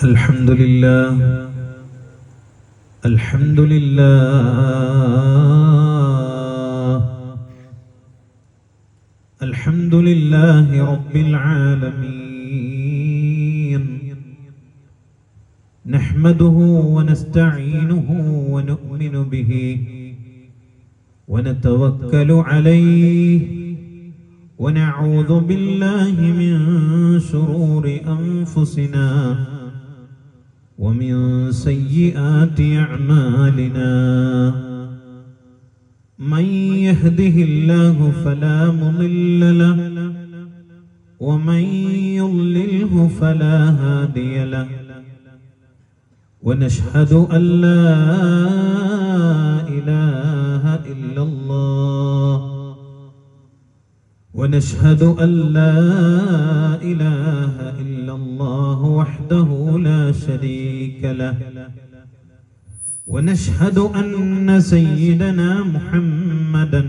الحمد لله الحمد لله الحمد لله رب العالمين نحمده ونستعينه ونؤمن به ونتوكل عليه ونعوذ بالله من شرور أنفسنا ومن سيئات أعمالنا من يهده الله فلا مضل له ومن يضلله فلا هادي له ونشهد أن لا إله إلا الله ونشهد أن لا إله إلا الله وحده لا شريك له ونشهد أن سيدنا محمدا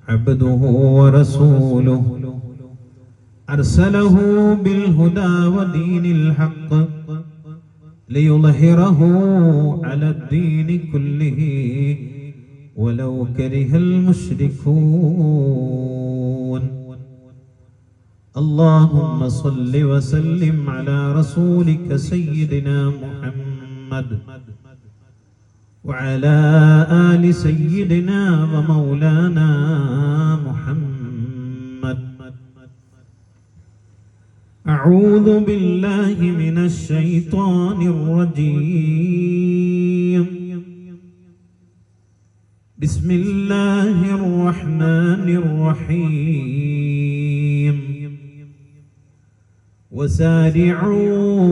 عبده ورسوله أرسله بالهدى ودين الحق ليظهره على الدين كله ولو كره المشركون اللهم صل وسلم على رسولك سيدنا محمد وعلى آل سيدنا ومولانا محمد أعوذ بالله من الشيطان الرجيم بسم الله الرحمن الرحيم وسارعوا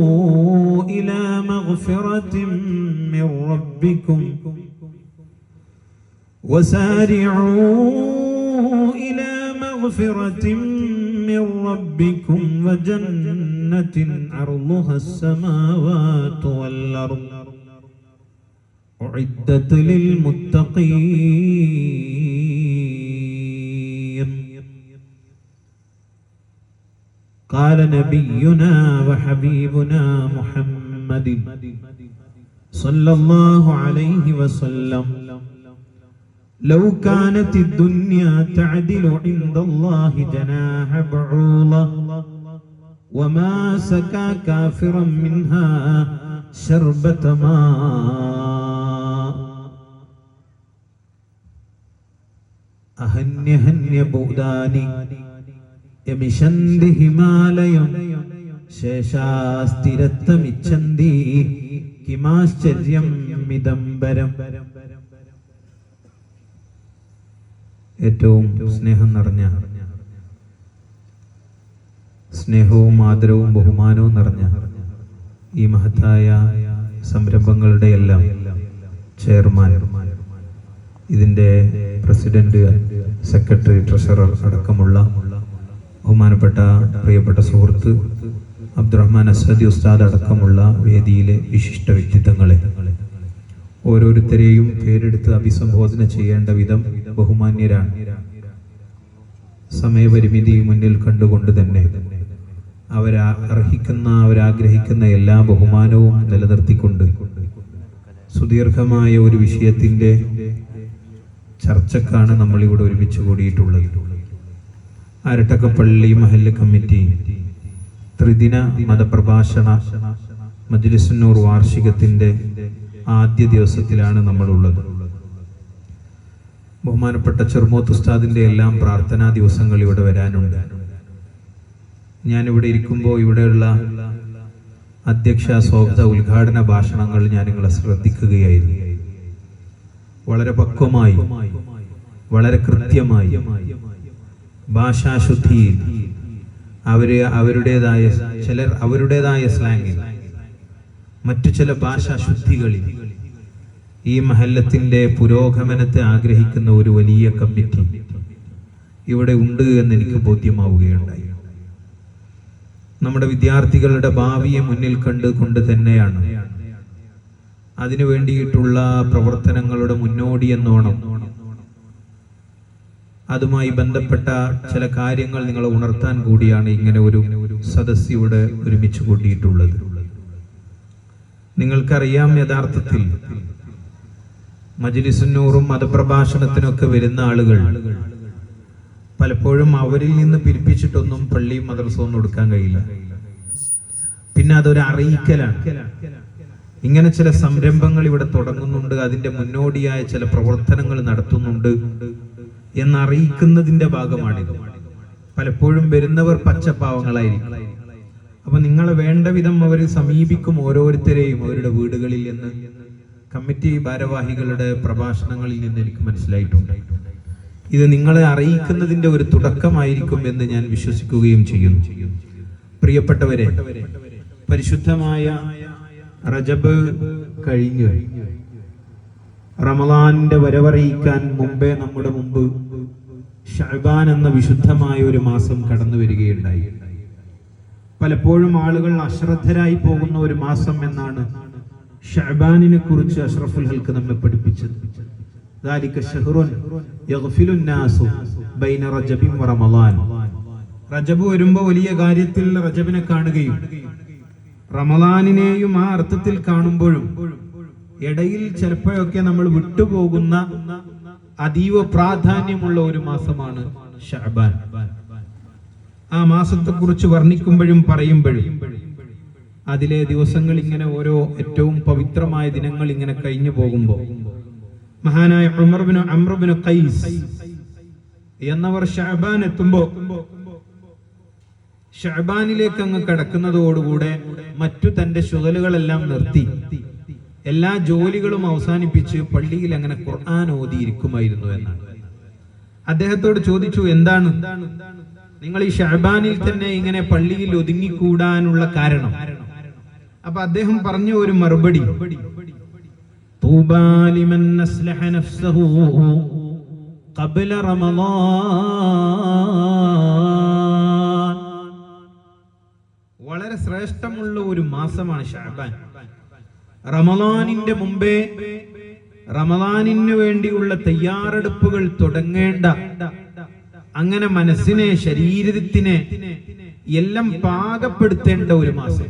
إلى مغفرة من ربكم من ربكم وجنة عرضها السماوات والأرض أعدت للمتقين قال نبينا وحبيبنا محمد صلى الله عليه وسلم لو كانت الدنيا تعدل عند الله جناح بعوضة وما سكى كافرا منها شربة ماء അഹന്യഹന്യ ബൗദാനി യമിഷന്തി ഹിമാലയം ശേഷാസ്ഥിരത്വമിച്ഛന്തി കിമാശ്ചര്യം മിദംബരം. ഏറ്റവും സ്നേഹം നിറഞ്ഞ, സ്നേഹവും ആദരവും ബഹുമാനവും നിറഞ്ഞ ഈ മഹത്തായ സംരംഭങ്ങളുടെ എല്ലാം ചെയർമാൻ, ഇതിൻ്റെ പ്രസിഡന്റ്, സെക്രട്ടറി, ട്രഷറർ അടക്കമുള്ള ബഹുമാനപ്പെട്ട പ്രിയപ്പെട്ട സുഹൃത്ത് അബ്ദുറഹ്മാൻ അസ്ഹദി ഉസ്താദ് അടക്കമുള്ള വേദിയിലെ വിശിഷ്ട വ്യക്തിത്വങ്ങളെ, ഓരോരുത്തരെയും പേരെടുത്ത് അഭിസംബോധന ചെയ്യേണ്ട വിധം ബഹുമാന്യരാണ്. സമയപരിമിതി മുന്നിൽ കണ്ടുകൊണ്ട് തന്നെ അവരാഗ്രഹിക്കുന്ന എല്ലാ ബഹുമാനവും നിലനിർത്തിക്കൊണ്ട് സുദീർഘമായ ഒരു വിഷയത്തിൻ്റെ ചർച്ചക്കാണ് നമ്മളിവിടെ ഒരുമിച്ച് കൂടിയിട്ടുള്ളത്. അരട്ടക്കപ്പള്ളി മഹല്ല് കമ്മിറ്റി ത്രിദിന മതപ്രഭാഷണ മജ്ലിസുന്നൂർ വാർഷികത്തിൻ്റെ ആദ്യ ദിവസത്തിലാണ് നമ്മളുള്ളത്. ബഹുമാനപ്പെട്ട ചെറുമോത്ത് ഉസ്താദിൻ്റെ എല്ലാം പ്രാർത്ഥനാ ദിവസങ്ങൾ ഇവിടെ വരാനുണ്ട്. ഞാനിവിടെ ഇരിക്കുമ്പോൾ ഇവിടെയുള്ള അധ്യക്ഷ സ്വാഗത ഉദ്ഘാടന ഭാഷണങ്ങൾ ഞാൻ നിങ്ങളെ ശ്രദ്ധിക്കുകയായിരുന്നു. വളരെ പക്വമായി, വളരെ കൃത്യമായി, ഭാഷാശുദ്ധിയിൽ അവരുടേതായ സ്ലാങ്ങിൽ, മറ്റു ചില ഭാഷാശുദ്ധികളിൽ ഈ മഹല്ലത്തിന്റെ പുരോഗമനത്തെ ആഗ്രഹിക്കുന്ന ഒരു വലിയ കമ്മിറ്റി ഇവിടെ ഉണ്ട് എന്ന് എനിക്ക് ബോധ്യമാവുകയുണ്ടായി. നമ്മുടെ വിദ്യാർത്ഥികളുടെ ഭാവിയെ മുന്നിൽ കണ്ടുകൊണ്ട് തന്നെയാണ് അതിനു വേണ്ടിയിട്ടുള്ള പ്രവർത്തനങ്ങളുടെ മുന്നോടി എന്നോണം അതുമായി ബന്ധപ്പെട്ട ചില കാര്യങ്ങൾ നിങ്ങളെ ഉണർത്താൻ കൂടിയാണ് ഇങ്ങനെ ഒരു സദസ്സ് ഇവിടെ ഒരുമിച്ച് കൂട്ടിയിട്ടുള്ളത്. നിങ്ങൾക്കറിയാം, യഥാർത്ഥത്തിൽ മജ്‌ലിസുന്നൂറും മതപ്രഭാഷണത്തിനൊക്കെ വരുന്ന ആളുകൾ പലപ്പോഴും അവരിൽ നിന്ന് പിരിപ്പിച്ചിട്ടൊന്നും പള്ളിയും മദ്രസയൊന്നും എടുക്കാൻ കഴിയില്ല. പിന്നെ അതൊരു അറിയിക്കലാണ്. ഇങ്ങനെ ചില സംരംഭങ്ങൾ ഇവിടെ തുടങ്ങുന്നുണ്ട്, അതിന്റെ മുന്നോടിയായ ചില പ്രവർത്തനങ്ങൾ നടത്തുന്നുണ്ട് എന്നറിയിക്കുന്നതിന്റെ ഭാഗമാണിത്. പലപ്പോഴും വരുന്നവർ പച്ചപ്പാവങ്ങളായിരിക്കും. അപ്പൊ നിങ്ങളെ വേണ്ട വിധം അവർ സമീപിക്കും ഓരോരുത്തരെയും അവരുടെ വീടുകളിൽ എന്ന് കമ്മിറ്റി ഭാരവാഹികളുടെ പ്രഭാഷണങ്ങളിൽ നിന്ന് എനിക്ക് മനസ്സിലായിട്ടുണ്ട്. ഇത് നിങ്ങളെ അറിയിക്കുന്നതിന്റെ ഒരു തുടക്കമായിരിക്കും എന്ന് ഞാൻ വിശ്വസിക്കുകയും ചെയ്യുന്നു. പ്രിയപ്പെട്ടവരെ, പരിശുദ്ധമായ റജബ് കഴിഞ്ഞു റമളാനിന്റെ വരവറിയിക്കാൻ മുമ്പേ നമ്മുടെ മുമ്പ് ശഅബാൻ എന്ന വിശുദ്ധമായ ഒരു മാസം കടന്നു വരികയുണ്ടായി. പലപ്പോഴും ആളുകൾ അശ്രദ്ധരായി പോകുന്ന ഒരു മാസം എന്നാണ് ശഅബാനിനെ കുറിച്ച് അഷ്റഫുൽ ഹൽക്ക് നമ്മെ പഠിപ്പിച്ചത്. ദാലിക ശഹ്റുൻ യഗ്ഫിലു നാസു ബൈന റജബിൻ വ റമളാൻ. റജബ് വരുമ്പോൾ വലിയ കാര്യത്തിൽ റജബിനെ കാണുകയും റമളാനിനെയും ആ അർത്ഥത്തിൽ കാണുമ്പോഴും ഇടയിൽ ചിലപ്പോഴൊക്കെ നമ്മൾ വിട്ടുപോകുന്ന അതീവ പ്രാധാന്യമുള്ള ഒരു മാസമാണ് ശഅബാൻ. ആ മാസത്തെ കുറിച്ച് വർണ്ണിക്കുമ്പോഴും പറയുമ്പോഴും അതിലെ ദിവസങ്ങൾ ഇങ്ങനെ ഓരോ ഏറ്റവും പവിത്രമായ ദിനങ്ങൾ ഇങ്ങനെ കഴിഞ്ഞു പോകുമ്പോൾ മഹാനായ അംർ ഇബ്നു ഖൈസ് എന്നവർ ശഅബാൻ എത്തുമ്പോൾ ശഅബാനിലേക്ക് അങ്ങ് കടക്കുന്നതോടുകൂടെ മറ്റു തന്റെ ശുഗലുകളെല്ലാം നിർത്തി എല്ലാ ജോലികളും അവസാനിപ്പിച്ച് പള്ളിയിൽ അങ്ങനെ ഖുർആൻ ഓതിയിരിക്കുമായിരുന്നു എന്നാണ്. അദ്ദേഹത്തോട് ചോദിച്ചു, എന്താണ് നിങ്ങൾ ഈ ശഅബാനിൽ തന്നെ ഇങ്ങനെ പള്ളിയിൽ ഒതുങ്ങിക്കൂടാനുള്ള കാരണം? അപ്പൊ അദ്ദേഹം പറഞ്ഞ ഒരു മറുപടി, തൂബാ ലിമൻ അസ്ലഹ നഫ്സഹു ഖബ്ല റമളാൻ. വളരെ ശ്രേഷ്ഠമുള്ള ഒരു മാസമാണ് ശഅബാൻ. റമളാനിന്റെ മുമ്പേ റമളാനിന് വേണ്ടിയുള്ള തയ്യാറെടുപ്പുകൾ തുടങ്ങേണ്ട, അങ്ങനെ മനസ്സിനെ ശരീരത്തിനെ എല്ലാം പാകപ്പെടുത്തേണ്ട ഒരു മാസം.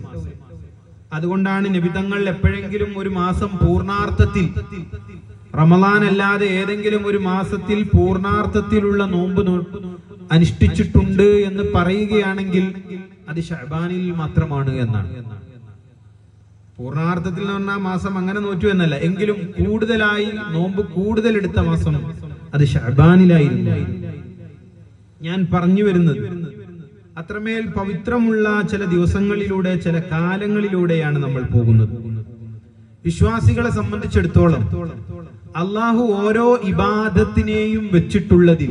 അതുകൊണ്ടാണ് നബിതങ്ങൾ എപ്പോഴെങ്കിലും ഒരു മാസം പൂർണാർത്ഥത്തിൽ, റമളാൻ അല്ലാതെ ഏതെങ്കിലും ഒരു മാസത്തിൽ പൂർണാർത്ഥത്തിലുള്ള നോമ്പ് അനുഷ്ഠിച്ചിട്ടുണ്ട് എന്ന് പറയുകയാണെങ്കിൽ അത് ശഅബാനിൽ മാത്രമാണ് എന്നാണ്. പൂർണാർത്ഥത്തിൽ എന്ന് പറഞ്ഞാൽ മാസം അങ്ങനെ നോറ്റു എന്നല്ല, എങ്കിലും കൂടുതലായി നോമ്പ് കൂടുതൽ എടുത്ത മാസം അത് ശഅബാനിലായിരുന്നു. ഞാൻ പറഞ്ഞു വരുന്നത് അത്രമേൽ പവിത്രമുള്ള ചില ദിവസങ്ങളിലൂടെ, ചില കാലങ്ങളിലൂടെയാണ് നമ്മൾ പോകുന്നത്. വിശ്വാസികളെ സംബന്ധിച്ചിടത്തോളം അള്ളാഹു ഓരോ ഇബാദത്തിനെയും വെച്ചിട്ടുള്ളതിൽ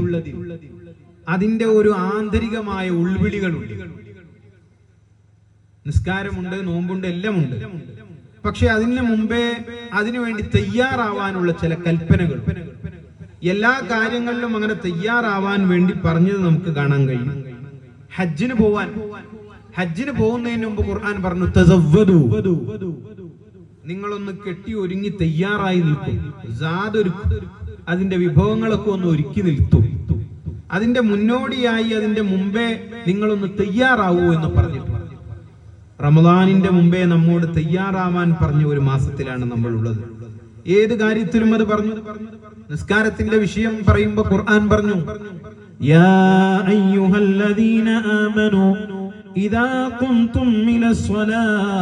അതിന്റെ ഒരു ആന്തരികമായ ഉൾവിളികളുണ്ട്. നിസ്കാരമുണ്ട്, നോമ്പുണ്ട്, എല്ലാം ഉണ്ട്. പക്ഷെ അതിന് മുമ്പേ അതിനുവേണ്ടി തയ്യാറാവാനുള്ള ചില കൽപ്പനകൾ, എല്ലാ കാര്യങ്ങളിലും അങ്ങനെ തയ്യാറാവാൻ വേണ്ടി പറഞ്ഞത് നമുക്ക് കാണാൻ കഴിയും. ഹജ്ജിന് പോകുന്നതിന് മുമ്പ് ഖുർആൻ പറഞ്ഞു, തസവ്വദു, നിങ്ങളൊന്ന് കെട്ടി ഒരുങ്ങി തയ്യാറായി നിൽക്കും. അതിന്റെ വിഭവങ്ങളൊക്കെ ഒന്ന് ഒരുക്കി നിൽത്തും. അതിന്റെ മുന്നോടിയായി അതിന്റെ മുമ്പേ നിങ്ങളൊന്ന് തയ്യാറാവൂ എന്ന് പറഞ്ഞിട്ടുണ്ട്. റമളാനിന്റെ മുമ്പേ നമ്മോട് തയ്യാറാവാൻ പറഞ്ഞ ഒരു മാസത്തിലാണ് നമ്മൾ ഉള്ളത്. ഏത് കാര്യത്തിലും അത് പറഞ്ഞു. നിസ്കാരത്തിന്റെ വിഷയം പറയുമ്പോൾ ഖുർആൻ പറഞ്ഞു, യാ അയ്യുഹല്ലദീന ആമനൂ ഇദാ ഖുംതും മിനസ്സലാത്ത്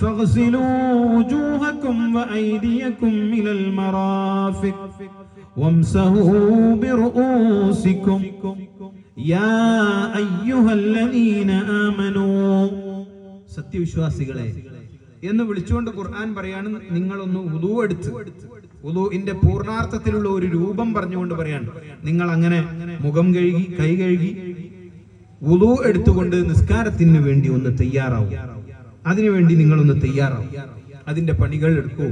ഫഗ്സിലൂ വജൂഹക്കും വഅയ്ദിയക്കും മിനൽ മറാഫിഖ് വംസഹൂ ബിറുഊസിക്കും യാ അയ്യുഹല്ലദീന ആമനൂ, സത്യവിശ്വാസികളെ എന്ന് വിളിച്ചുകൊണ്ട് ഖുർആൻ പറയാണ്, നിങ്ങളൊന്ന് വുദൂ എടുത്ത്, വുദൂഇന്റെ പൂർണാർത്ഥത്തിലുള്ള ഒരു രൂപം പറഞ്ഞുകൊണ്ട് പറയാണ്, നിങ്ങൾ അങ്ങനെ മുഖം കഴുകി കൈ കഴുകി വുദൂ എടുത്തുകൊണ്ട് നിസ്കാരത്തിന് വേണ്ടി ഒന്ന് തയ്യാറാവും. അതിനുവേണ്ടി നിങ്ങളൊന്ന് തയ്യാറാവും. അതിന്റെ പണികൾ എടുക്കൂ.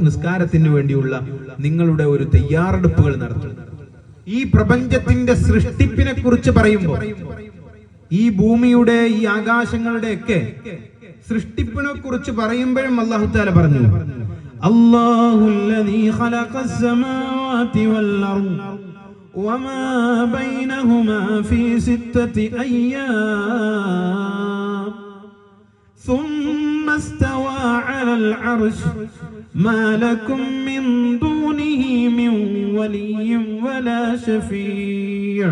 നിസ്കാരത്തിന് വേണ്ടിയുള്ള നിങ്ങളുടെ ഒരു തയ്യാറെടുപ്പുകൾ നടത്തും. ഈ പ്രപഞ്ചത്തിന്റെ സൃഷ്ടിപ്പിനെ കുറിച്ച് പറയുമ്പോൾ, ഈ ഭൂമിയുടെ ഈ ആകാശങ്ങളുടെ ഒക്കെ സൃഷ്ടിപ്പിനെ കുറിച്ച് പറയുമ്പോഴും അല്ലാഹു തആല പറഞ്ഞു, അല്ലാഹുല്ലദീ ഖലഖസ് സമാവാതി വൽ അർദ് വമാ ബൈനഹുമാ ഫീ സിത്തത്തി അയ്യാം ثم استوى على العرش ما لكم من دونه من ولي ولا شفيع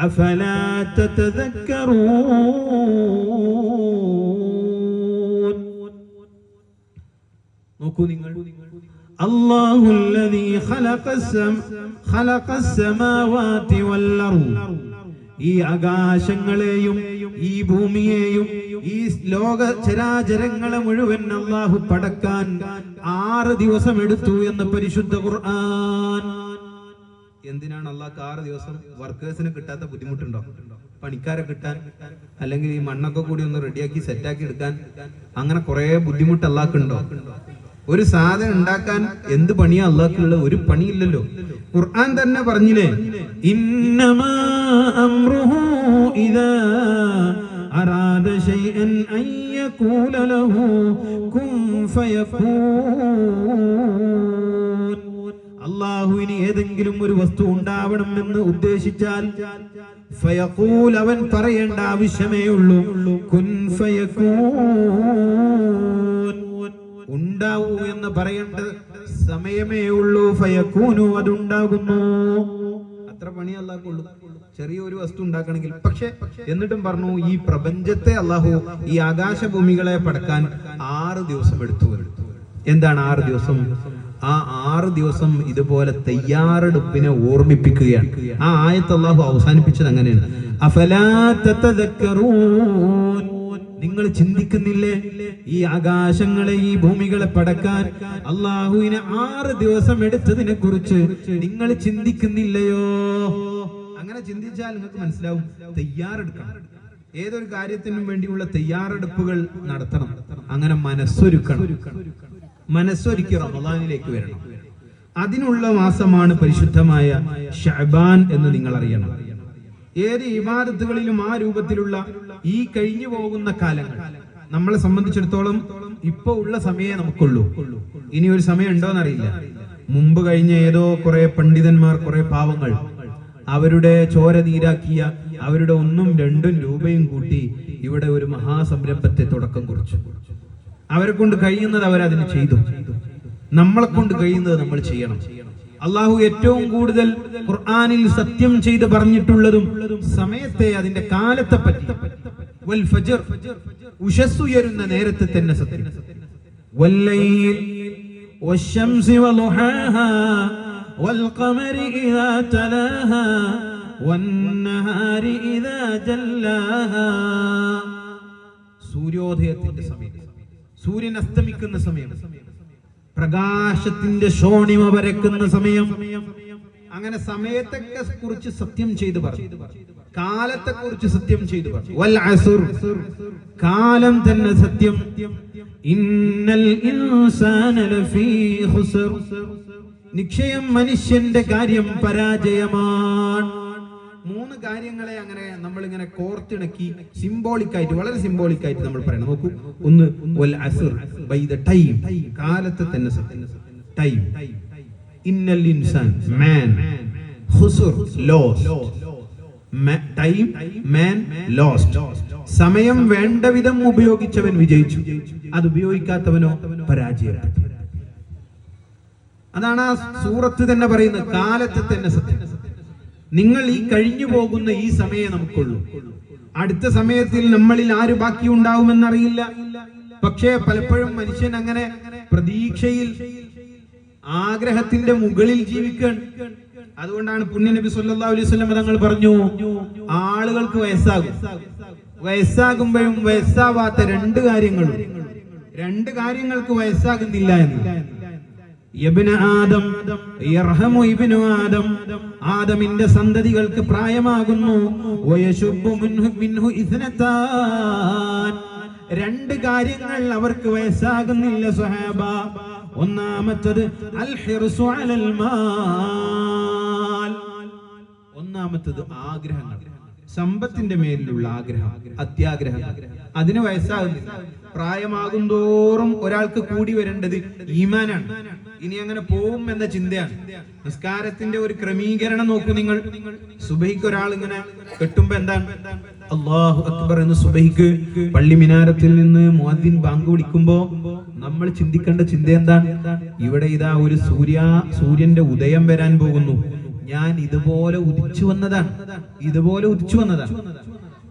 أفلا تتذكرون. നോക്കൂ നിങ്ങൾ, അല്ലാഹു الذي خلق السماوات والأرض, ഈ ആകാശങ്ങളെയും ഈ ഭൂമിയെയും ഈ ലോക ചരാചരങ്ങളെ മുഴുവൻ അല്ലാഹു പടക്കാൻ 6 ദിവസം എടുത്തു എന്ന് പരിശുദ്ധ ഖുർആൻ. എന്തിനാണ് അല്ലാഹു 6 ദിവസം? വർക്കേഴ്സിന് കിട്ടാത്ത ബുദ്ധിമുട്ടുണ്ടോ? പണിക്കാരെ കിട്ടാൻ, അല്ലെങ്കിൽ ഈ മണ്ണൊക്കെ കൂടി ഒന്ന് റെഡിയാക്കി സെറ്റാക്കി എടുക്കാൻ, അങ്ങനെ കുറെ ബുദ്ധിമുട്ട് അല്ലാഹുണ്ടോ? ഒരു സാധനം ഉണ്ടാക്കാൻ എന്ത് പണിയാ അല്ലാഹുള്ള? ഒരു പണിയില്ലല്ലോ. ഖുർആൻ തന്നെ പറഞ്ഞില്ലേ, ഇന്നമാ അംറുഹു ഇദാ അറാദ ശൈഅൻ അൻ യഖൂല ലഹു കുൻ ഫയകൂൻ. അല്ലാഹുവിന് ഏതെങ്കിലും ഒരു വസ്തു ഉണ്ടാവണമെന്ന് ഉദ്ദേശിച്ചാൽ ഫയഖൂൽ, അവൻ പറയേണ്ട ആവശ്യമേ ഉള്ളൂ, കുൻ ഫയകൂൻ, ഉണ്ടാവൂ എന്ന് പറയേണ്ട സമയമേ ഉള്ളൂ. ഫയകൂനു, അതുണ്ടാകുന്നു. അത്ര പണി അല്ലാഹുള്ളൂ ചെറിയൊരു വസ്തു ഉണ്ടാക്കണമെങ്കിൽ. പക്ഷെ എന്നിട്ടും പറഞ്ഞു, ഈ പ്രപഞ്ചത്തെ അല്ലാഹു, ഈ ആകാശഭൂമികളെ പടക്കാൻ 6 ദിവസം എടുത്തു. എന്താണ് 6 ദിവസം? ആ 6 ദിവസം ഇതുപോലെ തയ്യാറെടുപ്പിനെ ഓർമ്മിപ്പിക്കുകയാണ്. ആ ആയത്ത് അല്ലാഹു അവസാനിപ്പിച്ചത് അങ്ങനെയാണ്, അഫലാ തതദക്കറൂൻ, നിങ്ങൾ ചിന്തിക്കുന്നില്ലേ? ഈ ആകാശങ്ങളെ ഈ ഭൂമികളെ പടക്കാൻ അല്ലാഹുവിന് 6 ദിവസം എടുത്തതിനെ കുറിച്ച് നിങ്ങൾ ചിന്തിക്കുന്നില്ലയോ? അങ്ങനെ ചിന്തിച്ചാൽ നിങ്ങൾക്ക് മനസ്സിലാവും, തയ്യാറെടുക്കണം. ഏതൊരു കാര്യത്തിനും വേണ്ടിയുള്ള തയ്യാറെടുപ്പുകൾ നടത്തണം. അങ്ങനെ മനസ്സൊരുക്കി റമദാനിലേക്ക് വരണം. അതിനുള്ള മാസമാണ് പരിശുദ്ധമായ ശഅബാൻ എന്ന് നിങ്ങൾ അറിയണം. ഏത് ഇബാദത്തുകളിലും ആ രൂപത്തിലുള്ള ഈ കഴിഞ്ഞു പോകുന്ന കാലങ്ങൾ നമ്മളെ സംബന്ധിച്ചിടത്തോളം ഇപ്പൊ ഉള്ള സമയമേ നമുക്കുള്ളൂ. ഇനി ഒരു സമയം ഉണ്ടോന്നറിയില്ല. മുമ്പ് കഴിഞ്ഞ ഏതോ കുറെ പണ്ഡിതന്മാർ, കുറെ പാവങ്ങൾ അവരുടെ ചോര നീരാക്കിയ, അവരുടെ 1ഉം 2ഉം രൂപയും കൂട്ടി ഇവിടെ ഒരു മഹാസംരംഭത്തെ തുടക്കം കുറിച്ചു. അവരെ കൊണ്ട് കഴിയുന്നത് അവരതിന് ചെയ്തു. നമ്മളെ കൊണ്ട് കഴിയുന്നത് നമ്മൾ ചെയ്യണം. അള്ളാഹു ഏറ്റവും കൂടുതൽ ഖുർആനിൽ സത്യം ചെയ്ത് പറഞ്ഞിട്ടുള്ളതും സമയത്തെ, അതിന്റെ കാലത്തെ പറ്റി. വൽ ഫജ്ർ, ഉശസ്സുയരുന്ന നേരത്തെ തന്നെ സത്യം. വല്ലൈൽ വശംസി വളുഹാഹാ വൽഖമരി ഇദാ തലാഹാ വന്നഹാരി ഇദാ ജല്ലാഹാ. സൂര്യോദയത്തിന്റെ സമയം, സൂര്യൻ അസ്തമിക്കുന്ന സമയം, പ്രകാശത്തിന്റെ ശോണിമ വരക്കുന്ന സമയം. അങ്ങനെ സമയത്തെ കുറിച്ച് സത്യം ചെയ്തു പറഞ്ഞു, കാലത്തെ കുറിച്ച് സത്യം ചെയ്തു പറഞ്ഞു. വൽ അസ്ർ, കാലം തന്നെ സത്യം. ഇന്നൽ ഇൻസാന ലഫീ ഖുസ്ർ, നിശ്ചയം മനുഷ്യന്റെ കാര്യം പരാജയമാണ്. 3 കാര്യങ്ങളെ അങ്ങനെ നമ്മൾ ഇങ്ങനെ കോർത്തിണക്കി സിംബോളിക്കായിട്ട്, വളരെ സിംബോളിക്കായിട്ട് നമ്മൾ പറയണം. നോക്കൂ, ഒന്ന് വൽ അസ്ർ, ബൈ ദ ടൈം, കാലത്തെ തന്നെ സത്യം, ടൈം. ഇന്നൽ ഇൻസാൻ, മാൻ, ഖുസ്ർ, ലോസ്റ്റ്, ടൈം, മാൻ, ലോസ്റ്റ്. സമയം വേണ്ട വിധം ഉപയോഗിച്ചവൻ വിജയിച്ചു, അത് ഉപയോഗിക്കാത്തവനോ പരാജയപ്പെട്ടു. അതാണ് ആ സൂറത്ത് തന്നെ പറയുന്നത്, കാലത്തെ തന്നെ സത്യം. നിങ്ങൾ ഈ കഴിഞ്ഞു പോകുന്ന ഈ സമയം നമുക്കുള്ളൂ. അടുത്ത സമയത്തിൽ നമ്മളിൽ ആര് ബാക്കി ഉണ്ടാവുമെന്നറിയില്ല. പക്ഷേ പലപ്പോഴും മനുഷ്യൻ അങ്ങനെ പ്രതീക്ഷയിൽ, ആഗ്രഹത്തിന്റെ മുകളിൽ ജീവിക്കാൻ. അതുകൊണ്ടാണ് പുണ്യ നബി സല്ലല്ലാഹു അലൈഹി വസല്ലം തങ്ങൾ പറഞ്ഞു, ആളുകൾക്ക് വയസ്സാകുമ്പോഴും വയസ്സാവാത്ത 2 കാര്യങ്ങളും, 2 കാര്യങ്ങൾക്ക് വയസ്സാകുന്നില്ല എന്ന്. യബ്ന ആദം യർഹമു ഇബ്നു ആദം, ആദമിന്റെ സന്തതികൾക്ക് പ്രായമാകുന്നു. വയശുബ്ബു മിൻഹു ഇസ്നതാൻ, 2 കാര്യങ്ങൾ അവർക്ക് വയസ്സാകുന്നില്ല സ്വഹാബ. ഒന്നാമത്തേത് അൽ ഹിർസു അലൽ മാൽ, ഒന്നാമത്തേത് ആഗ്രഹങ്ങൾ, സമ്പത്തിന്റെ മേലിലുള്ള ആഗ്രഹം, അത്യാഗ്രഹം. അതിന് വയസ്സാകുന്നില്ല. പ്രായമാകും തോറും ഒരാൾക്ക് കൂടി വരേണ്ടത് ഈമാനാണ്. ഇനി അങ്ങനെ പോവും എന്ന ചിന്തയാണ്. നിസ്കാരത്തിന്റെ ഒരു ക്രമീകരണം നോക്കൂ നിങ്ങൾ. സുബഹിക്ക് ഒരാൾ ഇങ്ങനെ കെട്ടുമ്പോ എന്താണ് അല്ലാഹു അക്ബർ എന്ന് സുബഹിക്ക് പള്ളി മിനാരത്തിൽ നിന്ന് മുഅദ്ദിൻ ബാങ്ക് വിളിക്കുമ്പോ നമ്മൾ ചിന്തിക്കേണ്ട ചിന്ത എന്താണ്? ഇവിടെ ഇതാ ഒരു സൂര്യന്റെ ഉദയം വരാൻ പോകുന്നു, ഞാൻ ഇതുപോലെ ഉദിച്ചു വന്നതാണ്.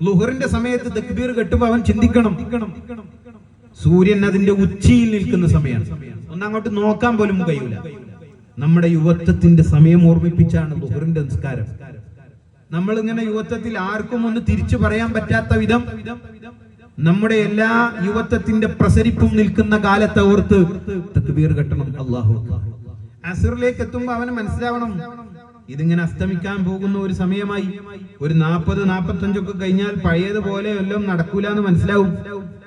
ളുഹറിന്റെ സമയത്ത് തക്ബീർ കെട്ടുമ്പോ അവൻ ചിന്തിക്കണം, സൂര്യൻ അതിന്റെ ഉച്ചിയിൽ നിൽക്കുന്ന സമയമാണ്, ഒന്നങ്ങോട്ട് നോക്കാൻ പോലും കഴിയൂല. നമ്മുടെ യുവത്വത്തിന്റെ സമയം ഓർമ്മിപ്പിച്ചാണ് ളുഹറിന്റെ നിസ്കാരം. നമ്മൾ ഇങ്ങനെ യുവത്വത്തിൽ ആർക്കും ഒന്ന് തിരിച്ചു പറയാൻ പറ്റാത്ത വിധം നമ്മുടെ എല്ലാ യുവത്വത്തിന്റെ പ്രസരിപ്പും നിൽക്കുന്ന കാലത്തെ ഓർത്ത് തക്ബീർ കെട്ടണം. അല്ലാഹു അക്ബർ. അസ്റിലേക്ക് എത്തുമ്പോ അവന് മനസ്സിലാവണം, ഇതിങ്ങനെ അസ്തമിക്കാൻ പോകുന്ന ഒരു സമയമായി. ഒരു 40-45 ഒക്കെ കഴിഞ്ഞാൽ പഴയതുപോലെ എല്ലാം നടക്കൂല എന്ന് മനസ്സിലാവും.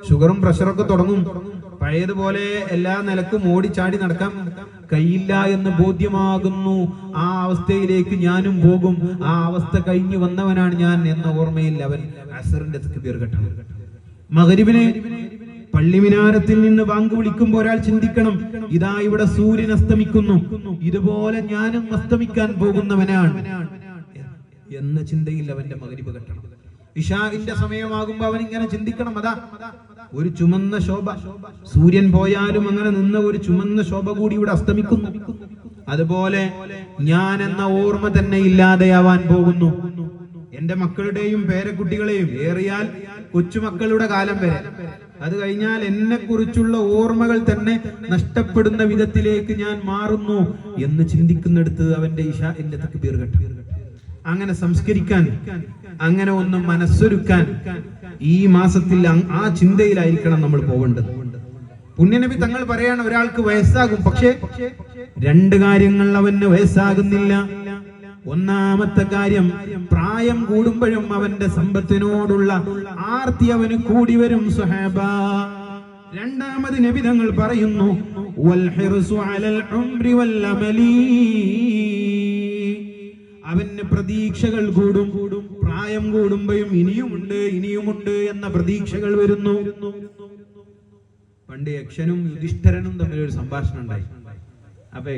ഷുഗറും പ്രഷറൊക്കെ തുടങ്ങും. പഴയതുപോലെ എല്ലാ നിലക്കും ഓടിച്ചാടി നടക്കാൻ കഴിയില്ല എന്ന് ബോധ്യമാകുന്നു. ആ അവസ്ഥയിലേക്ക് ഞാനും പോകും, ആ അവസ്ഥ കഴിഞ്ഞു വന്നവനാണ് ഞാൻ എന്ന ഓർമ്മയിൽ അവൻ അസ്റിന്റെ തക്ബീർ കെട്ടണം. മഗ്രിബിന് പള്ളി മിനാരത്തിൽ നിന്ന് ബാങ്ക് വിളിക്കുമ്പോൾ ഒരാൾ ചിന്തിക്കണം, ഇതാ ഇവിടെ സൂര്യൻ അസ്തമിക്കുന്നു, ഇതുപോലെ ഞാനും അസ്തമിക്കാൻ പോകുന്നവനാണ് എന്ന ചിന്തയിൽ അവന്റെ മഗ്രിബ് കെട്ടണം. ഇശാഇന്റെ സമയമാകുമ്പോ അവൻ ഇങ്ങനെ ചിന്തിക്കണം, അതാ ഒരു ചുമന്ന ശോഭ, സൂര്യൻ പോയാലും അങ്ങനെ നിന്ന ഒരു ചുമന്ന ശോഭ കൂടി ഇവിടെ അസ്തമിക്കുന്നു. അതുപോലെ ഞാൻ എന്ന ഓർമ്മ തന്നെ ഇല്ലാതെയാവാൻ പോകുന്നു. എന്റെ മക്കളുടെയും പേരക്കുട്ടികളെയും, ഏറിയാൽ കൊച്ചുമക്കളുടെ കാലം വരെ, അത് കഴിഞ്ഞാൽ എന്നെ കുറിച്ചുള്ള ഓർമ്മകൾ തന്നെ നഷ്ടപ്പെടുന്ന വിധത്തിലേക്ക് ഞാൻ മാറുന്നു എന്ന് ചിന്തിക്കുന്നിടത്ത് അവന്റെ ഇശാഇന്റെ തക്ബീർ കെട്ടണം. അങ്ങനെ സംസ്കരിക്കാൻ, അങ്ങനെ ഒന്ന് മനസ്സൊരുക്കാൻ ഈ മാസത്തിൽ ആ ചിന്തയിലായിരിക്കണം നമ്മൾ പോവേണ്ടത്. പുണ്യനബി തങ്ങൾ പറയാണ്, ഒരാൾക്ക് വയസ്സാകും, പക്ഷേ 2 കാര്യങ്ങൾ അവന് വയസ്സാകുന്നില്ല. ഒന്നാമത്തെ കാര്യം, പ്രായം കൂടുമ്പോഴും അവന്റെ സമ്പത്തിനോടുള്ള ആർത്തി അവന് കൂടി വരും സ്വഹാബ. രണ്ടാമത് നബി തങ്ങൾ പറയുന്നു, വൽ ഹിർസു അലൽ ഉംരി വൽ അമലി, അവന് പ്രതീക്ഷകൾ കൂടും. പ്രായം കൂടുമ്പോഴും ഇനിയുമുണ്ട് എന്ന പ്രതീക്ഷകൾ വരുന്നു. പണ്ട് യക്ഷനും യുധിഷ്ഠിരനും തമ്മിൽ ഒരു സംഭാഷണം ഉണ്ടായി. അപ്പൊ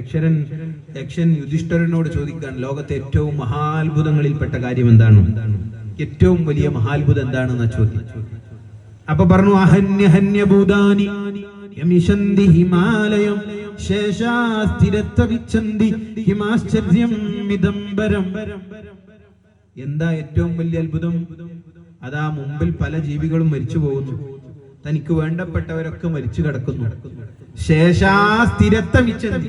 യക്ഷൻ യുധിഷ്ഠിരനോട് ചോദിക്കാൻ, ലോകത്തെ ഏറ്റവും മഹാത്ഭുതങ്ങളിൽപ്പെട്ട കാര്യം എന്താണ്, ഏറ്റവും വലിയ മഹാത്ഭുതം എന്താണെന്ന ചോദ്യം. അപ്പൊ പറഞ്ഞു, അഹന്യഹന്യഭൂതാനി യമിഷന്തി ഹിമാലയം ശേഷാസ്ഥിരത്വവിച്ഛന്തി ഹിമാശ്ചര്യം മിദംബരം. എന്താ ഏറ്റവും വലിയ അത്ഭുതം? അതാ മുമ്പിൽ പല ജീവികളും മരിച്ചു പോകുന്നു, തനിക്ക് വേണ്ടപ്പെട്ടവരൊക്കെ മരിച്ചു കിടക്കുന്നു. ശേഷാസ്ഥിരത്വവിച്ഛന്തി,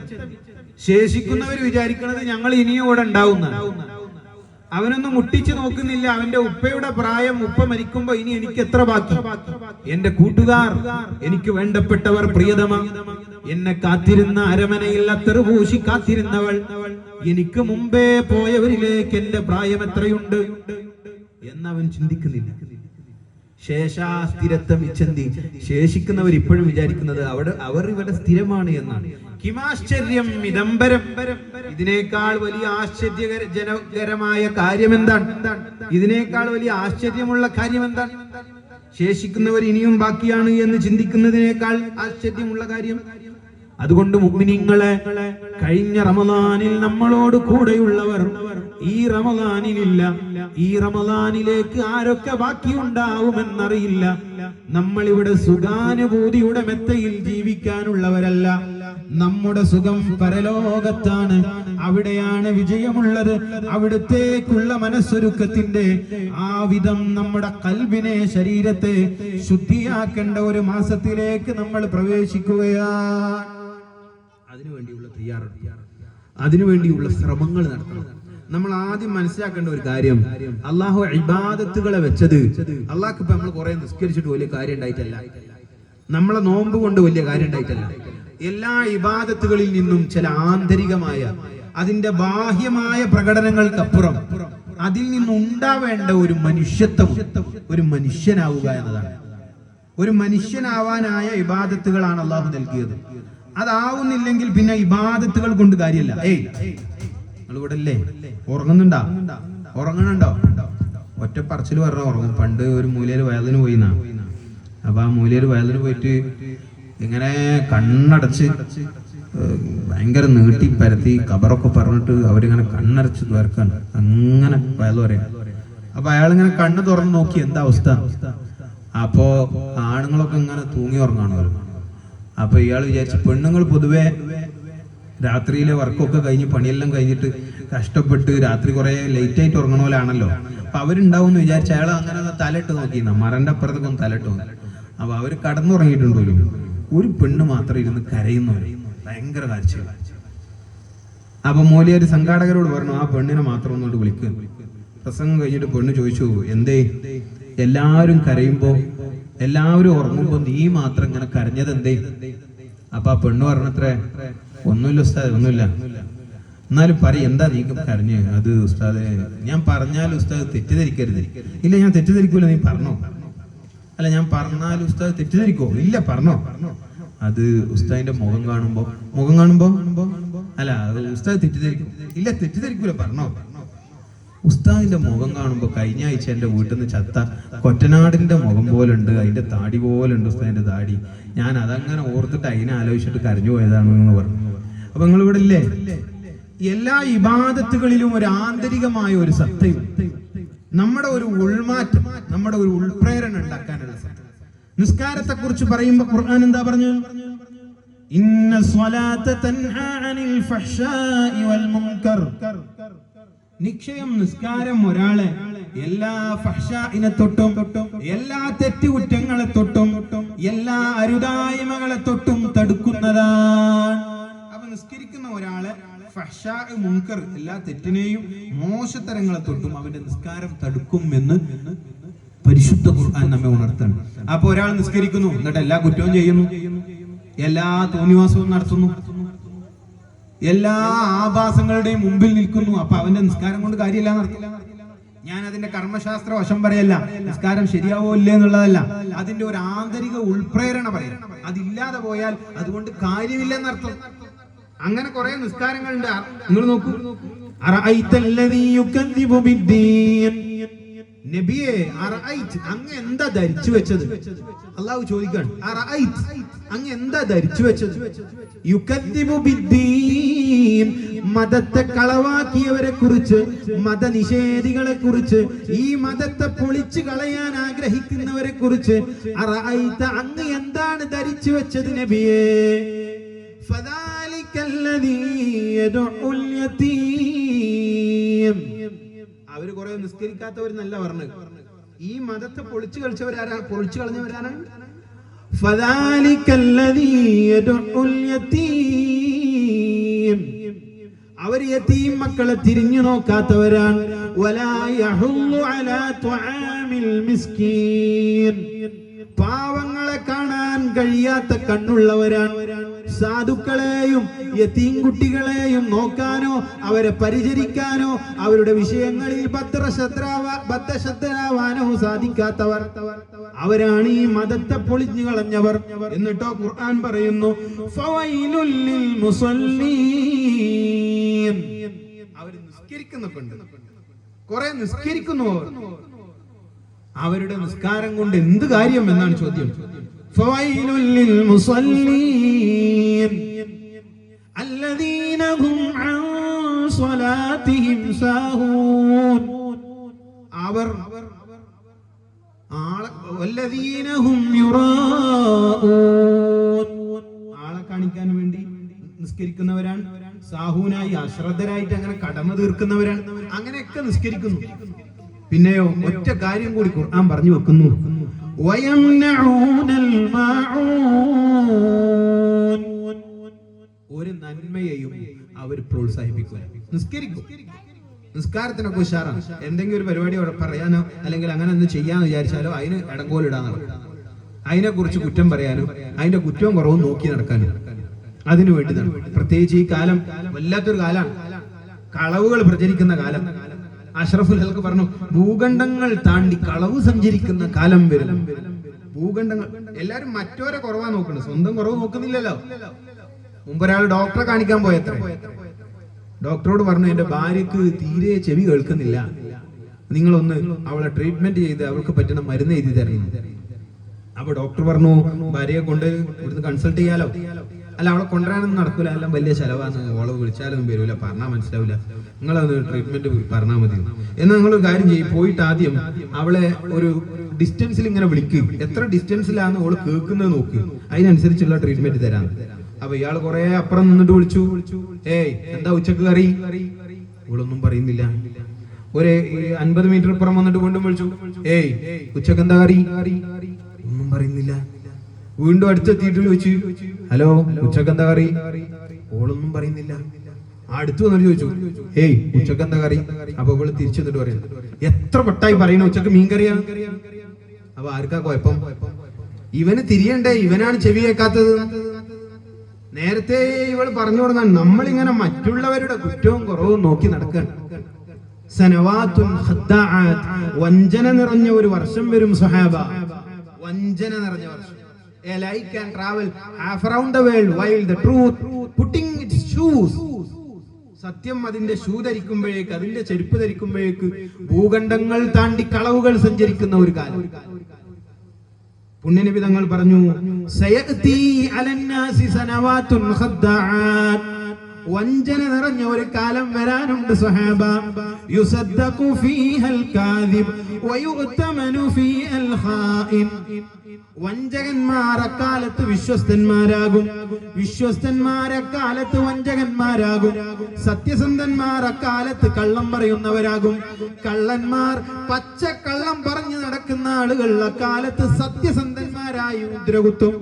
ശേഷിക്കുന്നവർ വിചാരിക്കുന്നത് ഞങ്ങൾ ഇനിയും ഇവിടെ ഉണ്ടാവുന്ന. അവനൊന്നും മുട്ടിച്ചു നോക്കുന്നില്ല. അവന്റെ ഉപ്പയുടെ പ്രായം, ഉപ്പ മരിക്കുമ്പോ ഇനി എനിക്ക് എത്ര ബാക്കി, എന്റെ കൂട്ടുകാർ, എനിക്ക് വേണ്ടപ്പെട്ടവർ, പ്രിയതമ, എന്നെ കാത്തിരുന്ന അരമനയിൽ അത്തറുപൂശി കാത്തിരുന്നവൾ, എനിക്ക് മുമ്പേ പോയവരിലേക്ക് എന്റെ പ്രായം എത്രയുണ്ട് എന്നവൻ ചിന്തിക്കുന്നില്ല. ശേഷാസ്ഥിരത്വം ഇച്ഛന്തി, ശേഷിക്കുന്നവർ ഇപ്പോഴും വിചാരിക്കുന്നത് അവർ ഇവിടെ സ്ഥിരമാണ് എന്നാണ്. കിമാശ്ചര്യം ഇദംബരം, ഇതിനേക്കാൾ വലിയ ആശ്ചര്യജനകരമായ കാര്യം എന്താണ്? ഇതിനേക്കാൾ വലിയ ആശ്ചര്യമുള്ള കാര്യം എന്താണ്? ശേഷിക്കുന്നവർ ഇനിയും ബാക്കിയാണ് എന്ന് ചിന്തിക്കുന്നതിനേക്കാൾ ആശ്ചര്യമുള്ള കാര്യം. അതുകൊണ്ട് മുഅ്മിനീങ്ങളെ, കഴിഞ്ഞ റമദാനിൽ നമ്മളോട് കൂടെയുള്ളവർ ഈ റമദാനിലില്ല. ഈ റമദാനിലേക്ക് ആരൊക്കെ ബാക്കിയുണ്ടാവുമെന്നറിയില്ല. നമ്മൾ ഇവിടെ സുഖാനുഭൂതിയുടെ മെത്തയിൽ ജീവിക്കാനുള്ളവരല്ല. നമ്മുടെ സുഖം പരലോകത്താണ്. അവിടെയാണ് വിജയമുള്ളത്. അവിടത്തേക്കുള്ള മനസ്സൊരുക്കത്തിന്റെ ആ വിധം നമ്മുടെ കൽബിനെ, ശരീരത്തെ ശുദ്ധിയാക്കേണ്ട ഒരു മാസത്തിലേക്ക് നമ്മൾ പ്രവേശിക്കുകയാണ്. അതിനുവേണ്ടിയുള്ള തയ്യാറെടുപ്പ്, അതിനുവേണ്ടിയുള്ള ശ്രമങ്ങൾ നടത്തണം. നമ്മൾ ആദ്യം മനസ്സിലാക്കേണ്ട ഒരു കാര്യം, അള്ളാഹു ഇബാദത്തുകളെ വെച്ചത്, അള്ളാഹ്ക്ക് ഇപ്പൊ നമ്മൾ കുറെ നിസ്കരിച്ചിട്ട് വലിയ കാര്യം ഉണ്ടായിട്ടല്ല, നമ്മളെ നോമ്പ് കൊണ്ട് വലിയ കാര്യം ഉണ്ടായിട്ടല്ല. എല്ലാ ഇബാദത്തുകളിൽ നിന്നും ചില ആന്തരികമായ, അതിന്റെ ബാഹ്യമായ പ്രകടനങ്ങൾക്കപ്പുറം അതിൽ നിന്നുണ്ടാവേണ്ട ഒരു മനുഷ്യത്വം, ഒരു മനുഷ്യനാവുക എന്നതാണ്. ഒരു മനുഷ്യനാവാനായ ഇബാദത്തുകളാണ് അള്ളാഹു നൽകിയത്. അതാവുന്നില്ലെങ്കിൽ പിന്നെ ഇബാദത്തുകൾ കൊണ്ട് കാര്യമില്ല. നിങ്ങളിവിടെ അല്ലേ, ഉറങ്ങണുണ്ടോ? ഒറ്റ പറച്ചിൽ പറഞ്ഞ ഉറങ്ങും. പണ്ട് ഒരു മൂലയിൽ വയലിന് പോയിന്നാ. അപ്പൊ ആ മൂലയിൽ വയലിന് പോയിട്ട് ഇങ്ങനെ കണ്ണടച്ച് ഭയങ്കര നീട്ടി പരത്തി ഖബറൊക്കെ പറഞ്ഞിട്ട് അവരിങ്ങനെ കണ്ണടച്ച് തീർക്കാണ്. അങ്ങനെ വയൽ പറയാം. അപ്പൊ അയാളിങ്ങനെ കണ്ണ് തുറന്ന് നോക്കി എന്താ അവസ്ഥ. അപ്പോ ആണുങ്ങളൊക്കെ ഇങ്ങനെ തൂങ്ങി ഉറങ്ങാണോ. അപ്പൊ ഇയാൾ വിചാരിച്ചു പെണ്ണുങ്ങൾ പൊതുവെ രാത്രിയിലെ വർക്കൊക്കെ കഴിഞ്ഞ് പണിയെല്ലാം കഴിഞ്ഞിട്ട് കഷ്ടപ്പെട്ട് രാത്രി കുറെ ലേറ്റ് ആയിട്ട് ഉറങ്ങണ പോലാണല്ലോ. അപ്പൊ അവരുണ്ടാവും എന്ന് വിചാരിച്ച അയാൾ അങ്ങനെ തലയിട്ട് നോക്കിയിരുന്ന മരന്റെ അപ്പുറത്തേക്ക് ഒന്ന് തലയിട്ട് നോക്കി. അപ്പൊ അവര് കടന്നുറങ്ങിയിട്ടുണ്ടല്ലോ. ഒരു പെണ്ണ് മാത്രം ഇരുന്ന് കരയുന്നവര്, ഭയങ്കര കാഴ്ചകൾ. അപ്പൊ മോലിയാർ സംഘാടകരോട് പറഞ്ഞു ആ പെണ്ണിനെ മാത്രം ഒന്നുകൊണ്ട് വിളിക്കുക. പ്രസംഗം കഴിഞ്ഞിട്ട് പെണ്ണ് ചോദിച്ചു എന്തേ എല്ലാവരും കരയുമ്പോ എല്ലാവരും ഉറങ്ങുമ്പോ നീ മാത്രം ഇങ്ങനെ കരഞ്ഞത് എന്തേ. അപ്പൊ ആ പെണ്ണ് പറഞ്ഞത്രേ ഒന്നുമില്ല ഉസ്താദ്, ഒന്നുമില്ല. എന്നാലും പറയും എന്താ നീ കരഞ്ഞ്. അത് ഉസ്താദെ ഞാൻ പറഞ്ഞാൽ ഉസ്താദ് തെറ്റിദ്ധരിക്കരുത്. ഇല്ല ഞാൻ തെറ്റിദ്ധരിക്കൂല, നീ പറഞ്ഞോ. അല്ല ഞാൻ പറഞ്ഞാൽ ഉസ്താദ് തെറ്റിദ്ധരിക്കോ. ഇല്ല പറഞ്ഞോ. അത് ഉസ്താദിന്റെ മുഖം കാണുമ്പോ അല്ല ഉസ്താദ് തെറ്റിദ്ധരിക്കും. ഇല്ല തെറ്റിദ്ധരിക്കൂല, പറഞ്ഞോ. ഉസ്താദിന്റെ മുഖം കാണുമ്പോ കഴിഞ്ഞ ആഴ്ച എന്റെ വീട്ടിൽ നിന്ന് ചത്ത കൊറ്റനാടിന്റെ മുഖം പോലെ ഉണ്ട്, അതിന്റെ താടി പോലെ ഉണ്ട് ഉസ്താദിന്റെ താടി. ഞാൻ അതങ്ങനെ ഓർത്തിട്ട് അതിനെ ആലോചിച്ചിട്ട് കരഞ്ഞു പോയതാണെന്ന് പറഞ്ഞു. അപ്പൊ നിങ്ങൾ ഇവിടെ ഇല്ലേ, എല്ലാ ഇബാദത്തുകളിലും ഒരു ആന്തരികമായ ഒരു സത്തയും നമ്മുടെ ഒരു ഉൾമാറ്റം, നമ്മുടെ ഒരു ഉൾപ്രേരണ ഉണ്ടാക്കാനുള്ള സത്ത. നിസ്കാരത്തെ കുറിച്ച് പറയുമ്പോ ഖുർആൻ എന്താ പറഞ്ഞു? ഇന്ന സ്വലാത്ത തൻഹാ അനിൽ ഫഹ്ശാഇ വൽ മുൻകർ. നിശ്ചയം നിസ്കാരം ഒരാളെ എല്ലാ ഫഹ്ശാഇനെ തൊട്ടും എല്ലാ തെറ്റുകുറ്റങ്ങളെ തൊട്ടും എല്ലാ അരുതായ്മകളെ തൊട്ടും തടുക്കുന്നതാണ്. അപ്പൊ നിസ്കരിക്കുന്ന ഒരാളെ ഫഹ്ശാ മുൻകർ എല്ലാ തെറ്റിനെയും മോശത്തരങ്ങളെ തൊട്ടും അവന്റെ നിസ്കാരം തടുക്കും എന്ന് പരിശുദ്ധ ഖുർആൻ നമ്മെ ഉണർത്തണം. അപ്പൊ ഒരാൾ നിസ്കരിക്കുന്നു എന്നിട്ട് എല്ലാ കുറ്റവും ചെയ്യുന്നു, എല്ലാ തോന്നിവാസവും നടത്തുന്നു, എല്ലാ ആഭാസങ്ങളുടെയും മുമ്പിൽ നിൽക്കുന്നു. അപ്പൊ അവന്റെ നിസ്കാരം കൊണ്ട് കാര്യമില്ല നടത്തില്ല. ഞാൻ അതിന്റെ കർമ്മശാസ്ത്ര വശം പറയല്ല, നിസ്കാരം ശരിയാവോ ഇല്ലേ എന്നുള്ളതല്ല, അതിന്റെ ഒരു ആന്തരിക ഉൾപ്രേരണ പറയാം. അതില്ലാതെ പോയാൽ അതുകൊണ്ട് കാര്യമില്ലെന്നർത്ഥം. അങ്ങനെ കുറെ നിസ്കാരങ്ങളുണ്ട്. നിങ്ങൾ നോക്കൂ, നബിയെ അങ്ങ് എന്താ ധരിച്ചു വെച്ചത്? അള്ളാഹു ചോദിക്കാണ്, അങ്ങ് എന്താ ധരിച്ചു വെച്ചത്? യുകദ്ദിബു ബിദ്ദീൻ, മതത്തെ കളവാക്കിയവരെ കുറിച്ച്, മതനിഷേധികളെ കുറിച്ച്, ഈ മതത്തെ പൊളിച്ചു കളയാൻ ആഗ്രഹിക്കുന്നവരെ കുറിച്ച് അങ്ങ് എന്താണ് ധരിച്ചു വെച്ചത് നബിയെ? ഫദാലിക്കല്ലദീ യദ്ഉൽ യതീം. അവര് കുറെ നിസ്കരിക്കാത്തവരെന്നല്ല പറഞ്ഞു, ഈ മതത്തെ പൊളിച്ചു കളിച്ചവരാരാ? പൊളിച്ചു കളഞ്ഞവരാണ്. ഫദാലിക്കല്ലദീ യദ്ഉൽ യതീം. അവർ യതീം മക്കളെ തിരിഞ്ഞു നോക്കാത്തവരാണ്. വലാ യഹുല്ലു അലാ തുആമിൽ മിസ്കീൻ. പാവങ്ങളെ കാണാൻ കഴിയാത്ത കണ്ണുള്ളവരാണ്. സാധുക്കളെയും യതീം കുട്ടികളെയും നോക്കാനോ അവരെ പരിചരിക്കാനോ അവരുടെ വിഷയങ്ങളിൽ ബദ്ധശ്രദ്ധരാവാനോ സാധിക്കാത്തവർ അവരാണ് ഈ മതത്തെ പൊളിഞ്ഞു കളഞ്ഞവർ. എന്നിട്ടോ ഖുർആൻ പറയുന്നു, ഫവൈലുൽ ലിൽ മുസല്ലീൻ. അവർ നിസ്കരിക്കുന്നുണ്ട്, കുറെ നിസ്കരിക്കുന്നു. അവരുടെ നിസ്കാരം കൊണ്ട് എന്ത് കാര്യം എന്നാണ് ചോദ്യം. ഫവൈലുൽ ലിൽ മുസല്ലീൻ അല്ലദീന ഹും അൻ സ്വലാത്തിഹിം സാഹൂൻ. അവർ വല്ലദീന ഹും യുറാഊൻ. ആളെ കാണിക്കാൻ വേണ്ടി നിസ്കരിക്കുന്നവരാണ്. സാഹൂനായി അശ്രദ്ധരായിട്ട് അങ്ങനെ കടമ തീർക്കുന്നവരാണ്. അങ്ങനെയൊക്കെ നിസ്കരിക്കുന്നു. പിന്നെയോ ഒറ്റ കാര്യം കൂടി ഖുർആൻ പറഞ്ഞു വെക്കുന്നു, ഒരു നന്മയെയും അവർ പ്രോത്സാഹിപ്പിക്കുക. നിസ്കരിക്കും, നിസ്കാരത്തിനൊക്കെ ഉഷാറാണ്. എന്തെങ്കിലും ഒരു പരിപാടി പറയാനോ അല്ലെങ്കിൽ അങ്ങനെ ഒന്ന് ചെയ്യാന്ന് വിചാരിച്ചാലോ അതിന് ഇടങ്കോലിടാൻ, അതിനെ കുറിച്ച് കുറ്റം പറയാനോ അതിന്റെ കുറ്റവും കുറവും നോക്കി നടക്കാനും അതിനു വേണ്ടി നടക്കും. പ്രത്യേകിച്ച് ഈ കാലം വല്ലാത്തൊരു കാലമാണ്, കളവുകൾ പ്രചരിക്കുന്ന കാലം. അഷ്റഫുൽ ഹൽക്ക് പറഞ്ഞു, ഭൂഖണ്ഡങ്ങൾ താണ്ടി കളവ് സഞ്ചരിക്കുന്ന കാലം വരും. ഭൂഖണ്ഡങ്ങൾ എല്ലാരും മറ്റോരെ കുറവാ നോക്കണം, സ്വന്തം കുറവ് നോക്കുന്നില്ലല്ലോ. മുമ്പൊരാൾ ഡോക്ടറെ കാണിക്കാൻ പോയത്ര, ഡോക്ടറോട് പറഞ്ഞു എന്റെ ഭാര്യക്ക് തീരെ ചെവി കേൾക്കുന്നില്ല, നിങ്ങളൊന്ന് അവളെ ട്രീറ്റ്മെന്റ് ചെയ്ത് അവൾക്ക് പറ്റുന്ന മരുന്ന് എഴുതി തരണം. അപ്പൊ ഡോക്ടർ പറഞ്ഞു ഭാര്യയെ കൊണ്ട് ഇവിടുന്ന് കൺസൾട്ട് ചെയ്യാലോ. അല്ല അവളെ കൊണ്ടുവരാനൊന്നും നടക്കൂല, എല്ലാം വലിയ ചെലവാന്ന്, ഓളെ വിളിച്ചാലൊന്നും വരൂല, പറഞ്ഞാൽ മനസ്സിലാവില്ല, നിങ്ങളത് ട്രീറ്റ്മെന്റ് പറഞ്ഞാൽ മതി. എന്നാൽ നിങ്ങളൊരു കാര്യം ചെയ്യും, പോയിട്ട് ആദ്യം അവളെ ഒരു ഡിസ്റ്റൻസിൽ ഇങ്ങനെ വിളിക്കും, എത്ര ഡിസ്റ്റൻസിലാണ് ഓള് കേൾക്കുന്നത് നോക്ക്, അതിനനുസരിച്ചുള്ള ട്രീറ്റ്മെന്റ് തരാം. അപ്പൊ ഇയാൾ കുറെ അപ്പുറം നിന്നിട്ട് വിളിച്ചു, ഏയ് എന്താ ഉച്ചക്ക് കറി? ഇവളൊന്നും പറയുന്നില്ല. ഒരു 50 മീറ്റർ ഇപ്പുറം വന്നിട്ട് വീണ്ടും വിളിച്ചു, ഏയ് ഉച്ചക്ക് എന്താ കറി? ഒന്നും പറയുന്നില്ല. വീണ്ടും അടുത്തെത്തിയിട്ട് ചോദിച്ചു, ഹലോ ഉച്ചക്ക് എന്താ കറി? ഓളൊന്നും പറയുന്നില്ല. അടുത്ത് വന്നിട്ട് ചോദിച്ചു, ഏയ് ഉച്ചക്ക് എന്താ കറി? അപ്പൊ ഇവള് തിരിച്ചു വന്നിട്ട് പറയും, എത്ര വട്ടായി പറയണ ഉച്ചക്ക് മീൻ കറിയാണ്. അപ്പൊ ആർക്കാ കുഴപ്പം? ഇവന് തിരിയണ്ടേ, ഇവനാണ് ചെവി കേൾക്കാത്തത്. നേരത്തെ ഇവൾ പറഞ്ഞു കൊടുക്കാൻ നമ്മളിങ്ങനെ മറ്റുള്ളവരുടെ കുറ്റവും കുറവും നോക്കി നടക്കാൻ. സനവാത്തുൻ ഖദ്ദഅത്, വഞ്ചന നിറഞ്ഞ ഒരു വർഷം വരും സഹാബ, വഞ്ചന നിറഞ്ഞ വർഷം. A lie can travel half around the world while the truth putting its shoes. സത്യം അതിന്റെ ഷൂ ധരിക്കുമ്പോഴേക്ക്, അതിന്റെ ചെരുപ്പ് ധരിക്കുമ്പോഴേക്ക് ഭൂഖണ്ഡങ്ങൾ താണ്ടി കളവുകൾ സഞ്ചരിക്കുന്ന ഒരു കാലം. പുണ്യനബി തങ്ങൾ പറഞ്ഞു, സയഅതി അലന്നാസി സനവാത്തുൻ ഖദ്ദഅത്, വഞ്ചന നിറഞ്ഞ ഒരു കാലം വരാനുണ്ട് സഹാബ. യുസദ്ദഖു ഫീഹൽ കാദിബ് വയുഅ്തമനു ഫീഹൽ ഖായിൻ. വഞ്ചകന്മാർ അക്കാലത്ത് വിശ്വസ്തന്മാരാകും, വിശ്വസ്തന്മാർ അക്കാലത്ത് വഞ്ചകന്മാരാകും, സത്യസന്ധന്മാർ അക്കാലത്ത് കള്ളം പറയുന്നവരാകും, കള്ളന്മാർ പച്ചക്കള്ളം പറഞ്ഞു നടക്കുന്ന ആളുകൾ അക്കാലത്ത് സത്യസന്ധന്മാരായി മുദ്രകുത്തും.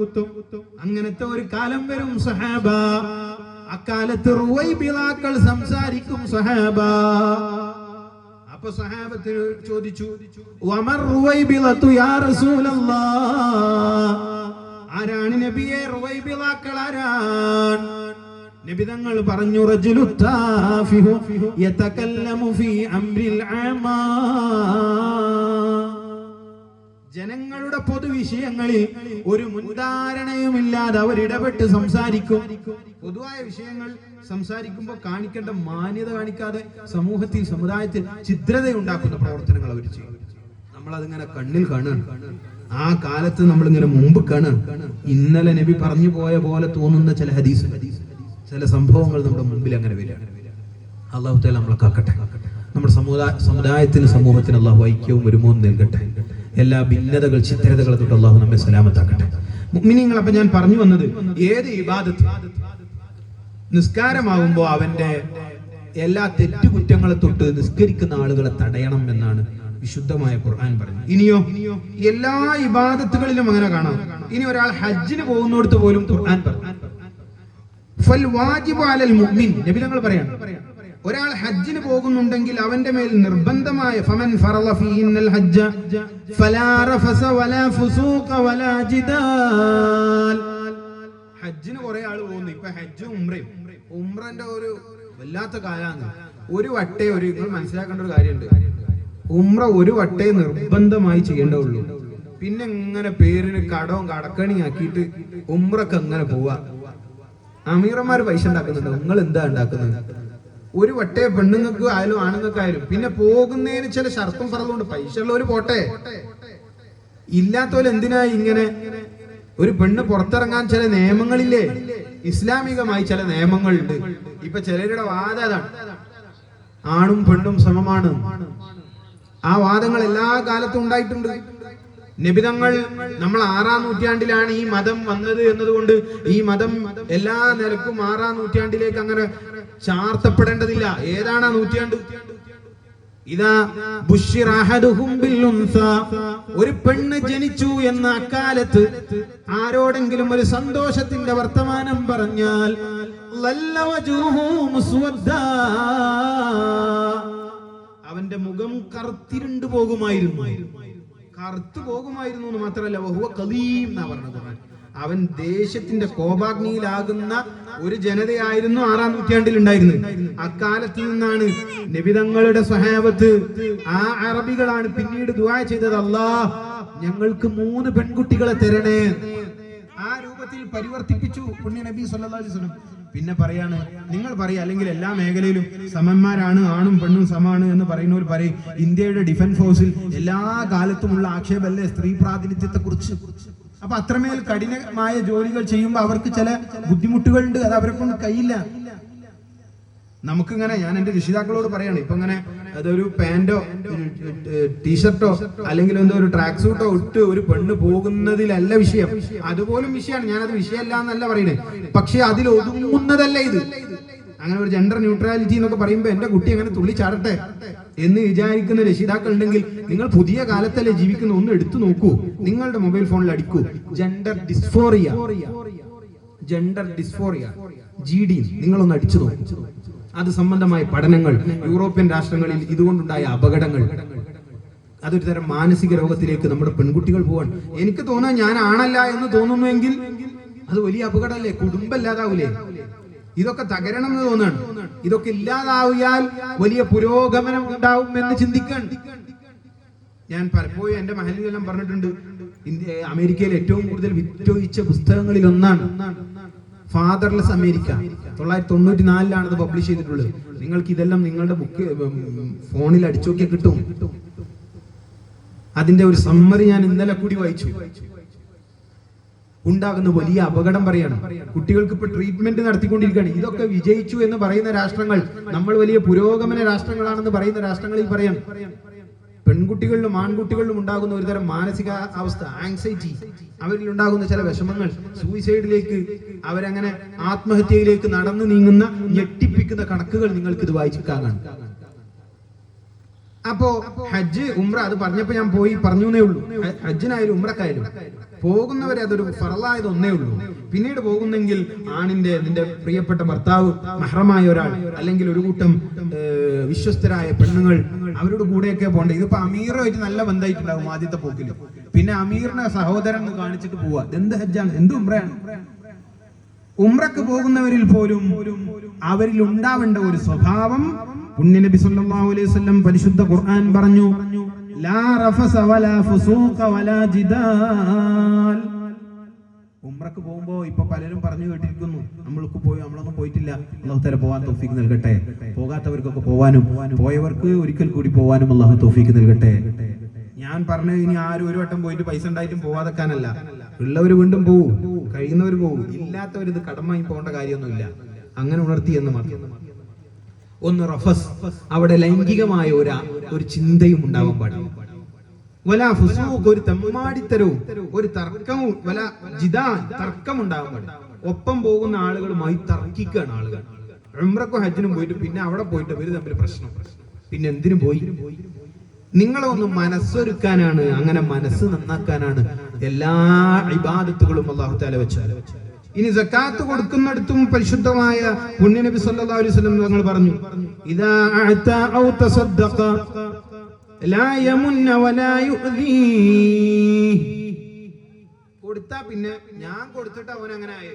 അങ്ങനത്തെ ഒരു കാലം വരും സഹാബ. അക്കാലത്ത് റുവൈബിളാക്കൾ സംസാരിക്കും സഹാബ. അപ്പൊ സഹാബത്ത് ചോദിച്ചു, വമർ റുവൈബിളതു യാ റസൂലല്ലാഹ്, ആരാണ് നബിയെ റുവൈബിളാക്കൾ? ആരാണ്? നബി തങ്ങൾ പറഞ്ഞു, റജുലു താഫിഹു യതകല്ലമു ഫീ അംരിൽ ആമാ, ജനങ്ങളുടെ പൊതുവിഷയങ്ങളിൽ ഒരു മുൻധാരണയുമില്ലാതെ അവരിടപെട്ട് സംസാരിക്കും. പൊതുവായ വിഷയങ്ങൾ സംസാരിക്കുമ്പോൾ കാണിക്കേണ്ട മാന്യത കാണിക്കാതെ സമൂഹത്തിൽ, സമുദായത്തിൽ ഛിദ്രതയുണ്ടാക്കുന്ന പ്രവർത്തനങ്ങൾ അവർ ചെയ്യും. നമ്മൾ അതിങ്ങനെ കണ്ണിൽ കാണുക. ആ കാലത്ത് നമ്മളിങ്ങനെ മുമ്പ് കാണുക. ഇന്നലെ നബി പറഞ്ഞു പോയ പോലെ തോന്നുന്ന ചില ഹദീസ്, ചില സംഭവങ്ങൾ നമ്മുടെ മുമ്പിൽ അങ്ങനെ വരിക. അല്ലാഹു തആല നമ്മളെ കാക്കട്ടെ. നമ്മുടെ സമുദായത്തിന്, സമൂഹത്തിന് അല്ലാഹു ഐക്യവും ഒരുമവും നൽകട്ടെ. എല്ലാ ഭിന്നതകൾ, ചിത്രതകളെ തൊട്ട് അല്ലാഹു നമ്മെ സലാമത്താക്കട്ടെ. മുഅ്മിനീങ്ങൾ, അപ്പൊ ഞാൻ പറഞ്ഞു വന്നത്, ഏത് ഇബാദത്ത് നിസ്കാരമാകുമ്പോൾ അവന്റെ എല്ലാ തെറ്റുകുറ്റങ്ങളെ തൊട്ട് നിസ്കരിക്കുന്ന ആളുകളെ തടയണം എന്നാണ് വിശുദ്ധമായ ഖുർആൻ പറയുന്നത്. ഇനിയോ എല്ലാ ഇബാദത്തുകളിലും അങ്ങനെ കാണാം. ഇനി ഒരാൾ ഹജ്ജിന് പോകുന്നിടത്ത് പോലും ഖുർആൻ പറഞ്ഞു, ഫൽ വാജിബു അലൽ മുഅ്മിൻ, നബി തങ്ങൾ പറയാണ്, ഒരാൾ ഹജ്ജിന് പോകുന്നുണ്ടെങ്കിൽ അവന്റെ മേൽ നിർബന്ധമായ ഫമൻ ഫറള ഫീഹിന്നൽ ഹജ്ജ ഫലാ റഫസ വലാ ഫുസൂഖ വലാ ജിദാൽ. ഹജ്ജിന് കുറെ ആൾ പോകുന്നു. ഇപ്പൊ ഹജ്ജും ഉംറയും, ഉംറന്റെ ഒരു വല്ലാത്ത കാലാണ്. ഒരു വട്ടേ, നിങ്ങൾ മനസ്സിലാക്കേണ്ട ഒരു കാര്യമുണ്ട്, ഉംറ ഒരു വട്ടേ നിർബന്ധമായി ചെയ്യേണ്ടതുള്ളൂ. പിന്നെ ഇങ്ങനെ പേരിന് കടവും കടക്കണി ആക്കിയിട്ട് ഉംറക്ക് അങ്ങനെ പോവാ. അമീറന്മാര് പൈസ ഉണ്ടാക്കുന്നുണ്ടോ? നിങ്ങൾ എന്താ ഉണ്ടാക്കുന്നത്? ഒരു വട്ടേ പെണ്ണുങ്ങൾക്ക് ആയാലും ആണുങ്ങൾക്കായാലും. പിന്നെ പോകുന്നതിന് ചില ഷർത്തും പറഞ്ഞുകൊണ്ട് പൈസ ഉള്ളവര് പോട്ടെ, ഇല്ലാത്തവര് എന്തിനാ ഇങ്ങനെ? ഒരു പെണ്ണ് പുറത്തിറങ്ങാൻ ചില നിയമങ്ങളില്ലേ, ഇസ്ലാമികമായി ചില നിയമങ്ങളുണ്ട്. ഇപ്പൊ ചിലരുടെ വാദം അതാണ്, ആണും പെണ്ണും സമമാണ്. ആ വാദങ്ങൾ എല്ലാ കാലത്തും ഉണ്ടായിട്ടുണ്ട്. നബിതങ്ങൾ, നമ്മൾ 6-ാം നൂറ്റാണ്ടിലാണ് ഈ മതം വന്നത് എന്നതുകൊണ്ട് ഈ മതം എല്ലാ നിലക്കും 6-ാം നൂറ്റാണ്ടിലേക്ക് അങ്ങനെ ചാർത്തപ്പെടേണ്ടതില്ല. ഏതാണ് ആ നൂറ്റാണ്ട്? ഇതാ ബുശ്ശിറ അഹദുഹും ബിൽ ഉൻസ, ഒരു പെണ്ണ് ജനിച്ചു എന്ന അക്കാലത്ത് ആരോടെങ്കിലും ഒരു സന്തോഷത്തിന്റെ വർത്തമാനം പറഞ്ഞാൽ ലല്ല വജൂഹു മുസ്വദ്ദാ, അവന്റെ മുഖം കറുത്തിരുണ്ടു പോകുമായിരുന്നു. കറുത്തു പോകുമായിരുന്നു എന്ന് മാത്രമല്ല, വഹുവ ഖദീം എന്നാ പറഞ്ഞത് ഖുർആൻ. അവൻ ദേശത്തിന്റെ കോപാഗ്നിയിലാകുന്ന ഒരു ജനതയായിരുന്നു 6-ാം നൂറ്റാണ്ടിൽ ഉണ്ടായിരുന്നത്. അക്കാലത്ത് നിന്നാണ് നബിതങ്ങളുടെ സ്വഹാബത്ത്, ആ അറബികളാണ് പിന്നീട് ദുആ ചെയ്തത്, അല്ലാഹ് ഞങ്ങൾക്ക് 3 പെൺകുട്ടികളെ തരണേ. ആ രൂപത്തിൽ പരിവർത്തിപ്പിച്ചു പുണ്യ നബി സല്ലല്ലാഹു അലൈഹി വസല്ലം. പിന്നെ പറയാണ്, നിങ്ങൾ പറയാ, അല്ലെങ്കിൽ എല്ലാ മേഖലയിലും സമന്മാരാണ്, ആണും പെണ്ണും സമാണ് എന്ന് പറയുന്നവർ പറയും. ഇന്ത്യയുടെ ഡിഫൻസ് ഫോഴ്സിൽ എല്ലാ കാലത്തുമുള്ള ആക്ഷേപമല്ലേ സ്ത്രീ പ്രാതിനിധ്യത്തെ കുറിച്ച്? അപ്പൊ അത്രമേൽ കഠിനമായ ജോലികൾ ചെയ്യുമ്പോൾ അവർക്ക് ചില ബുദ്ധിമുട്ടുകളുണ്ട്, അത് അവരെ കൊണ്ട് കഴിയില്ല. നമുക്കിങ്ങനെ, ഞാൻ എന്റെ രക്ഷിതാക്കളോട് പറയാണ്, ഇപ്പൊ ഇങ്ങനെ അതൊരു പാന്റോ ടീഷർട്ടോ അല്ലെങ്കിൽ എന്തോ ഒരു ട്രാക്ക് സൂട്ടോ ഇട്ട് ഒരു പെണ്ണ് പോകുന്നതിലല്ല വിഷയം, അതുപോലും വിഷയമാണ്. ഞാനത് വിഷയമല്ല എന്നല്ല പറയുന്നത്, പക്ഷെ അതിൽ ഒതുങ്ങുന്നതല്ല ഇത്. അങ്ങനെ ഒരു ജെൻഡർ ന്യൂട്രാലിറ്റി എന്നൊക്കെ പറയുമ്പോൾ എന്റെ കുട്ടി അങ്ങനെ തുള്ളി ചാടട്ടെ എന്ന് വിചാരിക്കുന്ന രക്ഷിതാക്കൾ ഉണ്ടെങ്കിൽ നിങ്ങൾ പുതിയ കാലത്തല്ലേ ജീവിക്കുന്ന, ഒന്ന് എടുത്തു നോക്കൂ. നിങ്ങളുടെ മൊബൈൽ ഫോണിൽ അടിക്കൂ gender dysphoria, gender dysphoria GD, നിങ്ങളൊന്ന് അടിച്ചു നോക്കൂ. അത് സംബന്ധമായ പഠനങ്ങൾ, യൂറോപ്യൻ രാഷ്ട്രങ്ങളിൽ ഇതുകൊണ്ടുണ്ടായ അപകടങ്ങൾ, അതൊരു തരം മാനസിക രോഗത്തിലേക്ക് നമ്മുടെ പെൺകുട്ടികൾ പോവാൻ. എനിക്ക് തോന്നാൻ ഞാൻ ആണല്ല എന്ന് തോന്നുന്നുവെങ്കിൽ അത് വലിയ അപകടമല്ലേ, കുടുംബം ഇല്ലാതാവൂലേ? ഇതൊക്കെ തകരണം എന്ന് തോന്നാണ്. ഇതൊക്കെ ഇല്ലാതാവിയാൽ വലിയ പുരോഗമനം ഉണ്ടാവും എന്ന് ചിന്തിക്കാൻ ഞാൻ പലപ്പോഴും എന്റെ മഹലിലെല്ലാം പറഞ്ഞിട്ടുണ്ട്. അമേരിക്കയിൽ ഏറ്റവും കൂടുതൽ വിറ്റൊഴിച്ച പുസ്തകങ്ങളിൽ ഒന്നാണ് ഫാദർലെസ് അമേരിക്ക. 1994 അത് പബ്ലിഷ് ചെയ്തിട്ടുള്ളത്. നിങ്ങൾക്ക് ഇതെല്ലാം നിങ്ങളുടെ ബുക്ക് ഫോണിൽ അടിച്ചു നോക്കിയാൽ കിട്ടും. അതിന്റെ ഒരു സമ്മറി ഞാൻ ഇന്നലെ കൂടി വായിച്ചു. ഉണ്ടാകുന്ന വലിയ അപകടം പറയാണ്. കുട്ടികൾക്ക് ഇപ്പൊ ട്രീറ്റ്മെന്റ് നടത്തിക്കൊണ്ടിരിക്കുകയാണ്. ഇതൊക്കെ വിജയിച്ചു എന്ന് പറയുന്ന രാഷ്ട്രങ്ങൾ, നമ്മൾ വലിയ പുരോഗമന രാഷ്ട്രങ്ങളാണെന്ന് പറയുന്ന രാഷ്ട്രങ്ങളിൽ പറയാം, പെൺകുട്ടികളിലും ആൺകുട്ടികളിലും ഉണ്ടാകുന്ന ഒരുതരം മാനസിക അവസ്ഥ, ആങ്സൈറ്റി, അവരിൽ ഉണ്ടാകുന്ന ചില വിഷമങ്ങൾ, സൂയിസൈഡിലേക്ക്, അവരങ്ങനെ ആത്മഹത്യയിലേക്ക് നടന്നു നീങ്ങുന്ന ഞെട്ടിപ്പിക്കുന്ന കണക്കുകൾ നിങ്ങൾക്ക് ഇത് വായിച്ചു കാണാം. അപ്പോ ഹജ്ജ് ഉംറ അത് പറഞ്ഞപ്പോ ഞാൻ പോയി പറഞ്ഞേ ഉള്ളൂ. ഹജ്ജിനായാലും ഉംറക്കായാലും പോകുന്നവരെ അതൊരു ഫറലായത് ഒന്നേ ഉള്ളൂ. പിന്നീട് പോകുന്നെങ്കിൽ നിന്റെ പ്രിയപ്പെട്ട ഭർത്താവ്, മഹ്റമായ ഒരാൾ, അല്ലെങ്കിൽ ഒരു കൂട്ടം വിശ്വസ്തരായ പെണ്ണുങ്ങൾ, അവരുടെ കൂടെയൊക്കെ പോകണ്ടേ. ഇതിപ്പോ അമീറുമായിട്ട് നല്ല ബന്ധമായിട്ടുണ്ടാകും ആദ്യത്തെ പോക്കില്. പിന്നെ അമീറിനെ സഹോദരൻ കാണിച്ചിട്ട് പോവാ. എന്ത് ഹജ്ജാണ്, എന്ത് ഉംറയാണ്? ഉംറക്ക് പോകുന്നവരിൽ പോലും അവരിൽ ഉണ്ടാവേണ്ട ഒരു സ്വഭാവം പുണ്യനബി സല്ലല്ലാഹു അലൈഹി വസല്ലം പരിശുദ്ധ ഖുർആൻ പറഞ്ഞു, ലാ റഫസ വലാ ഫുസൂഖ വലാ ജിദാൽ. ഉംറക്ക് പോകുമ്പോ ഇപ്പൊ പലരും പറഞ്ഞു കേട്ടിരിക്കുന്നു, നമ്മളൊന്നും പോയിട്ടില്ല, അല്ലാഹു തആല പോവാൻ തൗഫീഖ് നൽകട്ടെ. പോകാത്തവർക്കൊക്കെ പോവാനും പോയവർക്ക് ഒരിക്കൽ കൂടി പോവാനും അല്ലാഹു തൗഫീഖ് നൽകട്ടെ. ഞാൻ പറഞ്ഞു, ഇനി ആരും ഒരു വട്ടം പോയിട്ട് പൈസ ഉണ്ടായിട്ടും പോവാതെക്കാനല്ല. ഉള്ളവർ വീണ്ടും പോവും, കഴിയുന്നവർ പോവും, ഇല്ലാത്തവർ ഇത് കടമായി പോകേണ്ട കാര്യമൊന്നുമില്ല. അങ്ങനെ ഉണർത്തി എന്ന് മാത്രം. ഒന്ന് റഫസ്, അവിടെ ലൈംഗികമായ ഒരു ചിന്തയും ഉണ്ടാവാൻ പാടില്ല. വലാ ഫുസൂഖ്, ഒരു തെമ്മാടിത്തരവും ഒരു തർക്കവും, വലാ ജിദാൽ, തർക്കം ഉണ്ടാവാൻ പാടില്ല. ഒപ്പം പോകുന്ന ആളുകളുമായി തർക്കിക്കുകയാണ് ആളുകൾ. ഉംറക്കും ഹജ്ജിനും പോയിട്ട് പിന്നെ അവിടെ പോയിട്ട് ഇവര് തമ്മിൽ പ്രശ്നം. പിന്നെ എന്തിനു പോയി? നിങ്ങളൊന്ന് മനസ്സൊരുക്കാനാണ്, അങ്ങനെ മനസ്സ് നന്നാക്കാനാണ് എല്ലാ ഇബാദത്തുകളും അല്ലാഹു തആല വെച്ചാൽ. ഇനി സക്കാത്ത് കൊടുക്കുന്നിടത്തും പരിശുദ്ധമായ പുണ്യനബി സല്ലല്ലാഹു അലൈഹി വസല്ലം തങ്ങൾ പറഞ്ഞു, ഇദാ അഅത ഔ തസദ്ദഖ ലാ യമുന്ന വലാ യുഅദീ. കൊടുത്താ പിന്നെ ഞാൻ കൊടുത്തിട്ട് അവനങ്ങനെ ആയി,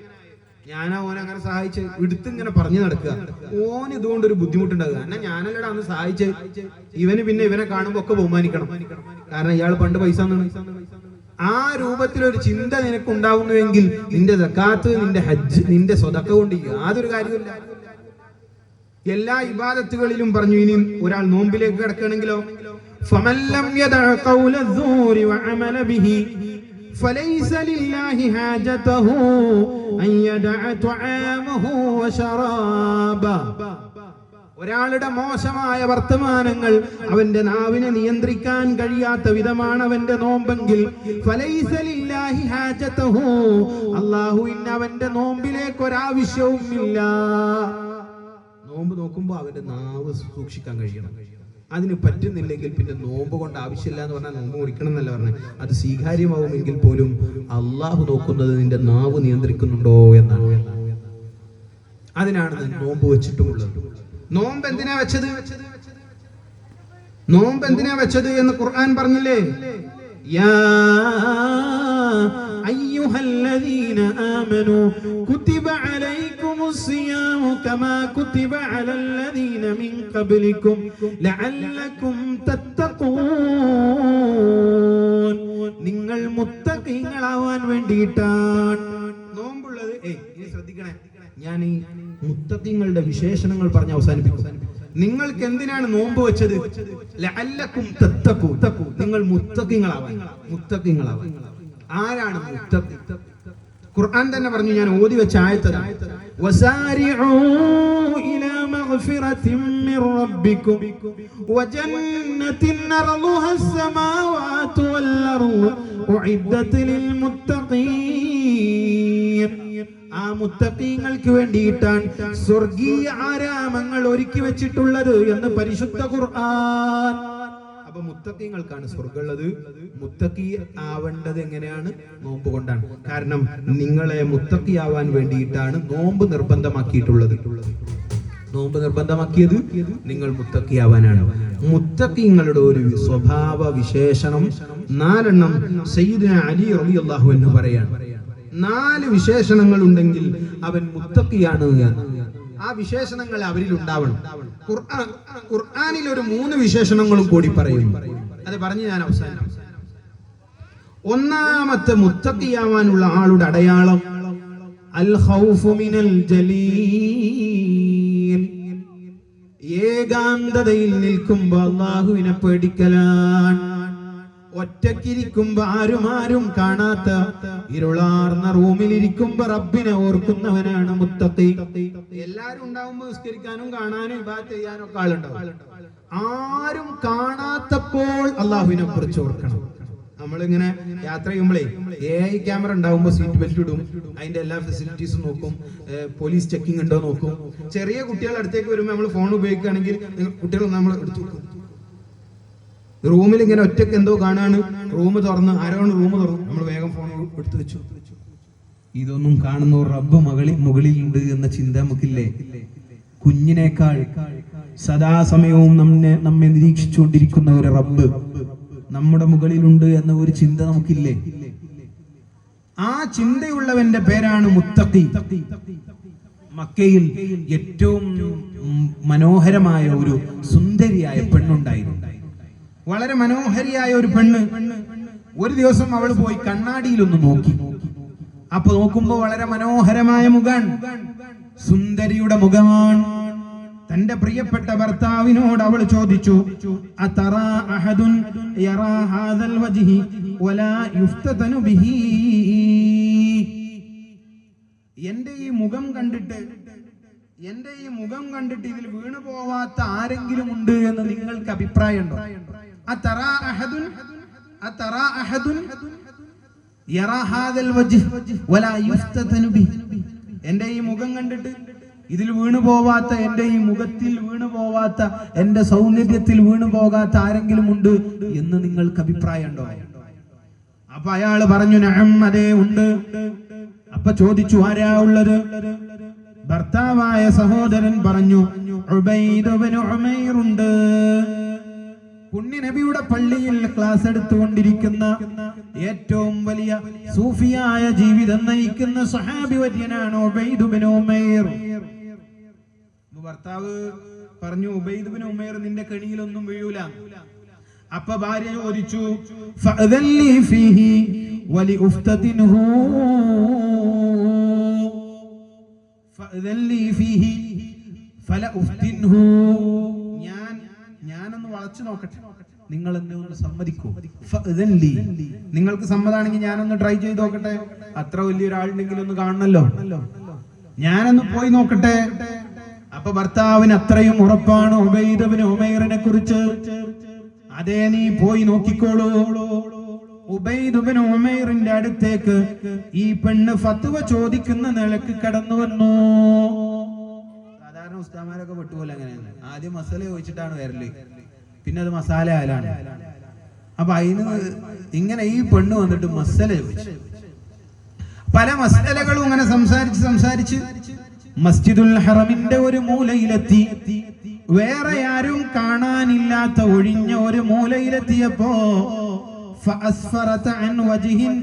ഞാൻ ഓനങ്ങനെ സഹായിച്ച് എടുത്തിങ്ങനെ പറഞ്ഞു നടക്കുക. ഓന് ഇതുകൊണ്ട് ഒരു ബുദ്ധിമുട്ടുണ്ടാകുക. എന്നാ ഞാനല്ലടാ അന്ന് സഹായിച്ച്, ഇവന് പിന്നെ ഇവനെ കാണുമ്പോ ഒക്കെ ബഹുമാനിക്കണം, കാരണം ഇയാൾ പണ്ട് പൈസ ആ രൂപത്തിലൊരു ചിന്ത നിനക്ക് ഉണ്ടാവുന്നുവെങ്കിൽ നിന്റെ സക്കാത്ത്, നിന്റെ ഹജ്ജ്, നിന്റെ സ്വതക്ക കൊണ്ട് യാതൊരു കാര്യമില്ല. എല്ലാ ഇബാദത്തുകളിലും പറഞ്ഞു. ഇനി ഒരാൾ നോമ്പിലേക്ക് കിടക്കണമെങ്കിലോ, ഫമൻ ലം യദഅ ഖൗല الزൂരി വഅമല ബിഹി ഫലൈസ ലില്ലാഹി ഹാജതുഹു അൻ യദഅ തുആമഹു വശറാബ. ഒരാളുടെ മോശമായ വർത്തമാനങ്ങൾ അവന്റെ നാവിനെ നിയന്ത്രിക്കാൻ കഴിയാത്ത വിധമാണ് അവന്റെ നോമ്പെങ്കിൽ, ഫലൈസ ലില്ലാഹി ഹാജതുഹു, അല്ലാഹുവിന് അവന്റെ നോമ്പിലേക്ക് ഒരാവശ്യവും ഇല്ല. നോമ്പ് നോക്കുമ്പോൾ അവന്റെ നാവ് സൂക്ഷിക്കാൻ കഴിയണം. അതിന് പറ്റുന്നില്ലെങ്കിൽ പിന്നെ നോമ്പ് കൊണ്ട് ആവശ്യമില്ല എന്ന് പറഞ്ഞാൽ നോമ്പ് മുറിക്കണം എന്നല്ല പറഞ്ഞത്. അത് സ്വീകാര്യമാവുമെങ്കിൽ പോലും അള്ളാഹു നോക്കുന്നത് നിന്റെ നാവ് നിയന്ത്രിക്കുന്നുണ്ടോ എന്നാണ്. അതിനാണ് നോമ്പ് വെച്ചിട്ടുമുള്ളത്. നോമ്പ് എന്തിനാ വെച്ചത് എന്ന് ഖുർആൻ പറഞ്ഞില്ലേ? യാ അയ്യുഹല്ലദീന ആമനൂ കുതിബ അലൈക്കുമുസ് സിയാമു കമാ കുതിബ അലല്ലദീന മിൻ ഖബ്ലിക്കും ലഅല്ലക്കും തത്തഖൂൻ. നിങ്ങൾ മുത്തഖീങ്ങളാവാൻ വേണ്ടിയിട്ടാണ് നോമ്പുള്ളത്. ഇനി ശ്രദ്ധിക്കണേ, ഞാൻ ഈ മുത്തഖീങ്ങളുടെ വിശേഷണങ്ങൾ പറഞ്ഞ് അവസാനിപ്പിക്കും. നിങ്ങൾക്ക് എന്തിനാണ് നോമ്പ് വെച്ചത്? ലഅല്ലക്കും തത്തഖൂൻ, നിങ്ങൾ മുത്തഖീങ്ങളാവാൻ. ആരാണ് മുത്തഖി? ഖുർആൻ തന്നെ പറഞ്ഞു, ഞാൻ ഓതി വെച്ച ആയത്താണ്, വസാരിഊ ഇലാ മഗ്ഫിറതിൻ മിർ റബ്ബികും വജന്നത്തിൻ അർളുഹാ അസ്സമാവാതു വൽ അർളു ഉഇദ്ദത് ലിൽ മുത്തഖീൻ. ആ മുത്തഖീങ്ങൾക്ക് വേണ്ടിയിട്ടാണ് സ്വർഗീയ ആരാമങ്ങൾ ഒരുക്കി വെച്ചിട്ടുള്ളത് എന്ന് പരിശുദ്ധ ഖുർആൻ. അപ്പൊ മുത്തഖീങ്ങൾക്കാണ് സ്വർഗ്ഗമുള്ളത്. മുത്തഖി ആവേണ്ടത് എങ്ങനെയാണ്? നോമ്പ് കൊണ്ടാണ്. കാരണം നിങ്ങളെ മുത്തഖി ആവാൻ വേണ്ടിയിട്ടാണ് നോമ്പ് നിർബന്ധമാക്കിയിട്ടുള്ളത്. നോമ്പ് നിർബന്ധമാക്കിയത് നിങ്ങൾ മുത്തഖി ആവാനാണ്. മുത്തഖീങ്ങളുടെ ഒരു സ്വഭാവ വിശേഷണം 4 സയ്യിദുന അലി റളിയല്ലാഹു അൻഹു പറയാണ്. 4 വിശേഷണങ്ങൾ ഉണ്ടെങ്കിൽ അവൻ മുത്തഖിയാണ് എന്ന്. ആ വിശേഷണങ്ങൾ അവരിൽ ഉണ്ടാവണം. ഖുർആനിൽ ഒരു 3 വിശേഷണങ്ങളും കൂടി പറയുന്നു. അത് പറഞ്ഞ് ഞാൻ അവസാനിപ്പിക്കും. ഒന്നാമത്തെ മുത്തഖിയാവാനുള്ള ആളുടെ അടയാളം അൽ ഖൗഫു മിനൽ ജലീൽ. ഏകാന്തതയിൽ നിൽക്കുമ്പോൾ അല്ലാഹുവിനെ പേടിക്കലാണ്. ഒറ്റക്കിരിക്കുമ്പോ ആരും കാണാത്ത ഇരുളാർന്ന റൂമിലിരിക്കുമ്പോ റബ്ബിനെ ഓർക്കുന്നവനാണ് മുത്തഖി. എല്ലാരും ഉണ്ടാവുമ്പോ നിസ്കരിക്കാനും കാണാനും ഇബാദത്ത് ചെയ്യാനും ഒക്കെ ആളുണ്ടാവും. ആരും കാണാത്തപ്പോൾ അള്ളാഹുവിനെ കുറിച്ച് ഓർക്കണം. നമ്മളിങ്ങനെ യാത്ര ചെയ്യുമ്പോഴേ AI ക്യാമറ ഉണ്ടാവുമ്പോ സീറ്റ് ബെൽറ്റ് ഇടും, അതിന്റെ എല്ലാ ഫെസിലിറ്റീസും നോക്കും, പോലീസ് ചെക്കിംഗ് ഉണ്ടോ നോക്കും. ചെറിയ കുട്ടികളുടെ അടുത്തേക്ക് വരുമ്പോൾ നമ്മൾ ഫോൺ ഉപയോഗിക്കുകയാണെങ്കിൽ കുട്ടികൾ നമ്മൾ എടുത്തു വെക്കും. റൂമിൽ ഇങ്ങനെ ഒറ്റക്ക് എന്തോ കാണാണ്, റൂം തുറന്ന് ആരോണ് റൂം തുറന്നു, നമ്മൾ വേഗം ഫോൺ എടുത്തു വെച്ചു. ഇതൊന്നും കാണുന്ന റബ്ബ് മുകളിലുണ്ട് എന്ന ചിന്ത നമുക്കില്ലേ? കുഞ്ഞിനേക്കാൾ സദാസമയവും നമ്മെ നിരീക്ഷിച്ചുകൊണ്ടിരിക്കുന്ന ഒരു റബ്ബ് നമ്മുടെ മുകളിലുണ്ട് എന്ന ഒരു ചിന്ത നമുക്കില്ലേ? ആ ചിന്തയുള്ളവന്റെ പേരാണ് മുത്തഖി. മക്കയിൽ ഏറ്റവും മനോഹരമായ ഒരു സുന്ദരിയായ പെണ്ണുണ്ടായിരുന്നു. വളരെ മനോഹരിയായ ഒരു പെണ്ണ്. ഒരു ദിവസം അവൾ പോയി കണ്ണാടിയിലൊന്ന് നോക്കി. അപ്പൊ നോക്കുമ്പോ വളരെ മനോഹരമായ മുഖം, സുന്ദരിയുടെ മുഖമാണ്. തന്റെ പ്രിയപ്പെട്ട ഭർത്താവിനോട് അവൾ ചോദിച്ചു, അതറാ അഹദുൻ യറാ ഹാദൽ വജ്ഹി വലാ യുഫ്തതനു ബിഹി. എന്റെ ഈ മുഖം കണ്ടിട്ട് ഇതിൽ വീണു പോവാത്ത ആരെങ്കിലും ഉണ്ട് എന്ന് നിങ്ങൾക്ക് അഭിപ്രായമുണ്ടോ? അതറാ അഹദുൻ യറാ ഹാദൽ വജ്ഹ് വലാ യുഫ്തതനു ബിഹി. എന്റെ ഈ മുഖം കണ്ടിട്ട് ഇതിൽ വീണു പോവാത്ത, എന്റെ ഈ മുഖത്തിൽ വീണു പോവാത്ത, എന്റെ സൗന്ദര്യത്തിൽ വീണു പോകാത്ത ആരെങ്കിലും ഉണ്ട് എന്ന് നിങ്ങൾക്ക് അഭിപ്രായമുണ്ടോ? അപ്പൊ അയാള് പറഞ്ഞു, നഅം, അതേ ഉണ്ട്. അപ്പൊ ചോദിച്ചു, ആരാ ഉള്ളത്? ഭർത്താവായ സഹോദരൻ പറഞ്ഞു, ഉബൈദ് ഇബ്നു ഉമൈർ ഉണ്ട്. പുണ്യ നബിയുടെ പള്ളിയിൽ ക്ലാസ് എടുത്തുകൊണ്ടിരിക്കുന്ന ഏറ്റവും വലിയ സൂഫിയായ ജീവിതം നയിക്കുന്ന സഹാബി വര്യനാണ് ഉബൈദ് ഇബ്നു ഉമൈർ. ഭർത്താവ് പറഞ്ഞു, ഉബൈദ് ഇബ്നു ഉമൈർ നിന്റെ കെണിയിലൊന്നും വീഴൂല. അപ്പൊ ഭാര്യ ചോദിച്ചു, ഫഅദല്ലി ഫീഹി വലി ഉഫ്തതിൻഹു, ഫഅദല്ലി ഫീഹി ഫല ഉഫ്തിൻഹു. ഞാനൊന്ന് വളച്ചു നോക്കട്ടെ, നിങ്ങൾ എന്നെ ഒന്ന് സമ്മതിക്കൂ. ഫഅദല്ലി, നിങ്ങൾക്ക് സമ്മതാണെങ്കിൽ ഞാനൊന്ന് ട്രൈ ചെയ്ത് നോക്കട്ടെ. അത്ര വലിയൊരാളുണ്ടെങ്കിൽ ഒന്ന് കാണണല്ലോ, ഞാനൊന്ന് പോയി നോക്കട്ടെ. അപ്പൊ ഭർത്താവിന് അത്രയും ഉറപ്പാണ് ഉബൈദ് ഇബ്നു ഉമൈറിനെ കുറിച്ച്. അതേ, നീ പോയി നോക്കിക്കോളൂ. ഉബൈദ് ഇബ്നു ഉമൈറിന്റെ അടുത്തേക്ക് ഈ പെണ്ണ് ഫത്വ ചോദിക്കുന്ന നിലക്ക് കടന്നു വന്നു. സാധാരണ ഉസ്താമാരൊക്കെ വിട്ടുപോലെ അങ്ങനെയാണ്, ആദ്യം മസാല ചോദിച്ചിട്ടാണ് വരല്, പിന്നെ അത് മസാല ആലാണ്. അപ്പൊ അതിന് ഇങ്ങനെ ഈ പെണ്ണ് വന്നിട്ട് മസാല ചോദിച്ചു. പല മസാലകളും ഇങ്ങനെ സംസാരിച്ച് മസ്ജിദുൽ ഹറമിന്റെ ഒരു മൂലയിലെത്തി. വേറെ ആരും കാണാനില്ലാത്ത ഒഴിഞ്ഞ ഒരു മൂലയിലെത്തിയപ്പോ ഫഅസ്ഫറത അൻ വജ്ഹിൻ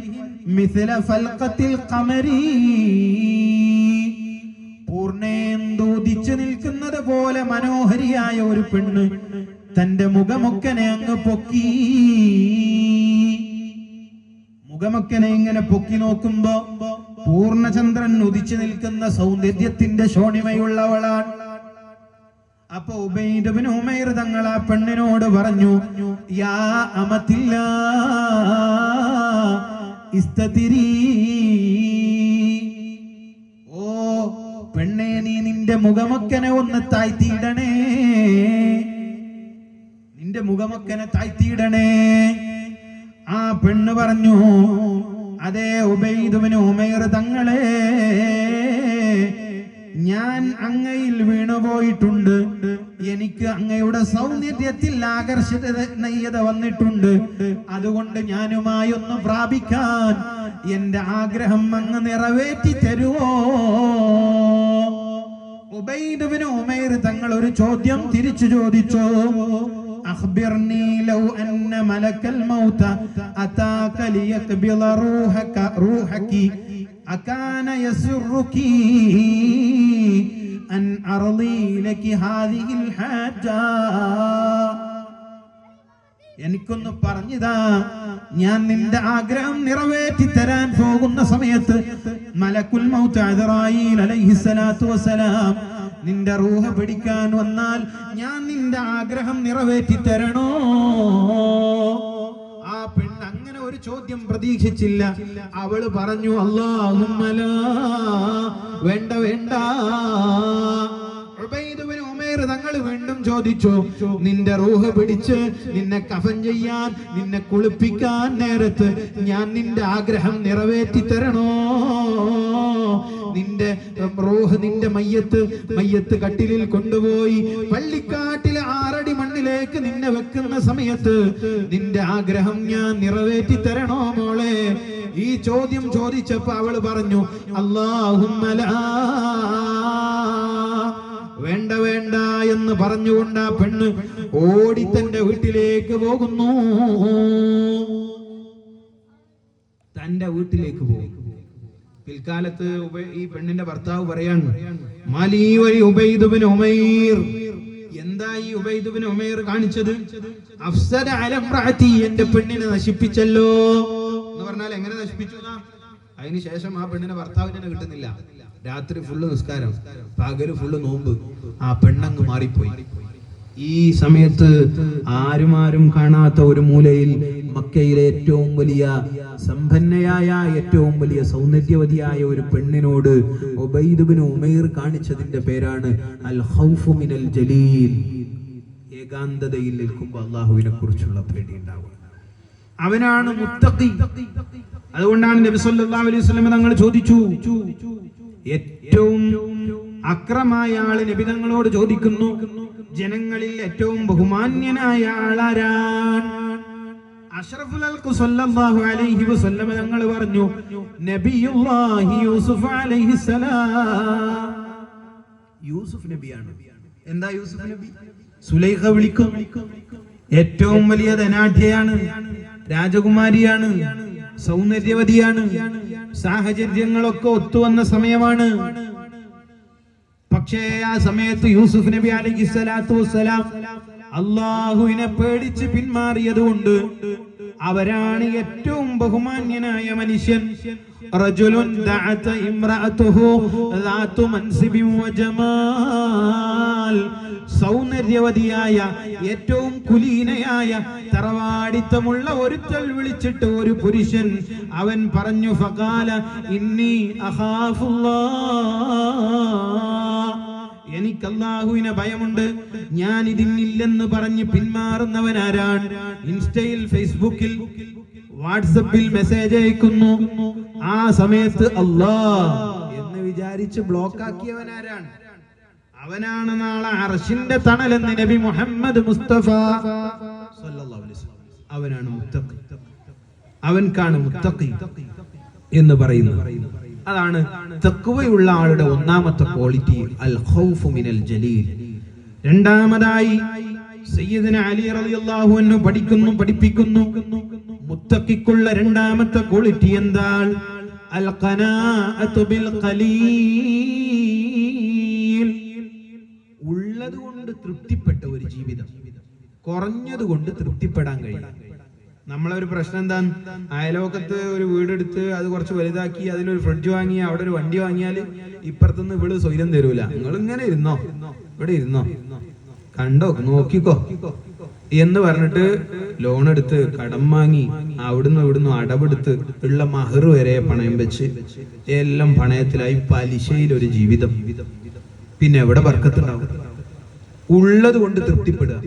മിസ്ല ഫൽഖത്തിൽ ഖമരി, പൂർണ്ണേന്ദുദിച്ചു നിൽക്കുന്നത് പോലെ മനോഹരിയായ ഒരു പെണ്ണ് തന്റെ മുഖമൊക്കനെ അങ്ങ് പൊക്കി. മുഖമൊക്കനെ ഇങ്ങനെ പൊക്കി നോക്കുമ്പോ പൂർണ്ണചന്ദ്രൻ ഉദിച്ചു നിൽക്കുന്ന സൗന്ദര്യത്തിന്റെ ശോണിമയുള്ളവളാണ്. അപ്പൊ ഉബൈദ് ഇബ്നു ഉമൈർ തങ്ങൾ ആ പെണ്ണിനോട് പറഞ്ഞു, യാ അമത്തില്ലാ ഇസ്തതിരി, ഓ പെണ്ണേ നീ നിന്റെ മുഖമൊക്കനെ ഒന്ന് താഴ്ത്തിയിടണേ, നിന്റെ മുഖമൊക്കനെ താഴ്ത്തിയിടണേ. ആ പെണ്ണ് പറഞ്ഞു, അതേ ഉബൈദ് ഇബ്നു ഉമൈർ തങ്ങളെ, ഞാൻ അങ്ങയിൽ വീണുപോയിട്ടുണ്ട്, എനിക്ക് അങ്ങയുടെ സൗന്ദര്യത്തിൽ ആകർഷിത വന്നിട്ടുണ്ട്, അതുകൊണ്ട് ഞാനുമായി ഒന്ന് പ്രാപിക്കാൻ എന്റെ ആഗ്രഹം അങ്ങ് നിറവേറ്റി തരുവോ? ഉബൈദ് ഇബ്നു ഉമൈർ തങ്ങൾ ഒരു ചോദ്യം തിരിച്ചു ചോദിച്ചു. അഖ്ബിർനി ലൗ അന്ന മലക്കൽ മൗത അതാക ലിയഖ്ബിള റൂഹകി അകാന യസ്റുകി അൻ അർളി ലകി ഹാദിഹിൽ ഹാജ. എനിക്കൊന്ന് പറഞ്ഞതാ, ഞാൻ നിന്റെ ആഗ്രഹം നിറവേറ്റി തരാൻ പോകുന്ന സമയത്ത് മലക്കുൽ മൗത്ത് അസ്റായീൽ അലൈഹിസ്സലാത്തു വസ്സലാം നിന്റെ റൂഹ് പിടിക്കാൻ വന്നാൽ ഞാൻ നിന്റെ ആഗ്രഹം നിറവേറ്റി തരണോ? ആ പെണ്ണ് അങ്ങനെ ഒരു ചോദ്യം പ്രതീക്ഷിച്ചില്ല. അവള് പറഞ്ഞു, അല്ലാഹുമ്മ ലാ, വേണ്ട വേണ്ട. ഉബൈദ് ഇബ്നു ഉമൈർ തങ്ങൾ വീണ്ടും ചോദിച്ചു, നിന്റെ റൂഹ് പിടിച്ച് നിന്നെ കഫൻ ചെയ്യാൻ, നിന്നെ കുളിപ്പിക്കാൻ നേരത്ത് ഞാൻ നിന്റെ ആഗ്രഹം നിറവേറ്റി തരണോ? നിന്റെ റൂഹ്, നിന്റെ മയ്യത്ത് കട്ടിലിൽ കൊണ്ടുപോയി പള്ളിക്കാട്ടിലെ 6 അടി മണ്ണിലേക്ക് നിന്നെ വെക്കുന്ന സമയത്ത് നിന്റെ ആഗ്രഹം ഞാൻ നിറവേറ്റി തരണോ മോളെ? ഈ ചോദ്യം ചോദിച്ചപ്പോ അവള് പറഞ്ഞു, അല്ലാഹുമ്മ ലാ, വേണ്ട വേണ്ട എന്ന് പറഞ്ഞുകൊണ്ട് ആ പെണ്ണ് ഓടി തന്റെ വീട്ടിലേക്ക് പോകുന്നു. തന്റെ വീട്ടിലേക്ക് പോകും. പിൽക്കാലത്ത് ഈ പെണ്ണിന്റെ ഭർത്താവ് പറയാണ്, മാലി വഴി ഉബൈദ് ഇബ്നു ഉമൈർ, എന്താ ഈ ഉബൈദ് ഇബ്നു ഉമൈർ കാണിച്ചത്? അഫ്സദ അല ഇംറഅതി, എന്റെ പെണ്ണിനെ നശിപ്പിച്ചല്ലോ എന്ന് പറഞ്ഞാൽ എങ്ങനെ നശിപ്പിച്ചു? അതിനുശേഷം ആ പെണ്ണിനെ ഭർത്താവിനെ കിട്ടുന്നില്ല. രാത്രി ഫുള്ള് നിസ്കാരം, പകല് ഫുള്ള് നോമ്പ്. ആ പെണ്ണങ്ങ് മാറിപ്പോയി. ഈ സമയത്ത് ആരും കാണാത്ത ഒരു മൂലയിൽ മക്കയിലെ ഏറ്റവും വലിയ സമ്പന്നയായ, ഏറ്റവും വലിയ സൗന്ദര്യവതിയായ ഒരു പെണ്ണിനോട് ഉബൈദ് ഇബ്നു ഉമൈർ കാണിച്ചതിന്റെ പേരാണ് അൽ ഖൗഫു മിനൽ ജലീൽ. ഏകാന്തതയിൽ നിൽക്കുമ്പോൾ അല്ലാഹുവിനെ കുറിച്ചുള്ള പേടി ഉണ്ടാവുക. അവനാണ് മുത്തഖി. അതുകൊണ്ടാണ് നബി സല്ലല്ലാഹു അലൈഹി വസല്ലം തങ്ങൾ ചോദിച്ചു, ഏറ്റവും അക്രമായ ആള് നബി തങ്ങളോട് ചോദിക്കുന്നു, ജനങ്ങളിൽ ഏറ്റവും ബഹുമാന്യനായ ആളാരാണ്? അഷ്റഫുൽ ഖൽഖ് സല്ലല്ലാഹു അലൈഹി വസല്ലം തങ്ങൾ പറഞ്ഞു, നബിയുല്ലാഹി യൂസുഫ് അലൈഹിസ്സലാം. യൂസുഫ് നബിയാണ്. എന്താ യൂസുഫ് നബി? സുലൈഖ വിളിക്കും. ഏറ്റവും വലിയ ധനാഢ്യയാണ്, രാജകുമാരിയാണ്, സൗന്ദര്യവതിയാണ്. സാഹചര്യങ്ങളൊക്കെ ഒത്തുവന്ന സമയമാണ്. പക്ഷേ ആ സമയത്ത് യൂസുഫ് നബി അലൈഹിസ്സലാത്തു വസ്സലാം അല്ലാഹുവിനെ പേടിച്ച് പിന്മാറിയതുകൊണ്ട് അവരാണ് ഏറ്റവും ബഹുമാന്യനായ മനുഷ്യൻ. റജുലുൻ ദഅത ഇംറഅതുഹു ദാതു മൻസിബിൻ വജമാൽ, സൗന്ദര്യവതിയായ, ഏറ്റവും കുലീനയായ, തറവാടിത്തമുള്ള ഒരുത്തൽ വിളിച്ചിട്ട് ഒരു പുരുഷൻ അവൻ പറഞ്ഞു, ഫഖാല ഇന്നി അഖാഫുല്ലാഹ്, എനിക്ക് അല്ലാഹുവിനെ ഭയമുണ്ട്, ഞാൻ ഇതിനില്ലെന്ന് പറഞ്ഞ് പിന്മാറുന്നവനാരാണ്? ഇൻസ്റ്റയിൽ, ഫേസ്ബുക്കിൽ, വാട്സപ്പിൽ മെസ്സേജ് അയക്കുന്നു. ആ സമയത്ത് അല്ലാഹ് എന്ന് വിചാരിച്ച് ബ്ലോക്ക് ആക്കിയവനാരാണ്? അവനാണ് നാളെ അർശിന്റെ തണലെന്ന് നബി മുഹമ്മദ് മുസ്തഫ സല്ലല്ലാഹു അലൈഹി വസല്ലം. അവനാണ് മുത്തഖി. അവൻക്കാണ് മുത്തഖി എന്ന് പറയുന്നത്. അതാണ് തഖ്വയുള്ള ആളുടെ ഒന്നാമത്തെ ക്വാളിറ്റി, അൽ ഖൗഫു മിനൽ ജലീൽ. രണ്ടാമതായി സയ്യിദുന അലി റളിയല്ലാഹു അൻഹു പഠിപ്പിക്കുന്നു മുത്തഖിക്കുള്ള രണ്ടാമത്തെ ക്വാളിറ്റി എന്താണ്? അൽ ഖനാഅതു ബിൽ ഖലീൽ. ഉള്ളതുകൊണ്ട് തൃപ്തിപ്പെട്ട ഒരു ജീവിതം, കുറഞ്ഞതുകൊണ്ട് തൃപ്തിപ്പെടാൻ കഴിയും. നമ്മളൊരു പ്രശ്നം എന്താ, അയലോകത്ത് ഒരു വീടെടുത്ത് അത് കുറച്ച് വലുതാക്കി അതിലൊരു ഫ്രിഡ്ജ് വാങ്ങി അവിടെ ഒരു വണ്ടി വാങ്ങിയാൽ ഇപ്പുറത്തുനിന്ന് ഇവിടെ സ്വൈരം തരൂല. നിങ്ങൾ ഇങ്ങനെ ഇരുന്നോ, ഇവിടെ ഇരുന്നോ, കണ്ടോ നോക്കിക്കോ എന്ന് പറഞ്ഞിട്ട് ലോൺ എടുത്ത് കടം വാങ്ങി അവിടുന്ന് ഇവിടുന്ന് അടവെടുത്ത് ഉള്ള മഹർ വരെ പണയം വെച്ച് എല്ലാം പണയത്തിലായി പലിശയിൽ ഒരു ജീവിതം. പിന്നെ എവിടെ ബർക്കത്തുണ്ടാവും? ഉള്ളത് കൊണ്ട് തൃപ്തിപ്പെടുക.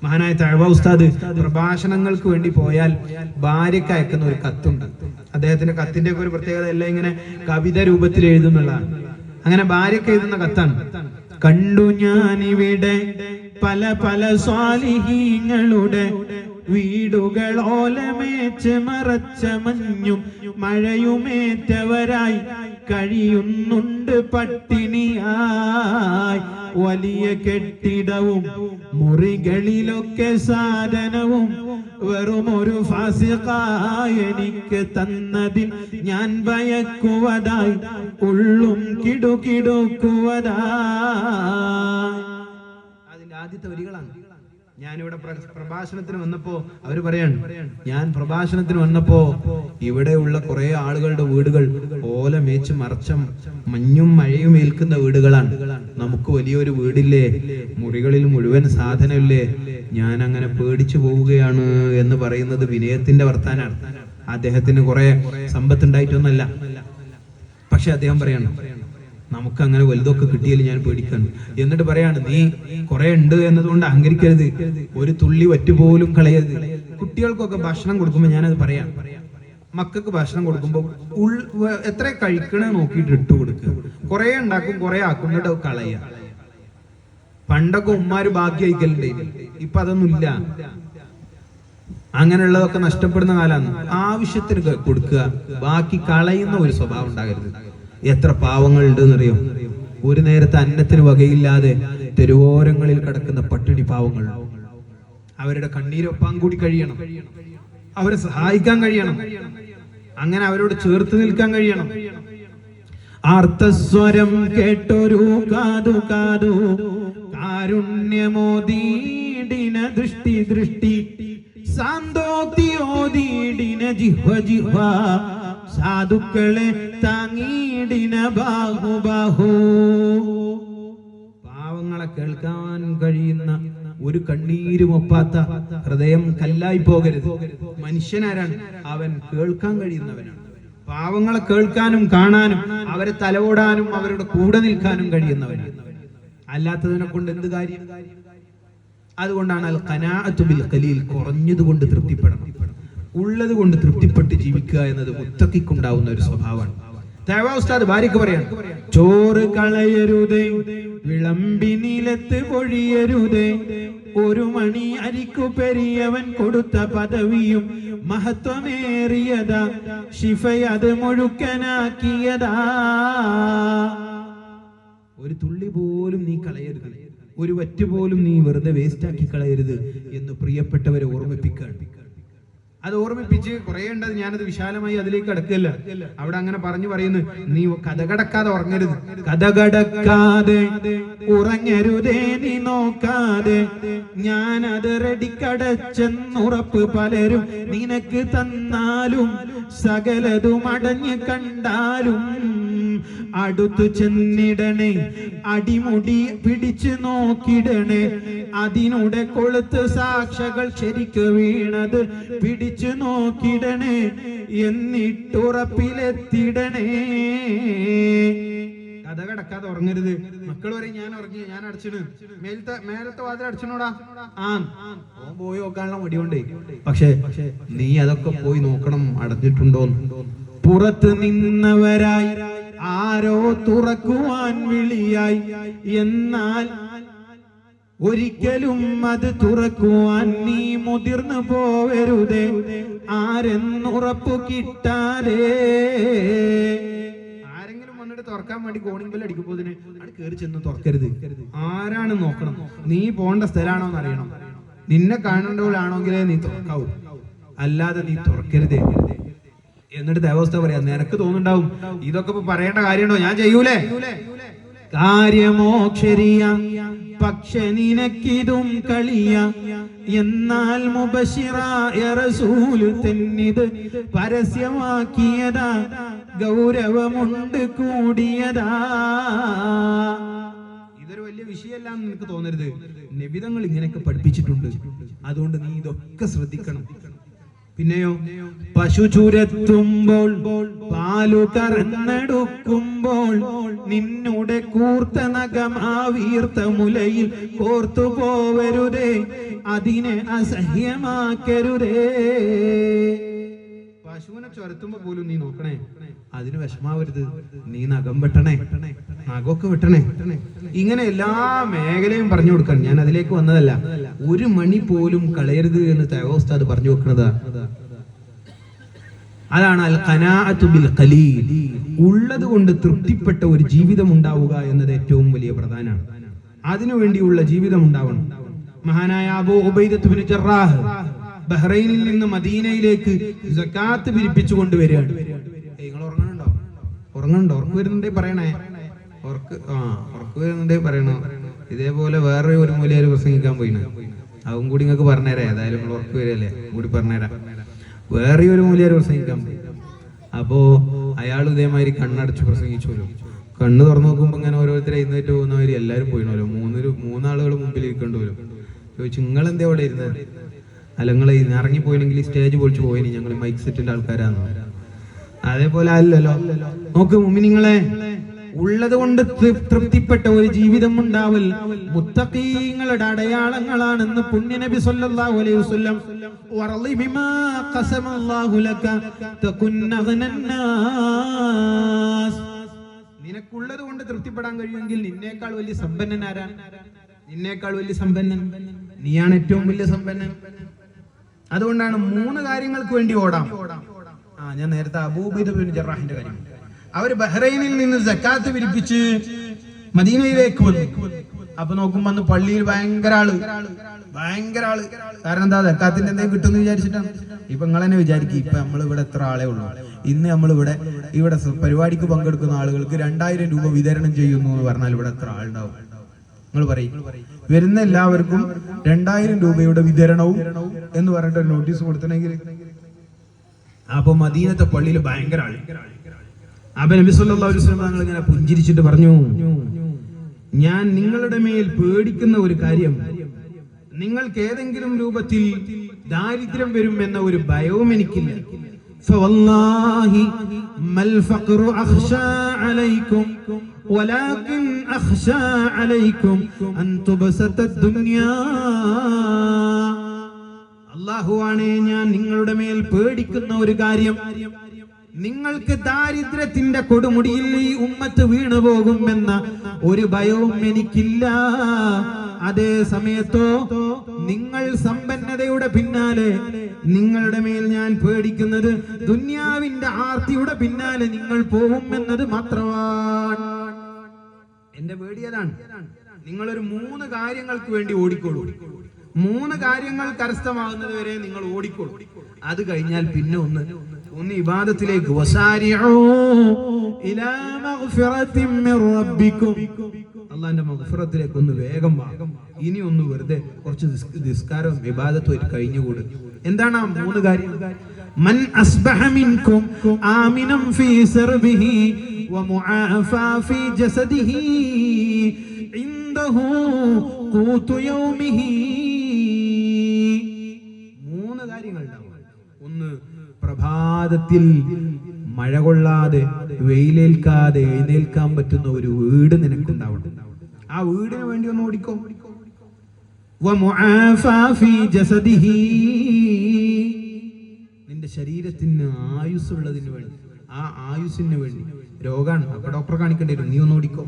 മഹാനായ തഅവ ഉസ്താദ് പ്രഭാഷണങ്ങൾക്ക് വേണ്ടി പോയാൽ ഭാര്യയ്ക്ക് അയക്കുന്ന ഒരു കത്തുണ്ട്. അദ്ദേഹത്തിന്റെ കത്തിന്റെ ഒക്കെ ഒരു പ്രത്യേകത എല്ലാം ഇങ്ങനെ കവിത രൂപത്തിൽ എഴുതുന്നുള്ളതാണ്. അങ്ങനെ ഭാര്യയ്ക്ക് എഴുതുന്ന കത്താണ്. കണ്ടു ഞാനിവിടെ പല പല സ്വാലിഹീങ്ങളുടെ വീടുകളോലമേച്ച് മറച്ച മഞ്ഞും മഴയുമേറ്റവരായി കഴിയുന്നുണ്ട് പട്ടിണിയായി. വലിയ കെട്ടിടവും മുറികളിലൊക്കെ സാധനവും വെറുമൊരു ഫാസിഖായ എനിക്ക് തന്നതിൽ ഞാൻ ഭയക്കുവതായി ഉള്ളും കിടുകിടുക്കുവതായി. അതിന്റെ ആദ്യത്തെ വരികളാണ്. ഞാനിവിടെ പ്രഭാഷണത്തിന് വന്നപ്പോ അവര് പറയാണ്, ഞാൻ പ്രഭാഷണത്തിന് വന്നപ്പോ ഇവിടെയുള്ള കുറെ ആളുകളുടെ വീടുകൾ ഓല മേച്ച് മറച്ച മഞ്ഞും മഴയും ഏൽക്കുന്ന വീടുകളാണ്. നമുക്ക് വലിയൊരു വീടില്ലേ, മുറികളിൽ മുഴുവൻ സാധനമില്ലേ, ഞാൻ അങ്ങനെ പേടിച്ചു പോവുകയാണ് എന്ന് പറയുന്നത് വിനയത്തിന്റെ വർത്താനാണ്. അദ്ദേഹത്തിന് കുറെ സമ്പത്ത് ഉണ്ടായിട്ടൊന്നല്ല. പക്ഷെ അദ്ദേഹം പറയാണ്, നമുക്ക് അങ്ങനെ വലുതൊക്കെ കിട്ടിയാലും ഞാൻ പേടിക്കാൻ. എന്നിട്ട് പറയാണ്, നീ കുറെ ഉണ്ട് എന്നതുകൊണ്ട് അഹങ്കരിക്കരുത്, ഒരു തുള്ളി വറ്റുപോലും കളയരുത്. കുട്ടികൾക്കൊക്കെ ഭക്ഷണം കൊടുക്കുമ്പോൾ ഞാനത് പറയാം, മക്കൾക്ക് ഭക്ഷണം കൊടുക്കുമ്പോൾ എത്ര കഴിക്കണേ നോക്കിയിട്ട് ഇട്ട് കൊടുക്കുക. കുറെ ഉണ്ടാക്കും, കുറെ ആക്കുന്നിട്ട് കളയുക. പണ്ടൊക്കെ ഉമ്മാര് ബാക്കി അയക്കലുണ്ട്, ഇപ്പൊ അതൊന്നും ഇല്ല. അങ്ങനെയുള്ളതൊക്കെ നഷ്ടപ്പെടുന്ന കാലാണ്. ആവശ്യത്തിന് കൊടുക്കുക, ബാക്കി കളയുന്ന ഒരു സ്വഭാവം ഉണ്ടാകരുത്. എത്ര പാവങ്ങൾ ഉണ്ടെന്നറിയോ? ഒരു നേരത്തെ അന്നത്തിന് വകയില്ലാതെ തെരുവോരങ്ങളിൽ കിടക്കുന്ന പട്ടിണി പാവങ്ങൾ. അവരുടെ കണ്ണീരൊപ്പാൻ കൂടി കഴിയണം, അവരെ സഹായിക്കാൻ കഴിയണം, അങ്ങനെ അവരോട് ചേർത്ത് നിൽക്കാൻ കഴിയണം. ആർത്തസ്വരം കേട്ടൊരു കാതു കാതു കാരുണ്യമോദീടിന ദൃഷ്ടി ദൃഷ്ടി സാന്തോക്തിയോദീടിന ജിഹ്വ ജിഹ്വ സാധുക്കളെ താങ്ങീടിന ബാഹു ബാഹു. പാവങ്ങളെ കേൾക്കാൻ കഴിയുന്ന ഒരു കണ്ണീരും ഒപ്പാത്ത ഹൃദയം കല്ലായി പോകരുത്. മനുഷ്യനാരാണ്? അവൻ കേൾക്കാൻ കഴിയുന്നവനാണ്. പാവങ്ങളെ കേൾക്കാനും കാണാനും അവരെ തലോടാനും അവരുടെ കൂടെ നിൽക്കാനും കഴിയുന്നവനാണ്. അല്ലാത്തതിനെ കൊണ്ട് എന്ത് കാര്യം? അതുകൊണ്ടാണ് അൽ ഖനാഅത്തു ബിൽ ഖലീൽ, കുറഞ്ഞതുകൊണ്ട് തൃപ്തിപ്പെടണം. ഉള്ളത് കൊണ്ട് തൃപ്തിപ്പെട്ട് ജീവിക്കുക എന്നത് മുത്തഖിക്കുണ്ടാവുന്ന ഒരു സ്വഭാവമാണ്. തഅവ ഉസ്താദ് ഭാര്യക്ക് പറയാം, ചോറ് കളയരുതേ, വിളമ്പി നിലത്ത് പൊഴിയരുതേ, ഒരു മണി അരിക്കു പെരിയവൻ കൊടുത്ത പദവിയും മഹത്വമേറിയതാ, ശിഫയത് മുഴുക്കനാക്കിയതാ. ഒരു തുള്ളി പോലും നീ കളയരുത്, ഒരു വറ്റ് പോലും നീ വെറുതെ വേസ്റ്റാക്കി കളയരുത് എന്ന് പ്രിയപ്പെട്ടവരെ ഓർമ്മിപ്പിക്കുകയാണ്. അത് ഓർമ്മിപ്പിച്ച് കുറെ ഉണ്ടത്, ഞാനത് വിശാലമായി അതിലേക്ക് കടക്കില്ല. അവിടെ അങ്ങനെ പറയുന്നു, നീ കഥകടക്കാതെ ഉറങ്ങരുത്, കഥകടക്കാതെ ഉറങ്ങരുതേ, നീ നോക്കാതെ ഞാനത് റെഡിക്കടച്ചെന്നുറപ്പ് പലരും നിനക്ക് തന്നാലും സകലതും അടഞ്ഞ് കണ്ടാലും അടുത്തു ചെന്നിടണേ, അടിമുടി പിടിച്ചു നോക്കിടണേ, അതിനുടെ കൊളുത്ത് സാക്ഷകൾ ശരിക്ക് വീണത് പിടിച്ചു നോക്കിടണേ, എന്നിട്ടുറപ്പിലെത്തിടണേ. കഥ കടക്കാതെ ഉറങ്ങരുത്. മക്കൾ പറയും, ഞാൻ ഉറങ്ങി, ഞാൻ അടച്ചിട്, മേലത്തെ വാതിൽ അടച്ചിനോടാ. ഓൻ പോയി നോക്കാനുള്ള മടിയുണ്ടേ. പക്ഷെ നീ അതൊക്കെ പോയി നോക്കണം, അടഞ്ഞിട്ടുണ്ടോ. പുറത്ത് നിന്നവരായി ആരോ തുറക്കുവാൻ വിളിയായി, എന്നാൽ ഒരിക്കലും അത് തുറക്കുവാൻ നീ മുതിർന്നു പോവരുതേ, ആരെന്നുറപ്പു കിട്ടാതെ. ആരെങ്കിലും വന്നിട്ട് തുറക്കാൻ വേണ്ടി കോണിംഗ് ബെൽ അടിക്കുമ്പോതിന് അത് കയറി ചെന്ന് തുറക്കരുത്. ആരാണ് നോക്കണം, നീ പോണ്ട സ്ഥലമാണോ എന്ന് അറിയണം. നിന്നെ കാണേണ്ടവളാണെങ്കിലേ നീ തുറക്കാവൂ, അല്ലാതെ നീ തുറക്കരുതേ. എന്നിട്ട് ദേവസ്ഥ പറയാ, നിനക്ക് തോന്നുന്നുണ്ടാവും ഇതൊക്കെ ഇപ്പൊ പറയേണ്ട കാര്യമുണ്ടോ, ഞാൻ ചെയ്യൂലേ. കാര്യമോ ശരിയ, പക്ഷെ നിനക്കിതും കളിയ, എന്നാൽ മുബശിറായ റസൂല് തന്നിത് പരസ്യമാക്കിയതാ, ഗൗരവമുണ്ട് കൂടിയതാ. ഇതൊരു വലിയ വിഷയമല്ല എന്ന് നിനക്ക് തോന്നരുത്. നബിതങ്ങൾ ഇങ്ങനെയൊക്കെ പഠിപ്പിച്ചിട്ടുണ്ട്, അതുകൊണ്ട് നീ ഇതൊക്കെ ശ്രദ്ധിക്കണം. പിന്നെയോ, പശു ചുരത്തുമ്പോൾ പാലു കറന്നെടുക്കുമ്പോൾ നിന്നുടെ കൂർത്ത നഖം ആ വീർത്ത മുലയിൽ കോർത്തു പോവരുതേ, അതിനെ അസഹ്യമാക്കരുതേ. പശുവിനെ ചുരത്തുമ്പോ പോലും നീ നോക്കണേ, അതിന് വിഷമാവരുത്, നീ നഖം വെട്ടണേ, നഖമൊക്കെ വെട്ടണേ. ഇങ്ങനെ എല്ലാ മേഖലയും പറഞ്ഞു കൊടുക്കാൻ. ഞാൻ അതിലേക്ക് വന്നതല്ല. ഒരു മണി പോലും കളയരുത് എന്ന് തയോസ്താദ് പറഞ്ഞു വെക്കുന്നതാ. അതാണ് അൽ ഖനാഅത്തു ബിൽ ഖലീൽ. ഉള്ളത് കൊണ്ട് തൃപ്തിപ്പെട്ട ഒരു ജീവിതം ഉണ്ടാവുക എന്നത് ഏറ്റവും വലിയ പ്രധാനമാണ്. അതിനുവേണ്ടിയുള്ള ജീവിതം ഉണ്ടാവണം. മഹാനായ അബൂ ഉബൈദത്ത് ബിൻ ജറാഹ് ബഹ്റൈനിൽ നിന്ന് മദീനയിലേക്ക് സകാത്ത് പിരിപ്പിച്ചു കൊണ്ടുവരികയാണ്. നിങ്ങൾ ഉറങ്ങുന്നുണ്ടോ? ഉറക്ക് വരുന്നുണ്ടേ പറയണേ. ഉറക്ക് വരുന്നുണ്ടേ പറയണോ. ഇതേപോലെ വേറെ ഒരു മൂലയിൽ പ്രസംഗിക്കാൻ പോയിന്, അതും കൂടി നിങ്ങൾക്ക് പറഞ്ഞുതരാം. ഏതായാലും നിങ്ങൾ ഉറക്ക് വരല്ലേ, കൂടി പറഞ്ഞുതരാം. വേറെ ഒരു മൂലയിൽ പ്രസംഗിക്കാൻ പോയി. അപ്പോ അയാൾ ഇതേമാതിരി കണ്ണടച്ച് പ്രസംഗിച്ചോലോ. കണ്ണ് തുറന്നു നോക്കുമ്പോ ഇങ്ങനെ ഓരോരുത്തരെ എഴുന്നേറ്റ് പോകുന്നവര് എല്ലാരും പോയിനോലോ. മൂന്നാളുകൾ മുമ്പിൽ ഇരിക്കേണ്ടി വരും. ചോദിച്ചു, നിങ്ങൾ എന്താ അവിടെ ഇരുന്നത്? അല്ല, നിങ്ങൾ ഇറങ്ങിപ്പോയില്ലെങ്കിൽ സ്റ്റേജ് പൊളിച്ചു പോയിനി, ഞങ്ങൾ മൈക്ക് സെറ്റിന്റെ ആൾക്കാരാന്ന്. അതേപോലെ അല്ലല്ലോ. നോക്ക് മുഅ്മിനീങ്ങളെ, ഉള്ളത് കൊണ്ട് തൃപ്തിപ്പെട്ട ഒരു ജീവിതം ഉണ്ടാവൽ മുത്തഖീങ്ങളുടെ അടയാളങ്ങളാണെന്ന് പുണ്യനബി സല്ലല്ലാഹു അലൈഹി വസല്ലം വറളി ബിമാ ഖസമല്ലാഹു ലക തകുൻ അഗ്നന്നാസ്. നിനക്കുള്ളത് കൊണ്ട് തൃപ്തിപ്പെടാൻ കഴിയുമെങ്കിൽ നിന്നേക്കാൾ വലിയ സമ്പന്നൻ ആരാണ്? നിന്നേക്കാൾ വലിയ സമ്പന്നൻ നീയാണ്, ഏറ്റവും വലിയ സമ്പന്നൻ. അതുകൊണ്ടാണ് 3 കാര്യങ്ങൾക്ക് വേണ്ടി ഓടാം. ഞാൻ നേരത്തെ അബൂ ഉബൈദ ബിൻ ജറാഹിന്റെ കാര്യം, അവര് ബഹ്റൈനിൽ നിന്ന് സക്കാത്ത് പിരിപ്പിച്ച് മദീനയിലേക്ക് വന്നു. അപ്പൊ നോക്കുമ്പോ അന്ന് പള്ളിയിൽ ഭയങ്കര ആള്. കാരണം എന്താ, സക്കാത്തിന്റെ എന്തെങ്കിലും കിട്ടുമെന്ന് വിചാരിച്ചിട്ടാണ്. ഇപ്പൊ നിങ്ങൾ തന്നെ വിചാരിക്കും, ഇപ്പൊ നമ്മൾ ഇവിടെ എത്ര ആളെ ഉള്ളൂ. ഇന്ന് നമ്മൾ ഇവിടെ പരിപാടിക്ക് പങ്കെടുക്കുന്ന ആളുകൾക്ക് 2000 രൂപ വിതരണം ചെയ്യുന്നു എന്ന് പറഞ്ഞാൽ ഇവിടെ എത്ര ആളുണ്ടാവും? നിങ്ങൾ പറയും. വരുന്ന എല്ലാവർക്കും 2000 രൂപയുടെ വിതരണവും എന്ന് പറഞ്ഞിട്ട് ഒരു നോട്ടീസ് കൊടുത്തണെങ്കിൽ, അപ്പൊ മദീനത്തെ പള്ളിയിൽ ഭയങ്കര ആള്. അപ്പൊ നബി സല്ലല്ലാഹു അലൈഹി വസല്ലം തങ്ങൾ ഇങ്ങനെ പുഞ്ചിരിച്ചിട്ട് പറഞ്ഞു, ഞാൻ നിങ്ങളുടെ മേൽ പേടിക്കുന്ന ഒരു കാര്യം, നിങ്ങൾക്ക് ഏതെങ്കിലും രൂപത്തിൽ ദാരിദ്ര്യം വരും എന്ന ഒരു ഭയവും എനിക്കില്ല. ഫവല്ലാഹി മൽ ഫഖ്റു അഖ്ശാ അലൈക്കും വലാകിൻ അഖ്ശാ അലൈക്കും അൻ തുബസത ദുനിയാ. അല്ലാഹുവാണേ, ഞാൻ നിങ്ങളുടെ മേൽ പേടിക്കുന്ന ഒരു കാര്യം, നിങ്ങൾക്ക് ദാരിദ്ര്യത്തിന്റെ കൊടുമുടിയിൽ ഈ ഉമ്മത്ത് വീണു പോകുമെന്ന ഒരു ഭയവും എനിക്കില്ല. അതേ സമയത്തോ നിങ്ങൾ സമ്പന്നതയുടെ പിന്നാലെ, നിങ്ങളുടെ മേൽ ഞാൻ പേടിക്കുന്നത് ദുന്യാവിന്റെ ആർത്തിയുടെ പിന്നാലെ നിങ്ങൾ പോകും എന്നത് മാത്രമാണ്. എന്റെ പേടിയതാണ്. നിങ്ങളൊരു 3 കാര്യങ്ങൾക്ക് വേണ്ടി ഓടിക്കോളൂ. 3 കാര്യങ്ങൾ കരസ്ഥമാകുന്നത് വരെ നിങ്ങൾ ഓടിക്കോളൂ. അത് കഴിഞ്ഞാൽ പിന്നെ ഒന്ന് ഇബാദത്തിലേക്ക്. അള്ളാന്റെ മഗ്ഫിറത്തിലേക്ക് ഒന്ന് വേഗം വാ. ഇനി ഒന്ന് വെറുതെ കുറച്ച് നിസ്കാരവും ഇബാദത്തും കഴിഞ്ഞുകൂട്. എന്താണ് ആ 3 കാര്യം? മൻ അസ്ബഹ മിൻകും ആമിനം ഫീ സർബിഹി വമുആഫാ ഫീ ജസദിഹി ഇൻദഹു ഖൂതു യൗമിഹി. 3 കാര്യങ്ങൾ ഉണ്ടാവും. ഒന്ന്, പ്രഭാതത്തിൽ മഴ കൊള്ളാതെ വെയിലേൽക്കാതെ എഴുന്നേൽക്കാൻ പറ്റുന്ന ഒരു വീട് നിനക്കുണ്ടാവണം. ആ വീടിന് വേണ്ടി ഒന്ന് ഓടിക്കോ. നിന്റെ ശരീരത്തിന് ആയുസ്സുള്ളതിന് വേണ്ടി, ആ ആയുസ്സിന് വേണ്ടി. രോഗാണ്, അപ്പൊ ഡോക്ടറെ കാണിക്കേണ്ടി വരും, നീ ഒന്ന് ഓടിക്കോ.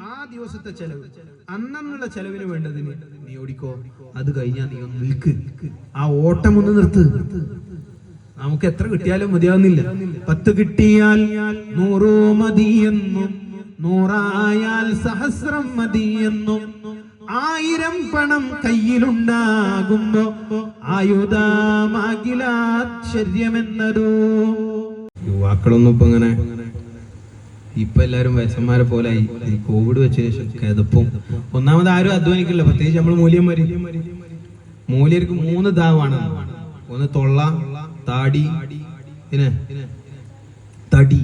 ആ ദിവസത്തെ ചെലവ്, അന്നുള്ള ചെലവിന് വേണ്ടതിന് നീ ഓടിക്കോ. അത് കഴിഞ്ഞാൽ നീ ഒന്ന് നിൽക്ക്. ആ ഓട്ടം ഒന്ന് നിർത്ത്. നമുക്ക് എത്ര കിട്ടിയാലും മതിയാവുന്നില്ല. 10 കിട്ടിയാൽ 100 മതിയെന്നും, 100 സഹസ്രം മതിയെന്നും, 1000 പണം കയ്യിലുണ്ടാകുമ്പോ ആയുധമാകിലാശ്ചര്യമെന്നതോ. യുവാക്കളൊന്നും ഇപ്പൊ ഇങ്ങനെ, ഇപ്പൊ എല്ലാരും വയസ്സന്മാരെ പോലെ ആയി. ഈ കോവിഡ് വെച്ച ശേഷം കിതപ്പും. ഒന്നാമത് ആരും അധ്വാനിക്കില്ല, പ്രത്യേകിച്ച് നമ്മൾ മൂല്യർക്ക് 3 ദാവാണ്. ഒന്ന് തൊള്ള, താടി, പിന്നെ തടി,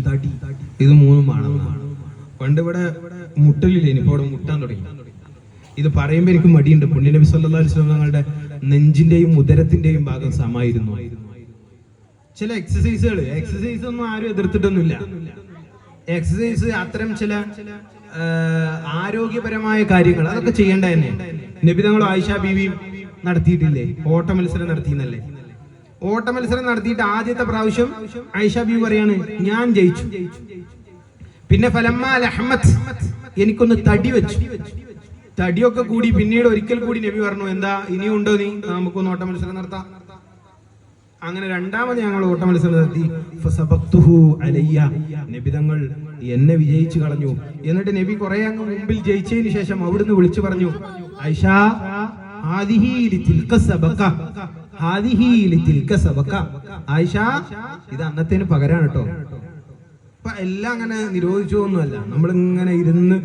ഇത് മൂന്നും വേണം. പണ്ട് ഇവിടെ മുട്ടലില്ലേ, ഇനിയിപ്പോ ഇവിടെ മുട്ടാൻ തുടങ്ങി. ഇത് പറയുമ്പോ എനിക്ക് മടിയുണ്ട്. പുണ്യ നബി സല്ലല്ലാഹു അലൈഹി വസല്ലം തങ്ങളുടെ നെഞ്ചിന്റെയും ഉദരത്തിന്റെയും ഭാഗം സമായിരുന്നു. ചില എക്സസൈസ് ഒന്നും ആരും എതിർത്തിട്ടൊന്നുമില്ല. എക്സസൈസ് അത്തരം ചില ആരോഗ്യപരമായ കാര്യങ്ങൾ അതൊക്കെ ചെയ്യേണ്ട തന്നെ. നബി തങ്ങളും ആയിഷ ബീവിയും നടത്തിയിട്ടില്ലേ? ഓട്ട മത്സരം നടത്തിയെന്നല്ലേ? ഓട്ട മത്സരം നടത്തിയിട്ട് ആദ്യത്തെ പ്രാവശ്യം ആയിഷ ബീവി പറയാണ്, ഞാൻ ജയിച്ചു. പിന്നെ ഫലമ്മാ ലഹ്മത്ത്, എനിക്കൊന്ന് തടി വെച്ചു. തടിയൊക്കെ കൂടി പിന്നീട് ഒരിക്കൽ കൂടി നബി പറഞ്ഞു, എന്താ ഇനിയും ഉണ്ടോ നീ, നമുക്കൊന്ന് ഓട്ട മത്സരം നടത്താം. അങ്ങനെ രണ്ടാമത് ഞങ്ങൾ ഓട്ട മത്സരം നടത്തി. ഫസബഖ്തുഹു അലയ്യ, നബി തങ്ങൾ എന്നെ വിജയിച്ചു കളഞ്ഞു. എന്നിട്ട് നബി കുറെ അങ്ങ് മുമ്പിൽ ജയിച്ചതിന് ശേഷം അവിടുന്ന് വിളിച്ചു പറഞ്ഞു, ആയിഷ ഹാദിഹി ലിതിൽക സബഖ, ഹാദിഹി ലിതിൽക സബഖ. ആയിഷ, ഇത് അന്നത്തേന് പകരാണ് കേട്ടോ. അപ്പൊ എല്ലാം അങ്ങനെ നിരോധിച്ചൊന്നുമല്ല, നമ്മളിങ്ങനെ ഇരുന്ന്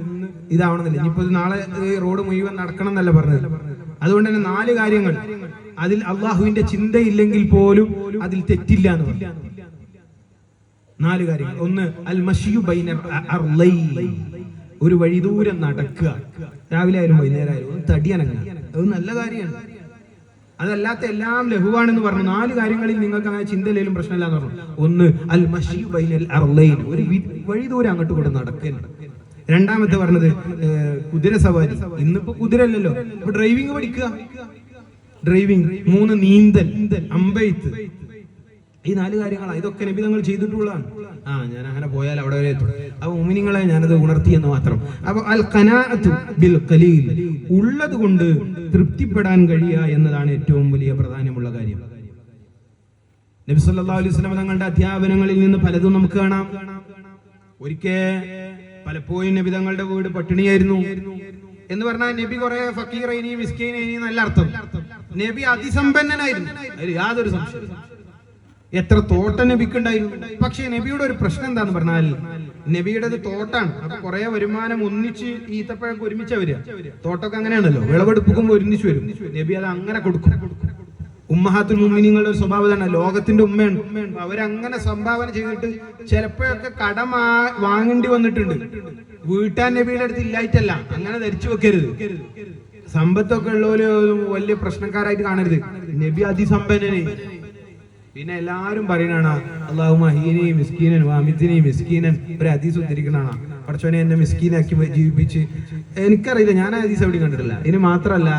ഇതാവണമെന്നില്ല. ഇനിയിപ്പോ നാളെ റോഡ് മുഴുവൻ നടക്കണം എന്നല്ല പറഞ്ഞത്. അതുകൊണ്ട് തന്നെ 4 കാര്യങ്ങൾ, അതിൽ അള്ളാഹുവിന്റെ ചിന്തയില്ലെങ്കിൽ പോലും അതിൽ തെറ്റില്ല എന്ന് പറഞ്ഞു. 4 കാര്യങ്ങൾ. ഒന്ന്, അൽ മശിയു ബൈനൽ അർളൈൻ, ഒരു വഴി ദൂരം നടക്കുക, രാവിലെ ആയാലും വൈകുന്നേരം ആയാലും തടി അനങ്ങുക, അത് നല്ല കാര്യമാണ്. അതല്ലാത്ത എല്ലാം ലഘുവാണെന്ന് പറഞ്ഞു. 4 കാര്യങ്ങളിൽ നിങ്ങൾക്ക് അങ്ങനെ ചിന്തയിലും പ്രശ്നമില്ല എന്ന് പറഞ്ഞു. ഒന്ന്, അൽ മശിയു ബൈനൽ അർളൈൻ, ഒരു വഴി ദൂരം അങ്ങോട്ട് കൂടെ നടക്കുക. രണ്ടാമത്തെ പറഞ്ഞത് കുതിര സവാരി. ഇന്നിപ്പോ കുതിര അല്ലല്ലോ, ഇപ്പൊ ഡ്രൈവിംഗ് പഠിക്കുക, ഡ്രൈവിംഗ്. 3, നീന്തൽ, അമ്പെയ്ത്ത്. ഈ 4 കാര്യങ്ങളാണ്. ഇതൊക്കെ നബി തങ്ങൾ ചെയ്തിട്ടുള്ളതാണ്. ഞാൻ അങ്ങനെ പോയാൽ അവിടെ വരെ എത്തും. അപ്പൊ മുഅ്മിനീങ്ങളെ ഞാനത് ഉണർത്തി എന്ന് മാത്രം. അപ്പൊ അൽ ഖനാഅതു ബിൽ ഖലീൽ, ഉള്ളത് കൊണ്ട് തൃപ്തിപ്പെടാൻ കഴിയുക എന്നതാണ് ഏറ്റവും വലിയ പ്രാധാന്യമുള്ള കാര്യം. നബി സല്ലല്ലാഹു അലൈഹി വസല്ലം തങ്ങളുടെ അധ്യാപനങ്ങളിൽ നിന്ന് പലതും നമുക്ക് കാണാം. ഒരിക്കൽ പലപ്പോഴും നബി തങ്ങളുടെ വീട് പട്ടിണിയായിരുന്നു എന്ന് പറഞ്ഞാൽ നബി കുറെ ഫക്കീറൈനി മിസ്കീനൈനി നല്ല അർത്ഥം. നബി അതിസമ്പന്നനായിരുന്നു, അതിൽ യാതൊരു സംശയം. എത്ര തോട്ടം നബിക്കുണ്ടായിരുന്നു. പക്ഷേ നബിയുടെ ഒരു പ്രശ്നം എന്താന്ന് പറഞ്ഞാൽ, നബിയുടെ തോട്ടാണ്. അപ്പൊ കുറെ വരുമാനം ഒന്നിച്ച് ഈത്തപ്പഴൊക്കെ ഒരുമിച്ച് വരിക. തോട്ടമൊക്കെ അങ്ങനെയാണല്ലോ, വിളവെടുപ്പും ഒരുമിച്ച് വരും. നബി അത് അങ്ങനെ കൊടുക്കും. ഉമ്മഹാത്തുൽ മുഅ്മിനീങ്ങളുടെ ഒരു സ്വഭാവം തന്നെ, ലോകത്തിന്റെ ഉമ്മയാണ്. അവരങ്ങനെ സംഭാവന ചെയ്തിട്ട് ചിലപ്പോഴൊക്കെ കടം വാങ്ങേണ്ടി വന്നിട്ടുണ്ട്. വീട്ടാൻ നബിയുടെ അടുത്ത് ഇല്ലായിട്ടല്ല, അങ്ങനെ ധരിച്ചു വെക്കരുത്. സമ്പത്തൊക്കെ ഉള്ളവര് വലിയ പ്രശ്നക്കാരായിട്ട് കാണരുത്. നബി അതിസമ്പന്നനെ. പിന്നെ എല്ലാവരും പറയുന്നതാണ്, അല്ലാഹുമ്മ ഹീനി മിസ്കീനൻ വഅമിത്നി മിസ്കീനൻ. ഒരു ഹദീസ് ഉദ്ധരിക്കുന്നതാണ്, പടച്ചോനെ എന്നെ മിസ്കീനാക്കി ജീവിപ്പിച്ച്. എനിക്കറിയില്ല, ഞാൻ ആ ഹദീസ് എവിടെയും കണ്ടിട്ടില്ല. ഇനി മാത്രമല്ല,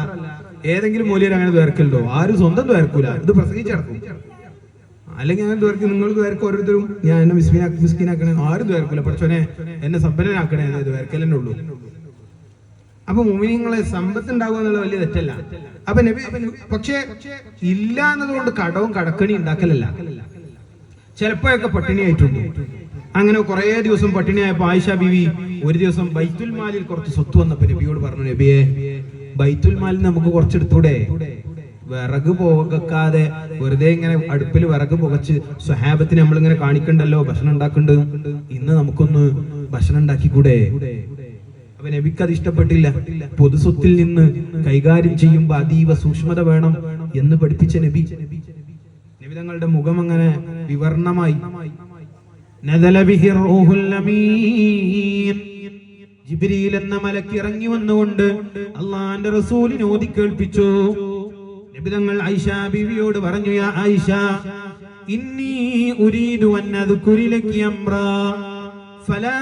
ഏതെങ്കിലും മൂല്യം അങ്ങനെ ദ്വേർക്കലുണ്ടോ? ആരും സ്വന്തം ദ്വേർക്കൂല, ഇത് പ്രസംഗിച്ചിറക്കും. അല്ലെങ്കിൽ അങ്ങനെ ദ്വേർക്കും, നിങ്ങൾക്ക് ദ്വേർക്കും ഓരോരുത്തരും. ഞാൻ എന്നെ മിസ്കീനാക്കണേ, ആരും ദ്വേർക്കൂല. പടച്ചോനെ എന്നെ സമ്പന്നനാക്കണേ, ദ്വേർക്കലെന്നെ ഉള്ളൂ. അപ്പൊ മുഅ്മിനീങ്ങളെ സമ്പത്ത് ഉണ്ടാവുക എന്നുള്ള വലിയ തെറ്റല്ല. അപ്പൊ നബി പക്ഷേ ഇല്ല എന്നതുകൊണ്ട് കടവും കടക്കണി ഉണ്ടാക്കലല്ല. ചിലപ്പോഴൊക്കെ പട്ടിണിയായിട്ടുണ്ട്. അങ്ങനെ കുറെ ദിവസം പട്ടിണിയായപ്പോ ആയിഷ ബീവി ഒരു ദിവസം ബൈത്തുൽ മാലിൽ കുറച്ച് സ്വത്ത് വന്നപ്പോ നബിയോട് പറഞ്ഞു, നബിയെ ബൈത്തുൽ മാലിൽ നമുക്ക് കുറച്ചെടുത്തൂടെ? വിറക് പുകക്കാതെ വെറുതെ ഇങ്ങനെ അടുപ്പിൽ വിറക് പുകച്ച് സ്വഹാബത്തിന് നമ്മളിങ്ങനെ കാണിക്കണ്ടല്ലോ ഭക്ഷണം ഉണ്ടാക്കുന്നുണ്ട്, ഇന്ന് നമുക്കൊന്ന് ഭക്ഷണം ഉണ്ടാക്കിക്കൂടെ? അപ്പൊ നബിക്ക് അത് ഇഷ്ടപ്പെട്ടില്ല. പൊതുസ്വത്തിൽ നിന്ന് കൈകാര്യം ചെയ്യുമ്പോ അതീവ സൂക്ഷ്മത വേണം എന്ന് പഠിപ്പിച്ച നബി തങ്ങളുടെ മുഖം അങ്ങനെ വിവർണമായി. ജിബ്രീൽ എന്ന മലക്ക് ഇറങ്ങി വന്നുകൊണ്ട് അള്ളാന്റെ റസൂലിനെ ഓതി കേൾപ്പിച്ചു. നബി തങ്ങൾ ആയിഷ ബീവിയോട് പറഞ്ഞു, യാ ആയിഷ ഇന്നി ഉരീദു അൻ അദ്കുരി ലകി അംറാ ഫലാ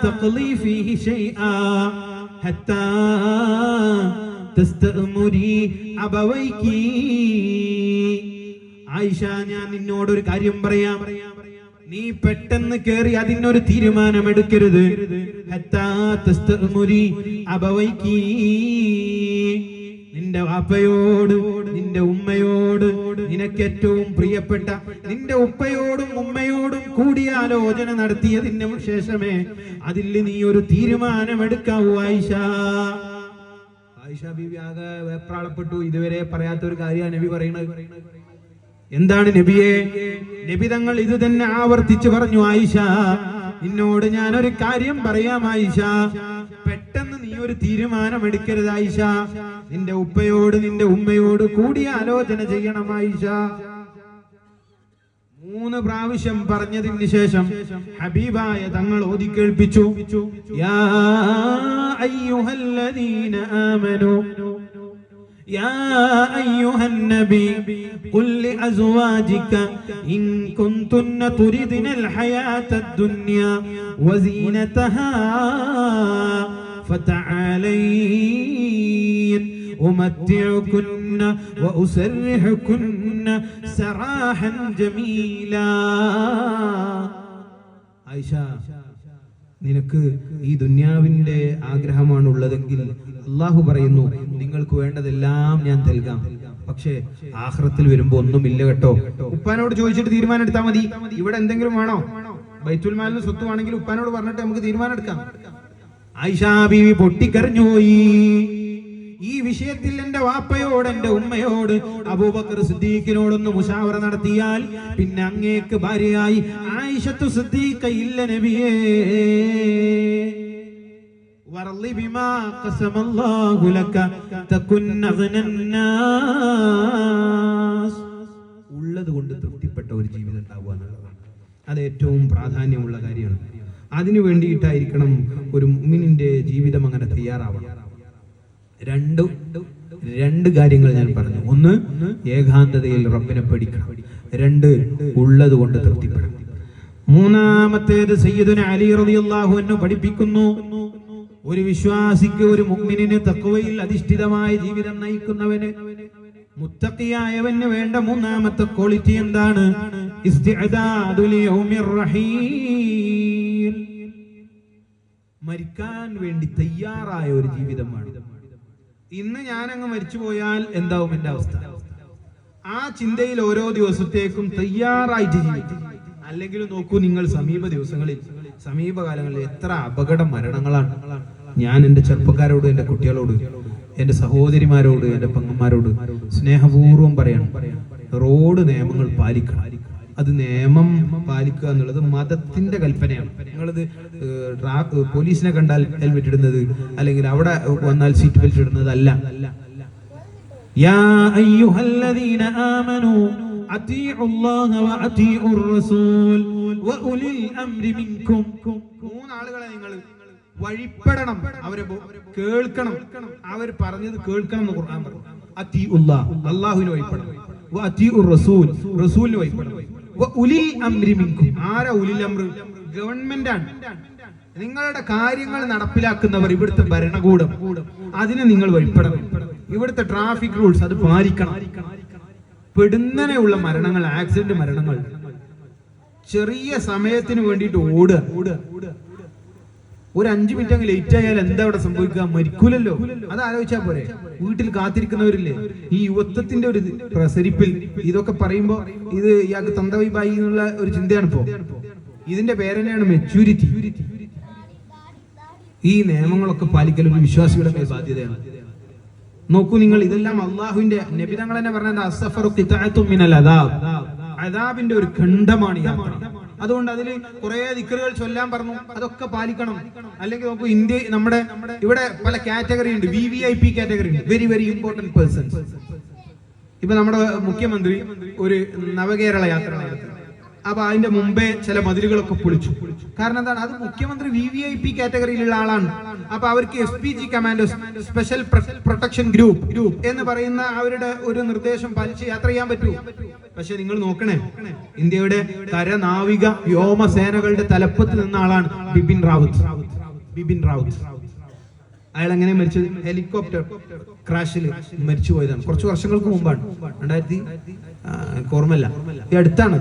തഖ്ലി ഫീഹി ശൈആ ഹത്താ തസ്തഅമുരി അബവൈകി. ആയിഷ, ഞാൻ നിന്നോട് ഒരു കാര്യം പറയാം, നീ പെട്ടെന്ന് കേറി അതിനൊരു തീരുമാനമെടുക്കരുത്. ഹത്താ തസ്തഅമുരി അബവൈകി, നിന്റെ വാപ്പയോട് നിന്റെ ഉമ്മയോട് നിനക്ക് ഏറ്റവും പ്രിയപ്പെട്ട നിന്റെ ഉപ്പയോടും ഉമ്മയോടും കൂടിയാലോചന നടത്തിയതിന് ശേഷമേ അതിൽ നീ ഒരു തീരുമാനമെടുക്കാവൂ. ആയിഷ ബീവി ആകെ വെപ്രാളപ്പെട്ടു. ഇതുവരെ പറയാത്ത ഒരു കാര്യമാണ് നബി പറയുന്നത്. എന്താണ് നബിയെ? നബി തങ്ങൾ ഇത് തന്നെ ആവർത്തിച്ചു പറഞ്ഞു, ആയിഷ നിന്നോട് ഞാനൊരു കാര്യം പറയാം ആയിഷ, പെട്ടെന്ന് നീ ഒരു തീരുമാനം എടുക്കരുത് ആയിഷ, നിന്റെ ഉപ്പയോട് നിന്റെ ഉമ്മയോട് കൂടി ആലോചന ചെയ്യണം ആയിഷ. 3 പ്രാവശ്യം പറഞ്ഞതിന് ശേഷം ഹബീബായ തങ്ങൾ ഓതി കേൾപ്പിച്ചു, യാ അയ്യുഹല്ലദീന ആമനൂ يا أيها النبي قل لأزواجك إن كنتن تردن الحياة الدنيا وزينتها فتعالين أمتعكن وأسرحكن سراحا جميلا. عائشة, നിനക്ക് ഈ ദുനിയാവിന്റെ ആഗ്രഹമാണ് ഉള്ളതെങ്കിൽ അള്ളാഹു പറയുന്നു, നിങ്ങൾക്ക് വേണ്ടതെല്ലാം ഞാൻ നൽകാം. പക്ഷേ ആഖിറത്തിൽ വരുമ്പോ ഒന്നുമില്ല കേട്ടോ. ഉപ്പാനോട് ചോദിച്ചിട്ട് തീരുമാനം എടുത്താൽ മതി. ഇവിടെ എന്തെങ്കിലും വേണോ? ബൈത്തുൽ മാലിന് സ്വത്ത് ആണെങ്കിൽ ഉപ്പാനോട് പറഞ്ഞിട്ട് നമുക്ക് തീരുമാനം എടുക്കാം. ആയിഷ ബീവി പൊട്ടിക്കരഞ്ഞുപോയി. ഈ വിഷയത്തിൽ എന്റെ വാപ്പയോട്, എന്റെ ഉമ്മയോട്, അബൂബക്കർ സിദ്ദീഖിനോടൊന്ന് മുശാവറ നടത്തിയാൽ പിന്നെ അങ്ങേക്ക് ഭാര്യയായി ആയിഷത്തു സിദ്ദീഖ ഇല്ല നബിയേ. വർളി ബിമാ ഖസമല്ലാഹു ലക തകുൻ അഗ്നന്നാസ്. ഉള്ളത് കൊണ്ട് തൃപ്തിപ്പെട്ട ഒരു ജീവിതം ഉണ്ടാവുക എന്നുള്ളതാണ്. അത് ഏറ്റവും പ്രാധാന്യമുള്ള കാര്യമാണ്. അതിനു വേണ്ടിയിട്ടായിരിക്കണം ഒരു മുഅ്മിനിന്റെ ജീവിതം അങ്ങനെ തയ്യാറാവണം. രണ്ട് കാര്യങ്ങൾ ഞാൻ പറഞ്ഞു. ഒന്ന്, ഏകാന്തതയിൽ റബ്ബിനെ പേടിക്കണം. 2, ഉള്ളത് കൊണ്ട് തൃപ്തിപ്പെടണം. മൂന്നാമത്തേത് സയ്യിദുന അലി റളിയല്ലാഹു അൻഹു പഠിപ്പിക്കുന്നു, ഒരു വിശ്വാസിക്ക്, ഒരു മുഅ്മിനിന്, തഖ്വയിൽ അധിഷ്ഠിതമായ ജീവിതം നയിക്കുന്നവന്, മുത്തഖിയായവന് വേണ്ട മൂന്നാമത്തെ ക്വാളിറ്റി എന്താണ്? ഇസ്തിഅദാദു ലിയൗമിർ റഹീൽ. മരിക്കാൻ വേണ്ടി തയ്യാറായ ഒരു ജീവിതമാണ്. ഇന്ന് ഞാനങ്ങ് മരിച്ചു പോയാൽ എന്താവും എന്റെ അവസ്ഥ? ആ ചിന്തയിൽ ഓരോ ദിവസത്തേക്കും തയ്യാറായിട്ട് ജീവിക്കും. അല്ലെങ്കിൽ നോക്കൂ നിങ്ങൾ, സമീപകാലങ്ങളിൽ എത്ര അപകട മരണങ്ങളാണ്. ഞാൻ എൻ്റെ ചെറുപ്പക്കാരോട്, എൻ്റെ കുട്ടികളോട്, എൻ്റെ സഹോദരിമാരോട്, എൻ്റെ പെങ്ങന്മാരോട് സ്നേഹപൂർവ്വം പറയണം, റോഡ് നിയമങ്ങൾ പാലിക്കണം. അത് നിയമം പാലിക്കുക എന്നുള്ളത് മതത്തിന്റെ കൽപ്പനയാണ്. നിങ്ങളിത് പോലീസിനെ കണ്ടാൽ ഹെൽമെറ്റ് ഇടുന്നത്, അല്ലെങ്കിൽ അവിടെ വന്നാൽ സീറ്റ് ബെൽറ്റ് ഇടുന്നത് അല്ല. യാ അയ്യുഹല്ലദീന ആമനൂ അതീഉല്ലാഹ വഅതീഉർ റസൂൽ വഉലിൽ അംരി മിൻകും. 3 ആളുകളെ നിങ്ങൾ വഴിപ്പെടണം, അവരെ കേൾക്കണം, അവർ പറഞ്ഞത് കേൾക്കണം എന്ന് ഖുർആൻ പറഞ്ഞു. അതീഉല്ലാഹ്, അല്ലാഹുവിനെ വഴിപ്പെടണം. വഅതീഉർ റസൂൽ, റസൂലിനെ വഴിപ്പെടണം. വഉലിൽ അംരി മിൻകും. ആരാ ഉലിൽ അംർ? ഗവൺമെന്റ് ആണ്. നിങ്ങളുടെ കാര്യങ്ങൾ നടപ്പിലാക്കുന്നവർ, ഇവിടുത്തെ ഭരണകൂടം, അതിനെ നിങ്ങൾ വഴിപ്പെടണം. ഇവിടുത്തെ ട്രാഫിക് റൂൾസ് അത് പാലിക്കണം. പെടുന്നനെയുള്ള മരണങ്ങൾ, ആക്സിഡന്റ് മരണങ്ങൾ, ചെറിയ സമയത്തിന് വേണ്ടിയിട്ട് ഓടുക. ഒരു 5 മിനിറ്റ് അങ്ങ് ലേറ്റ് ആയാൽ എന്താ അവിടെ സംഭവിക്കുക? മരിക്കൂലല്ലോ. അത് ആലോചിച്ചാൽ പോരെ. വീട്ടിൽ കാത്തിരിക്കുന്നവരില്ലേ? ഈ യുവത്വത്തിന്റെ ഒരു പ്രസരിപ്പിൽ ഇതൊക്കെ പറയുമ്പോ ഇത് ഇയാൾക്ക് തന്തവൈബായി എന്നുള്ള ഒരു ചിന്തയാണ് ഇപ്പോ. ഇതിന്റെ പേരെന്നെയാണ് മെച്യൂരിറ്റി. ഈ നിയമങ്ങളൊക്കെ പാലിക്കൽ ഒരു വിശ്വാസിയുടെ മേൽ ബാധ്യതയാണ്. നോക്കൂ നിങ്ങൾ, ഇതെല്ലാം അള്ളാഹുവിന്റെ, നബി തങ്ങൾ തന്നെ പറഞ്ഞത് അസ്സഫറു ഖിത്അത്തും മിനൽ അദാബ്, അദാബിന്റെ ഒരു ഖണ്ഡമാണ് യാത്ര. അതുകൊണ്ട് അതിൽ കുറെ ദിക്റുകൾ ചൊല്ലാൻ പറഞ്ഞു, അതൊക്കെ പാലിക്കണം. അല്ലെങ്കിൽ നോക്കൂ, ഇന്ത്യ, നമ്മുടെ ഇവിടെ പല കാറ്റഗറി ഉണ്ട്. VVIP കാറ്റഗറി ഉണ്ട്, വെരി വെരി ഇമ്പോർട്ടന്റ് പേഴ്സൺസ്. ഇപ്പൊ നമ്മുടെ മുഖ്യമന്ത്രി ഒരു നവകേരള യാത്ര നടത്തി. അപ്പൊ അതിന്റെ മുമ്പേ ചില മതിലുകളൊക്കെ പൊളിച്ചു. കാരണം എന്താണ്? അത് മുഖ്യമന്ത്രി VVIP കാറ്റഗറിയിലുള്ള ആളാണ്. അപ്പൊ അവർക്ക് SPG commandos, special protection group എന്ന് പറയുന്ന അവരുടെ ഒരു നിർദ്ദേശം പാലിച്ച് യാത്ര ചെയ്യാൻ പറ്റൂ. പക്ഷെ നിങ്ങൾ നോക്കണേ, ഇന്ത്യയുടെ കരനാവിക വ്യോമസേനകളുടെ തലപ്പത്ത് നിന്ന ആളാണ് ബിപിൻ റാവത്ത്. അയാൾ എങ്ങനെ മരിച്ചത്? ഹെലികോപ്റ്റർ ക്രാഷിൽ മരിച്ചു പോയതാണ്. കുറച്ച് വർഷങ്ങൾക്ക് മുമ്പാണ്, 2000 ഓർമ്മല്ല, ഈ അടുത്താണ്.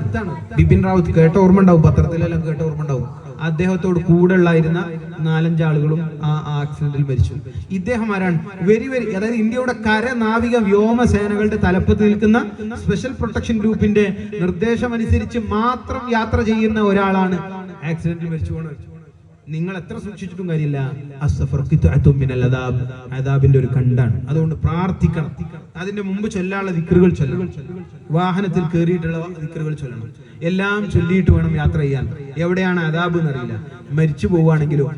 ബിപിൻ റാവത്ത് കേട്ട ഓർമ്മ ഉണ്ടാവും, പത്രത്തിലെല്ലാം കേട്ട ഓർമ്മ ഉണ്ടാവും. അദ്ദേഹത്തോട് കൂടെ ഉള്ളായിരുന്ന 4-5 ആളുകളും ആ ആക്സിഡന്റിൽ മരിച്ചു. ഇദ്ദേഹം ആരാണ്? വെരി വെരി, അതായത് ഇന്ത്യയുടെ കരനാവിക വ്യോമസേനകളുടെ തലപ്പത്ത് നിൽക്കുന്ന സ്പെഷ്യൽ പ്രൊട്ടക്ഷൻ ഗ്രൂപ്പിന്റെ നിർദ്ദേശമനുസരിച്ച് മാത്രം യാത്ര ചെയ്യുന്ന ഒരാളാണ് ആക്സിഡന്റിൽ മരിച്ചു പോണത്. നിങ്ങൾ എത്ര സൂക്ഷിച്ചിട്ടും കാര്യമില്ല. അദാബിന്റെ ഒരു കണ്ടാണ്. അതുകൊണ്ട് പ്രാർത്ഥിക്കണം. അതിന്റെ മുമ്പ് ചൊല്ലാനുള്ള ദിക്റുകൾ ചൊല്ലണം. വാഹനത്തിൽ കയറിയിട്ടുള്ള ദിക്റുകൾ ചൊല്ലണം. എല്ലാം ചൊല്ലിയിട്ട് വേണം യാത്ര ചെയ്യാൻ. എവിടെയാണ് അദാബ് എന്നറിയില്ല. മരിച്ചു പോവുകയാണെങ്കിലും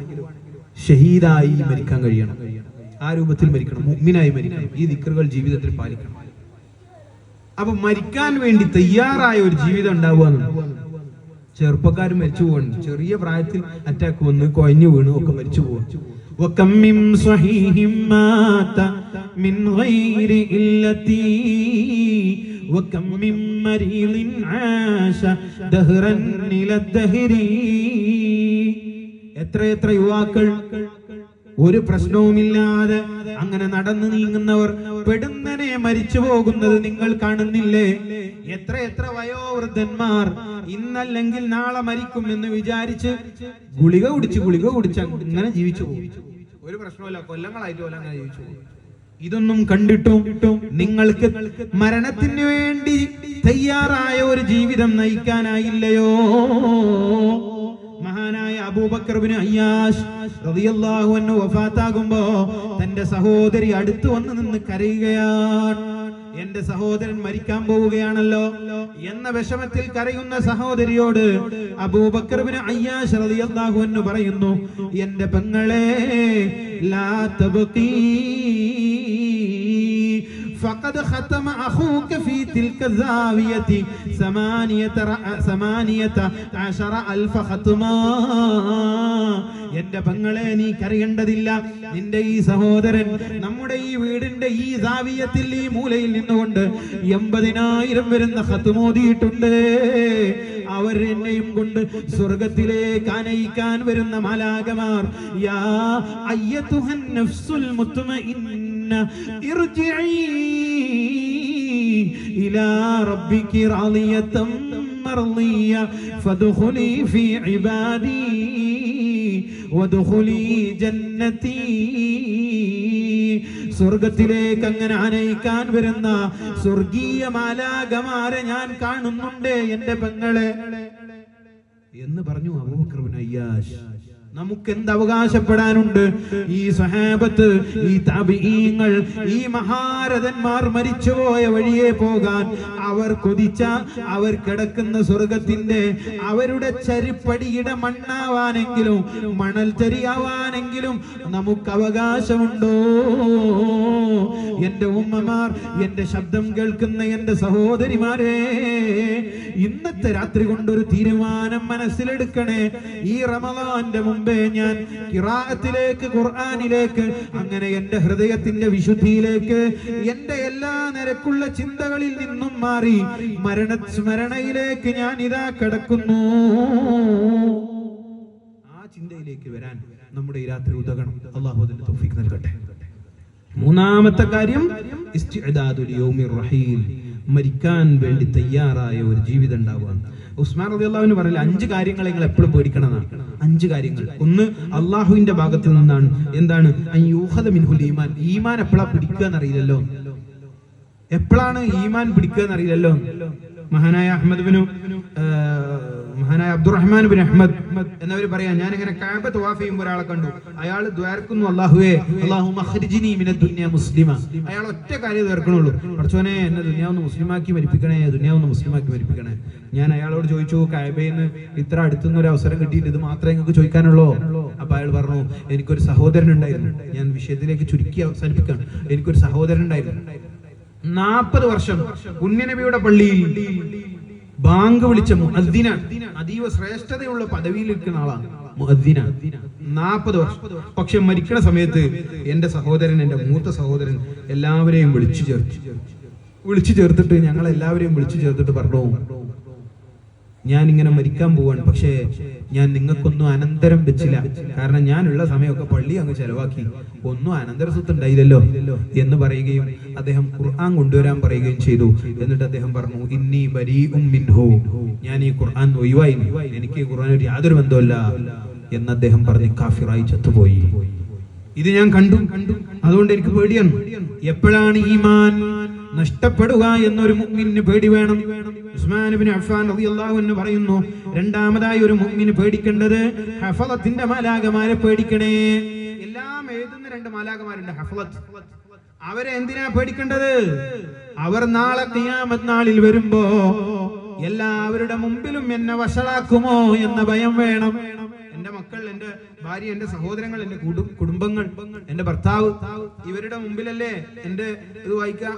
ഷഹീദായി മരിക്കാൻ കഴിയണം. ആ രൂപത്തിൽ മരിക്കണം, മുഅ്മിനായി മരിക്കണം. ഈ ദിക്റുകൾ ജീവിതത്തിൽ പാലിക്കണം. അപ്പൊ മരിക്കാൻ വേണ്ടി തയ്യാറായ ഒരു ജീവിതം ഉണ്ടാവുക. ചെറുപ്പക്കാർ മരിച്ചു പോകണം, ചെറിയ പ്രായത്തിൽ അറ്റാക്ക് വന്ന് കൊഴഞ്ഞു വീണ് ഒക്കെ മരിച്ചു പോവാൻ. എത്ര യുവാക്കൾ ഒരു പ്രശ്നവുമില്ലാതെ അങ്ങനെ നടന്നു നീങ്ങുന്നവർ പെടുന്നനെ മരിച്ചു പോകുന്നത് നിങ്ങൾ കാണുന്നില്ലേ? എത്ര വയോവൃദ്ധന്മാർ ഇന്നല്ലെങ്കിൽ നാളെ മരിക്കും എന്ന് വിചാരിച്ച് ഗുളിക കുടിച്ച് ഇങ്ങനെ ജീവിച്ചു പോകും. ഒരു പ്രശ്നമില്ല, കൊല്ലങ്ങളായിട്ട് പോലെ അങ്ങനെ ജീവിച്ചു പോകും. ഇതൊന്നും കണ്ടിട്ടും നിങ്ങൾക്ക് മരണത്തിന് വേണ്ടി തയ്യാറായ ഒരു ജീവിതം നയിക്കാനായില്ലയോ? മഹാനായ അബൂബക്കർ ഇബ്നു അയ്യാഷ് റളിയല്ലാഹു അൻഹു വഫാത്താകുമ്പോ തന്റെ സഹോദരി അടുത്ത് വന്ന് നിന്ന് കരയുകയാണ്. എന്റെ സഹോദരൻ മരിക്കാൻ പോവുകയാണല്ലോ എന്ന വിഷമത്തിൽ കരയുന്ന സഹോദരിയോട് അബൂബക്കർ ഇബ്നു അയ്യാഷ് റളിയല്ലാഹു അൻഹു പറയുന്നു, എന്റെ പെങ്ങളെ ലാ തബ്ഖീ فقد ختم أخوك في تلك الزاوية 18,000 ختما. എന്റെ പെങ്ങളെ നീ കരയേണ്ടതില്ല. നിന്റെ ഈ സഹോദരൻ നമ്മുടെ ഈ വീടിന്റെ ഈ സാവിയത്തിൽ ഈ മൂലയിൽ നിന്നുകൊണ്ട് 80,000 വരുന്ന ഖത്മോദിയിട്ടുണ്ട്. അവർ എന്നെയും കൊണ്ട് സ്വർഗത്തിലേക്ക് ആനയിക്കാൻ വരുന്ന മാലാകമാർ. യാ അയ്യതുഹൻ നഫ്സുൽ മുത്മഇന്ന ഇർജിഇ ഇലാ റബ്ബികി റാളിയതൻ മർളിയ ഫദ്ഖുലി ഫീ ഇബാദി വദ്ഖുലി ജന്നതി. സ്വർഗത്തിലേക്ക് അങ്ങനെ ആനയിക്കാൻ വരുന്ന സ്വർഗീയ മാലാകമാരെ ഞാൻ കാണുന്നുണ്ട് എന്റെ പെങ്ങളെ എന്ന് പറഞ്ഞു അബൂബക്കർ ഇബ്നു അയ്യാഷ്. നമുക്ക് എന്ത് അവകാശപ്പെടാനുണ്ട്? ഈ സഹാബത്ത്, ഈ താബിഈങ്ങൾ, ഈ മഹാരഥന്മാർ മരിച്ചുപോയ വഴിയെ പോകാൻ അവർ കൊതിച്ച, അവർ കിടക്കുന്ന സ്വർഗത്തിന്റെ അവരുടെ ചരിപ്പടിയുടെ മണ്ണാവാനെങ്കിലും മണൽ ചരിയാവാനെങ്കിലും നമുക്ക് അവകാശമുണ്ടോ? എന്റെ ഉമ്മമാർ, എന്റെ ശബ്ദം കേൾക്കുന്ന എന്റെ സഹോദരിമാരെ, ഇന്നത്തെ രാത്രി കൊണ്ടൊരു തീരുമാനം മനസ്സിലെടുക്കണേ. ഈ റമളാന്റെ ഞാൻ ഖിറാഅത്തിലേക്ക്, ഖുർആനിലേക്ക്, അങ്ങനെ എന്റെ ഹൃദയത്തിന്റെ വിശുദ്ധിയിലേക്ക്, എന്റെ എല്ലാ നിരക്കുള്ള ചിന്തകളിൽ നിന്നും മാറി മരണസ്മരണയിലേക്ക് ഞാൻ ഇതാ കിടക്കുന്നു. ആ ചിന്തയിലേക്ക് വരാൻ നമ്മുടെ ഈ രാത്രി ഉതകണം. അല്ലാഹു അതിന് തൗഫീഖ് നൽകട്ടെ. മൂന്നാമത്തെ കാര്യം ഇസ്തിഅദാദുൽ യൗമിർ റഹീൽ, മരിക്കാൻ വേണ്ടി തയ്യാറായ ഒരു ജീവിതം ഉണ്ടാവുക. ഉസ്മാൻ റളിയല്ലാഹു അൻഹു പറഞ്ഞില്ല 5 കാര്യങ്ങൾ നിങ്ങൾ എപ്പോഴും പേടിക്കണമെന്നാണ്. 5 കാര്യങ്ങൾ. ഒന്ന്, അള്ളാഹുവിന്റെ ഭാഗത്ത് നിന്നാണ്. എന്താണ്? യൂഖദ മിൻഹുൽ ഈമാൻ. ഈമാൻ എപ്പോഴാ പിടിക്കുക എന്നറിയില്ലല്ലോ. എപ്പോഴാണ് ഈമാൻ പിടിക്കുക എന്നറിയില്ലല്ലോ. മഹാനായ അബ്ദുറഹ്മാൻ ബിൻ അഹ്മദ് എന്നവർ പറയാ, ഞാൻ ഇങ്ങനെ കഅബ തവാഫ് ചെയ്യുമ്പോൾ ഒരാളെ കണ്ടു. അയാൾ ദ്വാരക്കുന്നു, അല്ലാഹുവേ അല്ലാഹുമ്മ അഖ്രിജ്നി മിനദ് ദുനിയ മുസ്ലിമ. അയാൾ ഒറ്റ കാര്യം ദ്വാരക്കണുള്ളൂ, പടച്ചോനെ എന്നെ ദുനിയാവൊന്ന് മുസ്ലിമാക്കി മരിപ്പിക്കണേ, ദുനിയാവൊന്ന് മുസ്ലിമാക്കി മരിപ്പിക്കണേ. ഞാൻ അയാളോട് ചോദിച്ചു, കഅബയിൽ ഇത്ര അടുത്തുനിന്ന് ഒരു അവസരം കിട്ടിയിട്ട് ഇത് മാത്രമേ നിങ്ങൾക്ക് ചോദിക്കാനുള്ളൂ? അപ്പൊ അയാൾ പറഞ്ഞു, എനിക്കൊരു സഹോദരൻ ഉണ്ടായിരുന്നു. ഞാൻ വിഷയത്തിലേക്ക് ചുരുക്കി അവസാനിപ്പിക്കുകയാണ്. എനിക്കൊരു സഹോദരൻ ഉണ്ടായിരുന്നു. 40 വർഷം പുണ്യനബിയുടെ പള്ളിയിൽ ബാങ്ക് വിളിച്ച മുഅദ്ദിന, അതീവ ശ്രേഷ്ഠതയുള്ള പദവിയിൽ നിൽക്കുന്ന ആളാണ് മുഅദ്ദിന. 40 വർഷം. പക്ഷെ മരിക്കുന്ന സമയത്ത് എന്റെ സഹോദരൻ, എന്റെ മൂത്ത സഹോദരൻ എല്ലാവരെയും വിളിച്ചു ചേർത്തിട്ട് ഞങ്ങളെല്ലാവരെയും വിളിച്ചു ചേർത്തിട്ട് പറഞ്ഞു, ഞാൻ ഇങ്ങനെ മരിക്കാൻ പോവാണ്, പക്ഷേ ഞാൻ നിങ്ങൾക്കൊന്നും അനന്തരം വെച്ചില്ല. കാരണം ഞാനുള്ള സമയമൊക്കെ പള്ളി അങ്ങ് ചെലവാക്കി, ഒന്നും അനന്തര സ്വത്ത് ഉണ്ടായില്ലല്ലോ എന്ന് പറയുകയും അദ്ദേഹം ഖുർആൻ കൊണ്ടുവരാൻ പറയുകയും ചെയ്തു. എന്നിട്ട് അദ്ദേഹം പറഞ്ഞു, ഇന്നി ബരീഉം മിൻഹു, ഞാൻ ഈ ഖുർആൻ ഒഴിവായി, എനിക്ക് ഈ ഖുർആൻ യാതൊരു ബന്ധമല്ല എന്ന് അദ്ദേഹം പറഞ്ഞ് കാഫിറായി ചത്തുപോയി. ഇത് ഞാൻ കണ്ടു. അതുകൊണ്ട് എനിക്ക് പേടിയാണ്. എപ്പോഴാണ് ഈമാൻ നഷ്ടപ്പെടുക എന്നൊരു മുഅ്മിനിന് പേടി വേണം. ഉസ്മാൻ ഇബ്നു അഫ്ഫാൻ റളിയല്ലാഹു അൻഹു പറയുന്നു, രണ്ടാമതായി ഒരു മുഅ്മിന് പേടിക്കേണ്ടത് ഹഫളത്തിന്റെ മാലാഖമാരെ പേടിക്കണേ. എല്ലാം എഴുതുന്ന 2 മാലാഖമാരുണ്ട്, ഹഫളത്ത്. അവരെ എന്തിനാ പേടിക്കേണ്ടത്? അവർ നാളെ ഖിയാമത്ത് നാളിൽ വരുമ്പോ എല്ലാവരുടെ മുമ്പിലും എന്നെ വഷളാക്കുമോ എന്ന ഭയം വേണം. എന്റെ മക്കൾ, എന്റെ ഭാര്യ, എന്റെ സഹോദരങ്ങൾ, എന്റെ കുടുംബങ്ങൾ, എന്റെ ഭർത്താവ്, ഇവരുടെ മുമ്പിലല്ലേ എന്റെ ഇത് വായിക്കാം.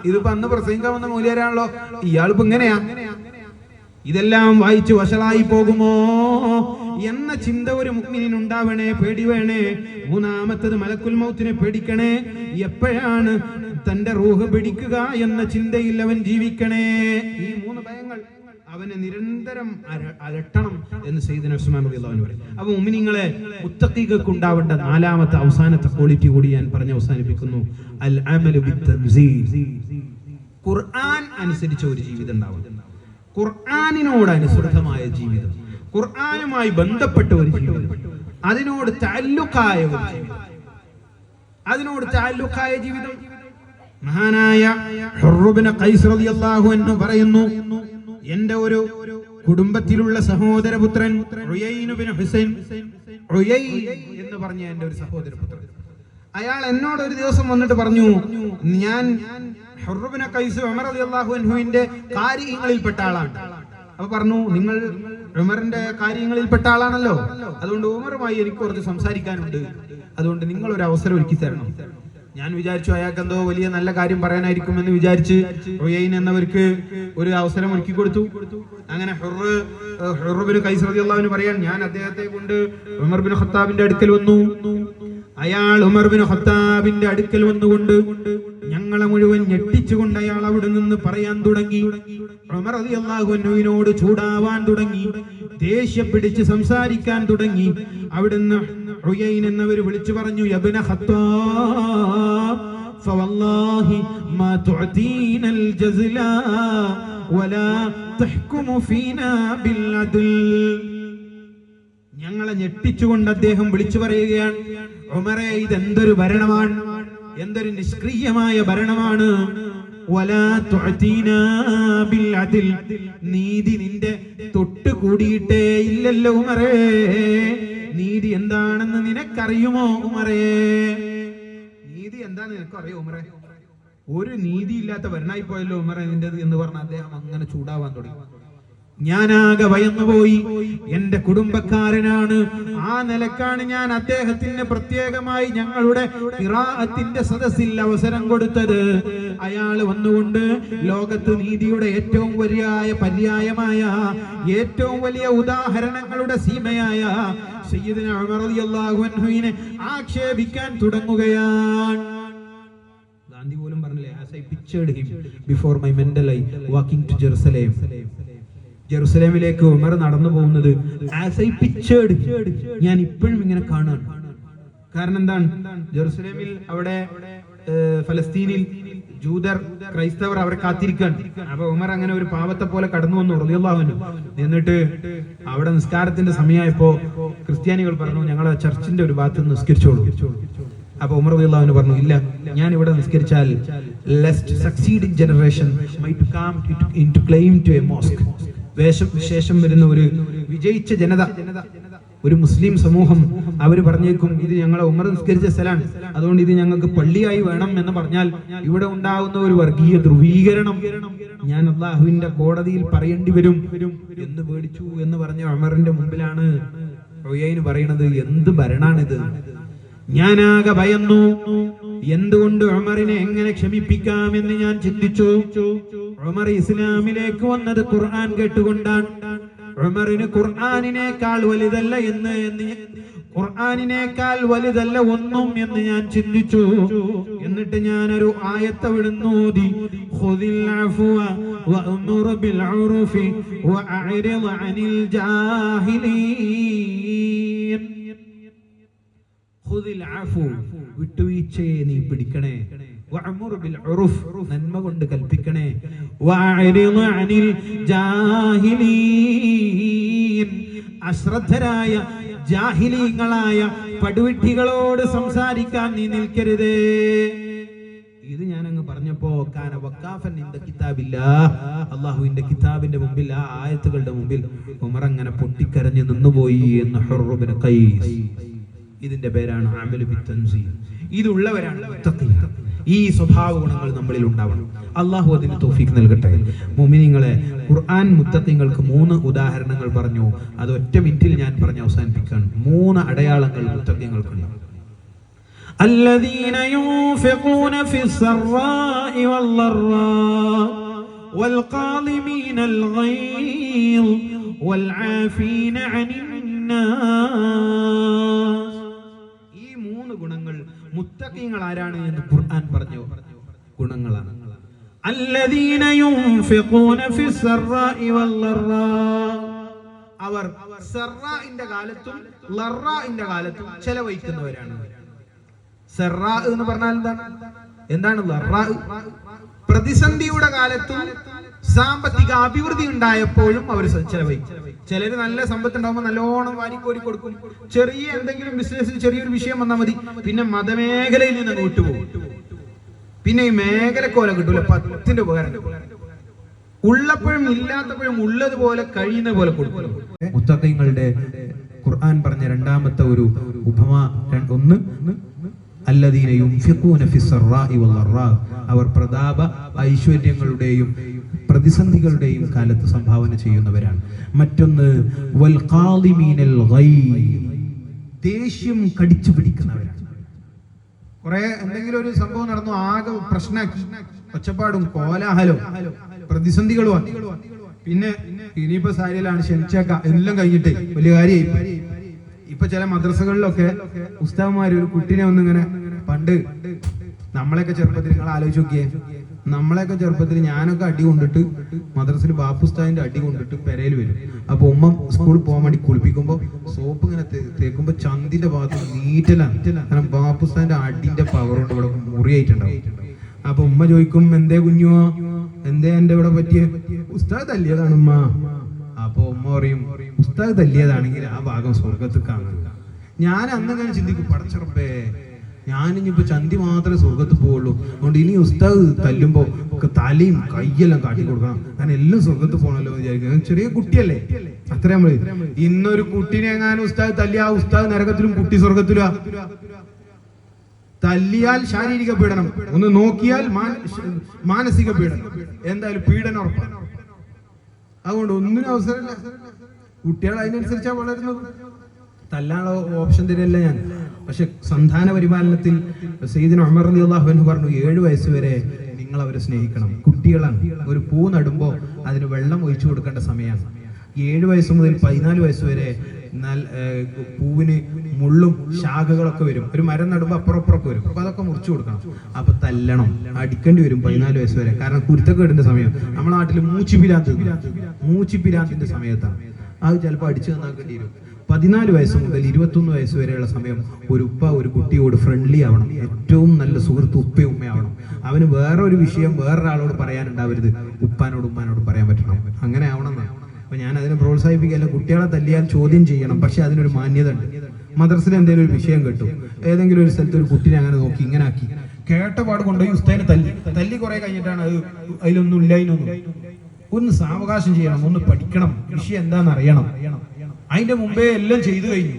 ഇതിപ്പോ അന്ന് പ്രസംഗിക്കാൻ വന്ന മൂല്യരാണല്ലോ, ഇയാളിപ്പോ ഇങ്ങനെയാ, ഇതെല്ലാം വായിച്ചു വഷളായി പോകുമോ എന്ന ചിന്ത ഒരു മുഅ്മിനിന് ഉണ്ടാവണേ, പേടി വേണേ. മൂന്നാമത്തത് മലക്കുൽ മൗത്തിനെ പേടിക്കണേ. എപ്പോഴാണ് തന്റെ റൂഹ് പിടിക്കുക എന്ന ചിന്തയിൽ അവൻ ജീവിക്കണേ. ഈ 3 ഭയങ്ങൾ അവനെ നിരന്തരം അലട്ടണം എന്ന് സയ്യിദുനാ ഉസ്മാൻ റളിയല്ലാഹു അൻഹു പറയും. അപ്പൊ മുഅ്മിനീങ്ങളെ, മുത്തഖീകൾക്ക് ഉണ്ടാവേണ്ട 4ാമത്തെ അവസാനത്തെ ക്വാളിറ്റി കൂടി ഞാൻ പറഞ്ഞ് അവസാനിപ്പിക്കുന്നു. അൽ അമലു ബിത്തൻസീൽ. ഖുർആൻ അനുസരിച്ച ഒരു ജീവിതം ഉണ്ടാവും, ഖുർആനിനോട് അനുസൃതമായ ജീവിതം, ഖുർആനുമായി ബന്ധപ്പെട്ട ഒരു ജീവിതം, അതിനോട് തഅല്ലുഖായ ഒരു ജീവിതം, അതിനോട് തഅല്ലുഖായ ജീവിതം. മഹാനായ ഹുർർ ഇബ്നു ഖൈസ് റളിയല്ലാഹു അൻഹു പറയുന്നു, എന്റെ ഒരു കുടുംബത്തിലുള്ള സഹോദരപുത്രൻ ഉയൈൻ ഇബ്നു ഹുസൈൻ, ഉയൈൻ എന്ന് പറഞ്ഞ എന്റെ ഒരു സഹോദരപുത്രൻ, അയാൾ എന്നോട് ഒരു ദിവസം വന്നിട്ട് പറഞ്ഞു, ഞാൻ ഹുർർ ഇബ്നു ഖൈസ് ഉമർ റളിയല്ലാഹു അൻഹുവിന്റെ കാര്യങ്ങളിൽപ്പെട്ട ആളാണ്. അപ്പൊ പറഞ്ഞു, നിങ്ങൾ ഉമറിന്റെ കാര്യങ്ങളിൽപ്പെട്ട ആളാണല്ലോ, അതുകൊണ്ട് ഉമറുമായി എനിക്ക് കുറച്ച് സംസാരിക്കാനുണ്ട്, അതുകൊണ്ട് നിങ്ങൾ ഒരു അവസരം ഒരുക്കി തരണം. ഞാൻ വിചാരിച്ചു അയാൾക്ക് എന്തോ വലിയ നല്ല കാര്യം പറയാനായിരിക്കും എന്ന് വിചാരിച്ച് ഉയൈൻ എന്നവർക്ക് ഒരു അവസരം ഒരുക്കി കൊടുത്തു. അങ്ങനെ ഹുർർ ഇബ്നു ഖൈസ് റളിയല്ലാഹു അൻഹു പറയാൻ, ഞാൻ അദ്ദേഹത്തെ കൊണ്ട് ഉമർ ഇബ്നു ഖത്താബിന്റെ അടുക്കൽ വന്നു. അയാൾ ഉമർ ഇബ്നു ഖത്താബിന്റെ അടുക്കൽ വന്നുകൊണ്ട് ഞങ്ങളെ മുഴുവൻ ഞെട്ടിച്ചുകൊണ്ട് അയാൾ അവിടെ നിന്ന് പറയാൻ തുടങ്ങി. ഉമർ റളിയല്ലാഹു അൻഹുവിനോട് ചൂടാവാൻ തുടങ്ങി, ദേഷ്യം പിടിച്ച് സംസാരിക്കാൻ തുടങ്ങി. അവിടുന്ന് ഉയൈൻ എന്നവർ വിളിച്ചു പറഞ്ഞു, യബ്ന ഖത്താബ് ഫവല്ലാഹി മാ തുഅതീനൽ ജസ്ലാ വലാ തഹ്കുമു ഫീനാ ബിൽ അദ്ൽ. ഞങ്ങളെ ഞെട്ടിച്ചുകൊണ്ട് അദ്ദേഹം വിളിച്ചു പറയുകയാണ്, ഉമറേ, ഇതെന്തൊരു ഭരണമാണ്, എന്തൊരു നിഷ്ക്രിയമായ ഭരണമാണ്. വലാ തുഅതീനാ ബിൽ അദ്ൽ. നീതി നിന്റെ തൊട്ട് കൂടിയിട്ടേ ഇല്ലല്ലോ ഉമറേ. നീതി എന്താണെന്ന് നിനക്കറിയുമോ ഉമറേ? നീതി എന്താണെന്ന് നിനക്കറിയോ ഉമറേ? ഒരു നീതിയില്ലാത്ത ഭരണമായി പോയല്ലോ ഉമറേ നിന്റേത് എന്ന് പറഞ്ഞ അദ്ദേഹം അങ്ങനെ ചൂടാവാൻ തുടങ്ങി. ഞാനാകെ ഭയന്നുപോയി. എന്റെ കുടുംബക്കാരനാണ്, ആ നിലക്കാണ് ഞാൻ അദ്ദേഹത്തിന് പ്രത്യേകമായി ഞങ്ങളുടെ ഖിറാഅത്തിന്റെ സദസ്സിൽ അവസരം കൊടുത്തത്. അയാൾ വന്നുകൊണ്ട് ലോകത്ത് നീതിയുടെ ഏറ്റവും വലിയ പര്യായമായ, ഏറ്റവും വലിയ ഉദാഹരണങ്ങളുടെ സീമയായ സയ്യിദുനാ ഉമർ റളിയല്ലാഹു അൻഹുവിനെ ആക്ഷേപിക്കാൻ തുടങ്ങുകയാണ്. ഗാന്ധി പോലും പറഞ്ഞില്ലേ, as I pictured him before my mental eye walking to Jerusalem. ജെറുസലേമിലേക്ക് Umar നടന്നു പോകുന്നത് ആസ് ഐ പിക്ചേർഡ്, ഞാൻ ഇപ്പോഴും ഇങ്ങനെ കാണാൻ. കാരണം എന്താണ്? ജെറുസലേമിൽ അവിടെ ഫലസ്തീനിൽ ജൂതർ, ക്രൈസ്തവർ അവരെ കാത്തിരിക്കാൻ. അപ്പൊ ഉമർ അങ്ങനെ ഒരു പാവത്തെ പോലെ കടന്നു വന്നു റളിയല്ലാഹു അൻഹു. എന്നിട്ട് അവിടെ നിസ്കാരത്തിന്റെ സമയമായപ്പോ ക്രിസ്ത്യാനികൾ പറഞ്ഞു, ഞങ്ങളെ ചർച്ചിന്റെ ഒരു ഭാഗത്ത് നിസ്കരിച്ചോളൂ. അപ്പൊ ഉമർ റളിയല്ലാഹു അൻഹു പറഞ്ഞു, ഇല്ല, ഞാൻ ഇവിടെ നിസ്കരിച്ചാൽ lest succeeding generation might come into claim to a mosque. ശേഷം വരുന്ന ഒരു വിജയിച്ച ജനത, ഒരു മുസ്ലിം സമൂഹം, അവർ പറഞ്ഞേക്കും ഇത് ഞങ്ങളെ ഉമർ നിസ്കരിച്ച സ്ഥലമാണ്, അതുകൊണ്ട് ഇത് ഞങ്ങൾക്ക് പള്ളിയായി വേണം എന്ന് പറഞ്ഞാൽ ഇവിടെ ഉണ്ടാകുന്ന ഒരു വർഗീയ ധ്രുവീകരണം ഞാൻ അല്ലാഹുവിന്റെ കോടതിയിൽ പറയേണ്ടി വരും എന്ന് പേടിച്ചു എന്ന് പറഞ്ഞ ഉമറിന്റെ മുമ്പിലാണ് ഉയൈൻ പറയുന്നത്, എന്ത് ഭരണാണിത്? ഞാനാകെ ഭയന്നു. എന്തുകൊണ്ട് ഉമറിനെ എങ്ങനെ ക്ഷമിപ്പിക്കാമെന്ന് ഞാൻ ചിന്തിച്ചു. ഉമർ ഇസ്ലാമിലേക്ക് വന്നത് ഖുർആൻ കേട്ടുകൊണ്ടാണ്. ഉമറിന് ഖുർആനിനേക്കാൾ വലുതല്ല ഖുർആനിനേക്കാൾ വലുതല്ല ഒന്നും എന്ന് ഞാൻ ചിന്തിച്ചു. എന്നിട്ട് ഞാൻ ഒരു ആയത്ത് അവിടുന്ന് ഓതി, ഖുദിൽ അഫ്വ വഅ്മുർ ബിൽ ഉർഫി വഅഅ്രിദ് അനിൽ ജാഹിലീൻ. ഖുദിൽ അഫ്വ, വിട്ടുവീഴ്ചയെ നീ പിടിക്കണേ. വഅ്മുർ ബിൽ ഉർഫ്, നന്മ കൊണ്ട് കൽപ്പിക്കണേ. വഅഅ്രിദ് അനിൽ ജാഹിലീൻ, അശ്രദ്ധരായ ജാഹിലീങ്ങളായ പടുവിട്ടികളോട് സംസാരിക്കാൻ നീ നിൽക്കരുതേ. ഇത് ഞാൻ അങ്ങ് പറഞ്ഞപ്പോ കാന വഖാഫൻ ഇൻദ കിതാബില്ലാഹ്, അല്ലാഹുവിന്റെ കിതാബിന്റെ മുമ്പിൽ, ആ ആയത്തുകളുടെ മുമ്പിൽ ഉമർ അങ്ങനെ പൊട്ടിക്കരഞ്ഞു നിന്നുപോയി എന്ന് ഹുർർ ഇബ്നു ഖൈസ്. ഇതിന്റെ പേരാണ് അമലു ബിത്തൻസീൽ. ഇതുള്ളവരാണ് മുത്തഖീൻ. ഈ സ്വഭാവ ഗുണങ്ങൾ നമ്മളിൽ ഉണ്ടാവണം. അള്ളാഹു അതിന് തൗഫീഖ് നൽകട്ടെ. മുഅ്മിനീങ്ങളെ, ഖുർആൻ മുത്തഖീങ്ങൾക്ക് 3 ഉദാഹരണങ്ങൾ പറഞ്ഞു. അത് ഒറ്റ മിനിറ്റിൽ ഞാൻ പറഞ്ഞ് അവസാനിപ്പിക്കാൻ. 3 അടയാളങ്ങൾ മുത്തഖീങ്ങൾക്കുണ്ട്. الذين ينفقون في السراء والضراء والقاظمين الغيظ والعافين عن الناس. ഈ മൂന്ന് ഗുണങ്ങൾ മുത്തഖീങ്ങൾ ആരാണ് എന്ന് ഖുർആൻ പറഞ്ഞു ഗുണങ്ങളാണ്. الذين ينفقون في السراء والضراء, അവർ സറാഇന്റെ കാലത്തും ലറാഇന്റെ കാലത്തും ചെലവഴിക്കുന്നവരാണ്. സറാ എന്ന് പറഞ്ഞാൽ എന്താണ്? ലറാ പ്രതിസന്ധിയുടെ കാലത്തും സാമ്പത്തിക അഭിവൃദ്ധി ഉണ്ടായപ്പോഴും അവർ ചെലവഴിക്കും. ചിലര് നല്ല സമ്പത്ത് ഉണ്ടാകുമ്പോൾ നല്ലോണം വാരിക്കോരി കൊടുക്കും. ചെറിയ എന്തെങ്കിലും ബിസിനസ്സിൽ ചെറിയൊരു വിഷയം വന്നാൽ മതി, പിന്നെ മതമേഖലയിൽ നിന്ന് വിട്ടുപോകും. പിന്നെ ഈ മേഖലക്കോല കിട്ടൂല, 10ന്റെ ഉപകാരം. ഉള്ളപ്പോഴും ഇല്ലാത്തപ്പോഴും ഉള്ളതുപോലെ കഴിയുന്ന പോലെ കൊടുക്കും. മുത്തഖീങ്ങളുടെ ഖുർആൻ പറഞ്ഞ രണ്ടാമത്തെ ഒരു ഉപമ ഒന്ന്, അല്ലദീന യുൻഫിഖൂന ഫിസ്സറാഇ വൽളറാ, അവർ പ്രതാപ ഐശ്വര്യങ്ങളുടെയും പ്രതിസന്ധികളുടെയും കാലത്ത് സംഭാവന ചെയ്യുന്നവരാണ്. മറ്റൊന്ന് വൽ ഖാദിമീനൽ ഗൈദ്, ദേഷ്യം കടിച്ചു പിടിക്കുന്നവരാണ്. കുറെ എന്തെങ്കിലും ഒരു സംഭവം നടന്നു, ആകെ പ്രശ്നമാക്കി, ഒച്ചപ്പാടും കോലാഹലവും പ്രതിസന്ധികളും, പിന്നെ ഇനിയിപ്പോ സാരിയിലാണ് ക്ഷണിച്ചേക്ക എല്ലാം കഴിഞ്ഞിട്ട് വലിയ കാര്യമായി. ഇപ്പൊ ചില മദ്രസകളിലൊക്കെ ഉസ്താദ്മാര് ഒരു കുട്ടീനെ ഒന്നിങ്ങനെ, പണ്ട് നമ്മളെയൊക്കെ ചെറുപ്പത്തിൽ നിങ്ങൾ ആലോചിച്ച് നോക്കിയേ, നമ്മളെയൊക്കെ ചെറുപ്പത്തിൽ ഞാനൊക്കെ അടി കൊണ്ടിട്ട് മദ്രസയിൽ ബാപ്പുസ്താദിന്റെ അടി കൊണ്ടിട്ട് പെരയിൽ വരും. അപ്പൊ ഉമ്മ സ്കൂളിൽ പോകാൻ വേണ്ടി കുളിപ്പിക്കുമ്പോ സോപ്പ് ഇങ്ങനെ തേക്കുമ്പോ ചന്തിന്റെ ഭാഗത്ത് നീറ്റലാണ്. കാരണം ബാപ്പുസ്താദിന്റെ അടിന്റെ പവർ കൊണ്ട് ഇവിടെ മുറിയായിട്ടുണ്ടാവും. അപ്പൊ ഉമ്മ ചോദിക്കും, എന്തേ കുഞ്ഞുവോ, എന്തേ എന്റെ ഇവിടെ പറ്റിയ? ഉസ്താദ് തല്ലിയതാണ് ഉമ്മ. അപ്പൊ ഉമ്മ പറയും, ഉസ്താദ് തല്ലിയതാണെങ്കിൽ ആ ഭാഗം സ്വർഗത്ത് കാണുക. ഞാൻ അന്നങ്ങനെ ചിന്തിക്കും, പടച്ചറപ്പേ, ഞാനിപ്പോ ചന്തി മാത്രമേ സ്വർഗത്ത് പോവുള്ളൂ, അതുകൊണ്ട് ഇനി ഉസ്താദ് തല്ലുമ്പോ തലയും കയ്യെല്ലാം കാട്ടി കൊടുക്കണം, കാരണം എല്ലാം സ്വർഗത്ത് പോകണല്ലോ എന്ന് വിചാരിക്കും. ചെറിയ കുട്ടിയല്ലേ, അത്ര നമ്മള്. ഇന്നൊരു കുട്ടീനെ എങ്ങാനും ഉസ്താദ് തല്ലിയ ആ ഉസ്താദ് നരകത്തിലും കുട്ടി സ്വർഗത്തിലും. തല്ലിയാൽ ശാരീരിക പീഡനം, ഒന്ന് നോക്കിയാൽ മാനസിക പീഡനം, എന്തായാലും പീഡനം ഉറപ്പാണ്. അതുകൊണ്ട് ഒന്നിനും അവസരമില്ല. കുട്ടികൾ അതിനനുസരിച്ചാണ് വളരുന്നത്. തല്ലാനുള്ള ഓപ്ഷൻ തരില്ല ഞാൻ. പക്ഷെ സന്താന പരിപാലനത്തിൽ സയ്യിദുന ഉമർ റളിയല്ലാഹു അൻഹു പറഞ്ഞു, 7 വയസ്സ് വരെ നിങ്ങൾ അവരെ സ്നേഹിക്കണം. കുട്ടികളാണ്. ഒരു പൂ നടുമ്പോൾ അതിന് വെള്ളം ഒഴിച്ചു കൊടുക്കേണ്ട സമയമാണ്. 7 വയസ്സ് മുതൽ 14 വയസ്സ് വരെ. എന്നാൽ പൂവിന് മുള്ളും ശാഖകളൊക്കെ വരും. ഒരു മരം നടുമ്പോൾ അപ്പുറപ്പുറമൊക്കെ വരും. അപ്പൊ അതൊക്കെ മുറിച്ചു കൊടുക്കണം. അപ്പൊ തല്ലണം, അടിക്കേണ്ടി വരും 14 വയസ്സ് വരെ. കാരണം കുരുത്തക്കേടിന്റെ സമയം. നമ്മുടെ നാട്ടിൽ മൂച്ചിപ്പിരാന്തിന്റെ സമയത്താണ്. അത് ചിലപ്പോൾ അടിച്ചു നന്നാക്കേണ്ടി വരും. 14 വയസ്സ് മുതൽ 21 വയസ്സ് വരെയുള്ള സമയം ഒരു ഉപ്പ ഒരു കുട്ടിയോട് ഫ്രണ്ട്ലി ആവണം. ഏറ്റവും നല്ല സുഹൃത്ത് ഉപ്പയും ഉമ്മയാവണം. അവന് വേറൊരു വിഷയം വേറൊരാളോട് പറയാനുണ്ടാവരുത്, ഉപ്പാനോട് ഉമ്മാനോട് പറയാൻ പറ്റണം. അങ്ങനെ ആവണം എന്നാണ്. അപ്പൊ ഞാൻ അതിനെ പ്രോത്സാഹിപ്പിക്കുകയല്ല. കുട്ടികളെ തല്ലിയാൽ ചോദ്യം ചെയ്യണം, പക്ഷെ അതിനൊരു മാന്യത ഉണ്ട്. മദ്രസയിൽ എന്തെങ്കിലും ഒരു വിഷയം കേട്ടു, ഏതെങ്കിലും ഒരു സ്ഥലത്ത് ഒരു കുട്ടിനെ അങ്ങനെ നോക്കി ഇങ്ങനെ ആക്കി, കേട്ട പാട് കൊണ്ടുപോയി ഉസ്താദിനെ തല്ലി കുറെ കഴിഞ്ഞിട്ടാണ് അത് അതിലൊന്നും ഇല്ലായിനൊന്നും. ഒന്ന് സാവകാശം ചെയ്യണം, ഒന്ന് പഠിക്കണം, വിഷയം എന്താണെന്ന് അറിയണം. അതിന്റെ മുമ്പേ എല്ലാം ചെയ്തു കഴിഞ്ഞു.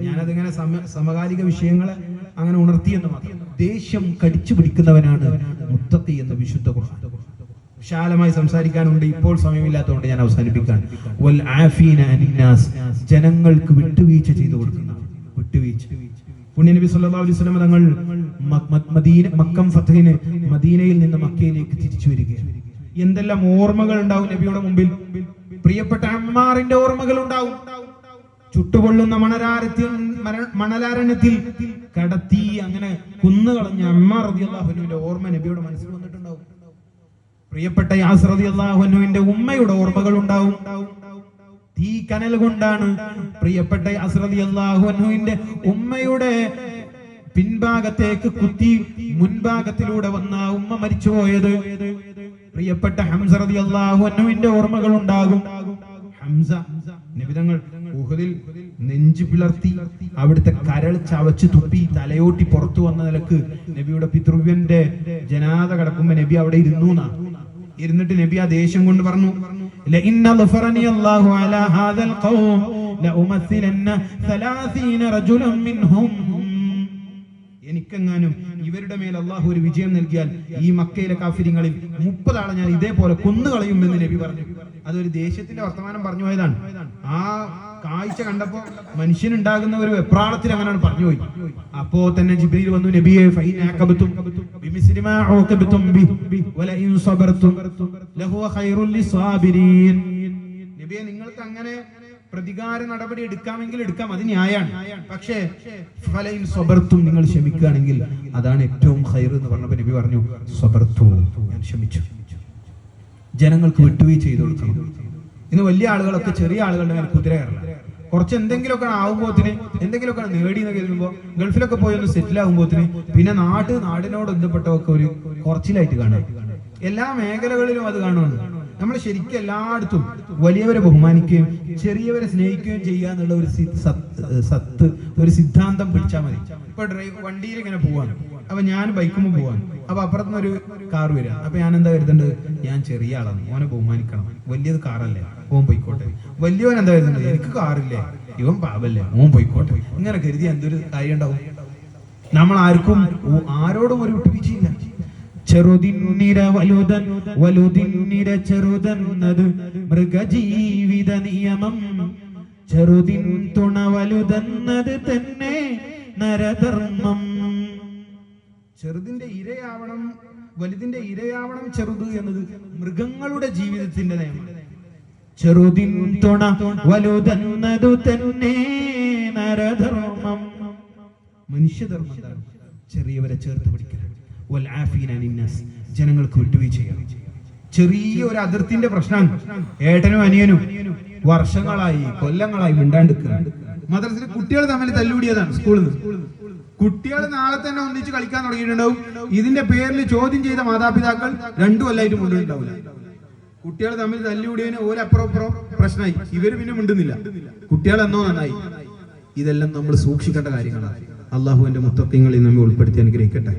ഞാനതിങ്ങനെ സമകാലിക വിഷയങ്ങളെ അങ്ങനെ ഉണർത്തിയെന്ന് മാത്രം. ദേഷ്യം കടിച്ചു പിടിക്കുന്നവനാണ് മുത്തഖി എന്ന വിശുദ്ധ ഖുർആൻ. വിശാലമായി സംസാരിക്കാനുണ്ട്, ഇപ്പോൾ സമയമില്ലാത്തതുകൊണ്ട് ഞാൻ അവസാനിപ്പിക്കാൻ. വൽ ആഫീന അനിന്നാസ്, ജനങ്ങൾക്ക് വിട്ടുവീഴ്ച ചെയ്തു കൊടുക്കുന്ന വിട്ടുവീഴ്ച. പുണ്യനബി സല്ലല്ലാഹു അലൈഹി വസല്ലം തങ്ങൾ മക്കം ഫതഹിന് മദീനയിൽ നിന്ന് മക്കയിലേക്ക് തിരിച്ചു വരികയാണ്. എന്തെല്ലാം ഓർമ്മകൾ ഉണ്ടാവും നബിയുടെ മുമ്പിൽ. പ്രിയപ്പെട്ട അമ്മാറിന്റെ ഓർമ്മകൾ ഉണ്ടാവും. ചുട്ടുപൊള്ളുന്ന മണലാരണ്യത്തിൽ കടത്തി അങ്ങനെ കുന്നുകളഞ്ഞ അമ്മാർ റളിയല്ലാഹു അൻഹുവിന്റെ ഓർമ്മ നബിയുടെ മനസ്സിൽ വന്നിട്ടുണ്ടാവും. പ്രിയപ്പെട്ട യാസർ റളിയല്ലാഹു അൻഹുവിന്റെ ഉമ്മയുടെ ഓർമ്മകൾ ഉണ്ടാവും. തീ കനൽ കൊണ്ടാണ് പ്രിയപ്പെട്ട യാസർ റളിയല്ലാഹു അൻഹുവിന്റെ ഉമ്മയുടെ പിൻഭാഗത്തേക്ക് കുത്തി മുൻഭാഗത്തിലൂടെ വന്ന ഉമ്മ മരിച്ചുപോയത്. പ്രിയപ്പെട്ട ഹംസ റളിയല്ലാഹു അൻഹുവിന്റെ ഓർമ്മകൾ ഉണ്ടാകും. ഹംസ നബി തങ്ങൾ ഉഹദിൽ നെഞ്ചു പിളർത്തി അവിടുത്തെ കരൾ ചവച്ച് തുപ്പി തലയോട്ടി പുറത്തു വന്ന നിലക്ക് നബിയുടെ പിതൃവ്യന്റെ ജനാദ കിടക്കുമ്പോ നബി അവിടെ ഇരുന്നിട്ട് നബി ആ ദേഷ്യം കൊണ്ട് പറഞ്ഞു, എനിക്കെങ്ങാനും ഇവരുടെ മേൽ അള്ളാഹു ഒരു വിജയം നൽകിയാൽ ഈ മക്കയിലെ കാഫിരിങ്ങളിൽ 30 ആളെ ഞാൻ ഇതേപോലെ കൊന്നുകളയുമെന്ന് നബി പറഞ്ഞു. അതൊരു ദേഷ്യത്തിന്റെ വർത്തമാനം പറഞ്ഞു പോയതാണ്. ആ കാഴ്ച കണ്ടപ്പോ മനുഷ്യനുണ്ടാകുന്ന ഒരു വെപ്രാളത്തിൽ അങ്ങനെയാണ് പറഞ്ഞു പോയി. അപ്പോ തന്നെ ജിബ്രീൽ വന്നു, നബിയെ ഫൈൻ അഖബതും ബിമിസ്ലി മാ ഉഖബതും ബി വലഇൻ സബർതും ലഹു ഖൈറുൽ ലിസാബിരീൻ. നബിയെ നിങ്ങൾക്ക് അങ്ങനെ പ്രതികാര നടപടി എടുക്കാമെങ്കിൽ എടുക്കാം, അത് ന്യായാണ്. പക്ഷേ ഫലഇൻ സബർതും നിങ്ങൾ ക്ഷമിക്കുകയാണെങ്കിൽ അതാണ് ഏറ്റവും ഖൈർ എന്ന് പറഞ്ഞപ്പോൾ നബി പറഞ്ഞു സബർതു, ഞാൻ ക്ഷമിച്ചു. ജനങ്ങൾക്ക് വിട്ടുവീഴ്ച ചെയ്തു കൊടുക്കണം. ഇന്ന് വലിയ ആളുകളൊക്കെ ചെറിയ ആളുകളുടെ മേൽ കുതിര കയറണം. കുറച്ച് എന്തെങ്കിലുമൊക്കെ ആകുമ്പോത്തിന് എന്തെങ്കിലുമൊക്കെ നേടി എന്ന് കരുതുമ്പോൾ ഗൾഫിലൊക്കെ പോയി ഒന്ന് സെറ്റിൽ ആകുമ്പോത്തിന് പിന്നെ നാടിനോട് ബന്ധപ്പെട്ടതൊക്കെ ഒരു കുറച്ചിലായിട്ട് കാണുക. എല്ലാ മേഖലകളിലും അത് കാണുന്നുണ്ട്. നമ്മൾ ശരിക്കും എല്ലായിടത്തും വലിയവരെ ബഹുമാനിക്കുകയും ചെറിയവരെ സ്നേഹിക്കുകയും ചെയ്യുക എന്നുള്ള ഒരു സിദ്ധാന്തം പിടിച്ചാൽ മതി. ഇപ്പൊ വണ്ടിയിൽ ഇങ്ങനെ പോവാണ്, അപ്പൊ ഞാൻ ബൈക്കുമ്പോൾ പോവാണ്, അപ്പൊ അപ്പുറത്തുനിന്ന് ഒരു കാർ വരിക, അപ്പൊ ഞാൻ എന്താ കരുതേണ്ടത്, ഞാൻ ചെറിയ ആളാണ്, ഓനെ ബഹുമാനിക്കണം, വലിയത് കാറല്ലേ ഓൻ പോയിക്കോട്ടെ. വലിയവൻ എന്താ കരുതേണ്ടത്, എനിക്ക് കാറില്ലേ, ഇവൻ പാവല്ലേ ഓൻ പോയിക്കോട്ടെ. ഇങ്ങനെ കരുതി എന്തൊരു കാര്യം ഉണ്ടാവും. നമ്മൾ ആരോടും ഒരു വിട്ടുവീഴ്ചയില്ല. ചെറുതിന്നിര വലുതിന്നിര ചെറുതെന്നത് മൃഗജീവിത നിയമം. ചെറുതിൻ തുണ വലുതെന്നത് തന്നെ നരധർമ്മം. ചെറുതിന്റെ ഇരയാവണം, വലുതിന്റെ ഇരയാവണം ചെറുത് എന്നത് മൃഗങ്ങളുടെ ജീവിതത്തിന്റെ നിയമം. ചെറുതിൻ തുണ വലുതെന്നതു തന്നെ നരധർമ്മം. മനുഷ്യധർമ്മം ചെറിയവരെ ചേർത്ത് പിടിക്കണം. ജനങ്ങൾക്ക് വിട്ടുവീഴ്ച ചെയ്യണം. ചെറിയ ഒരു അതിർത്തിന്റെ പ്രശ്നമാണ്. ഏട്ടനും അനിയനും വർഷങ്ങളായി കൊല്ലങ്ങളായി മിണ്ടാണ്ടിരിക്കുകയാണ്. മദ്രസയിൽ കുട്ടികൾ തമ്മിൽ തല്ലുകൂടിയതാണ്. സ്കൂളിൽ നിന്ന് കുട്ടികൾ നാളെ തന്നെ ഒന്നിച്ച് കളിക്കാൻ തുടങ്ങിയിട്ടുണ്ടാവും. ഇതിന്റെ പേരിൽ ചോദ്യം ചെയ്ത മാതാപിതാക്കൾ 2 കൊല്ലമായിട്ട് മുണ്ടുണ്ടാവില്ല. കുട്ടികൾ തമ്മിൽ തല്ലുകൂടിയതിന് ഓരപ്പുറം പ്രശ്നമായി, ഇവര് പിന്നെ മിണ്ടുന്നില്ല. കുട്ടികൾ എന്നോ നന്നായി. ഇതെല്ലാം നമ്മൾ സൂക്ഷിക്കേണ്ട കാര്യങ്ങളാണ്. അള്ളാഹുവിന്റെ മുത്തഖീങ്ങളിൽ നമ്മെ ഉൾപ്പെടുത്തി അനുഗ്രഹിക്കട്ടെ.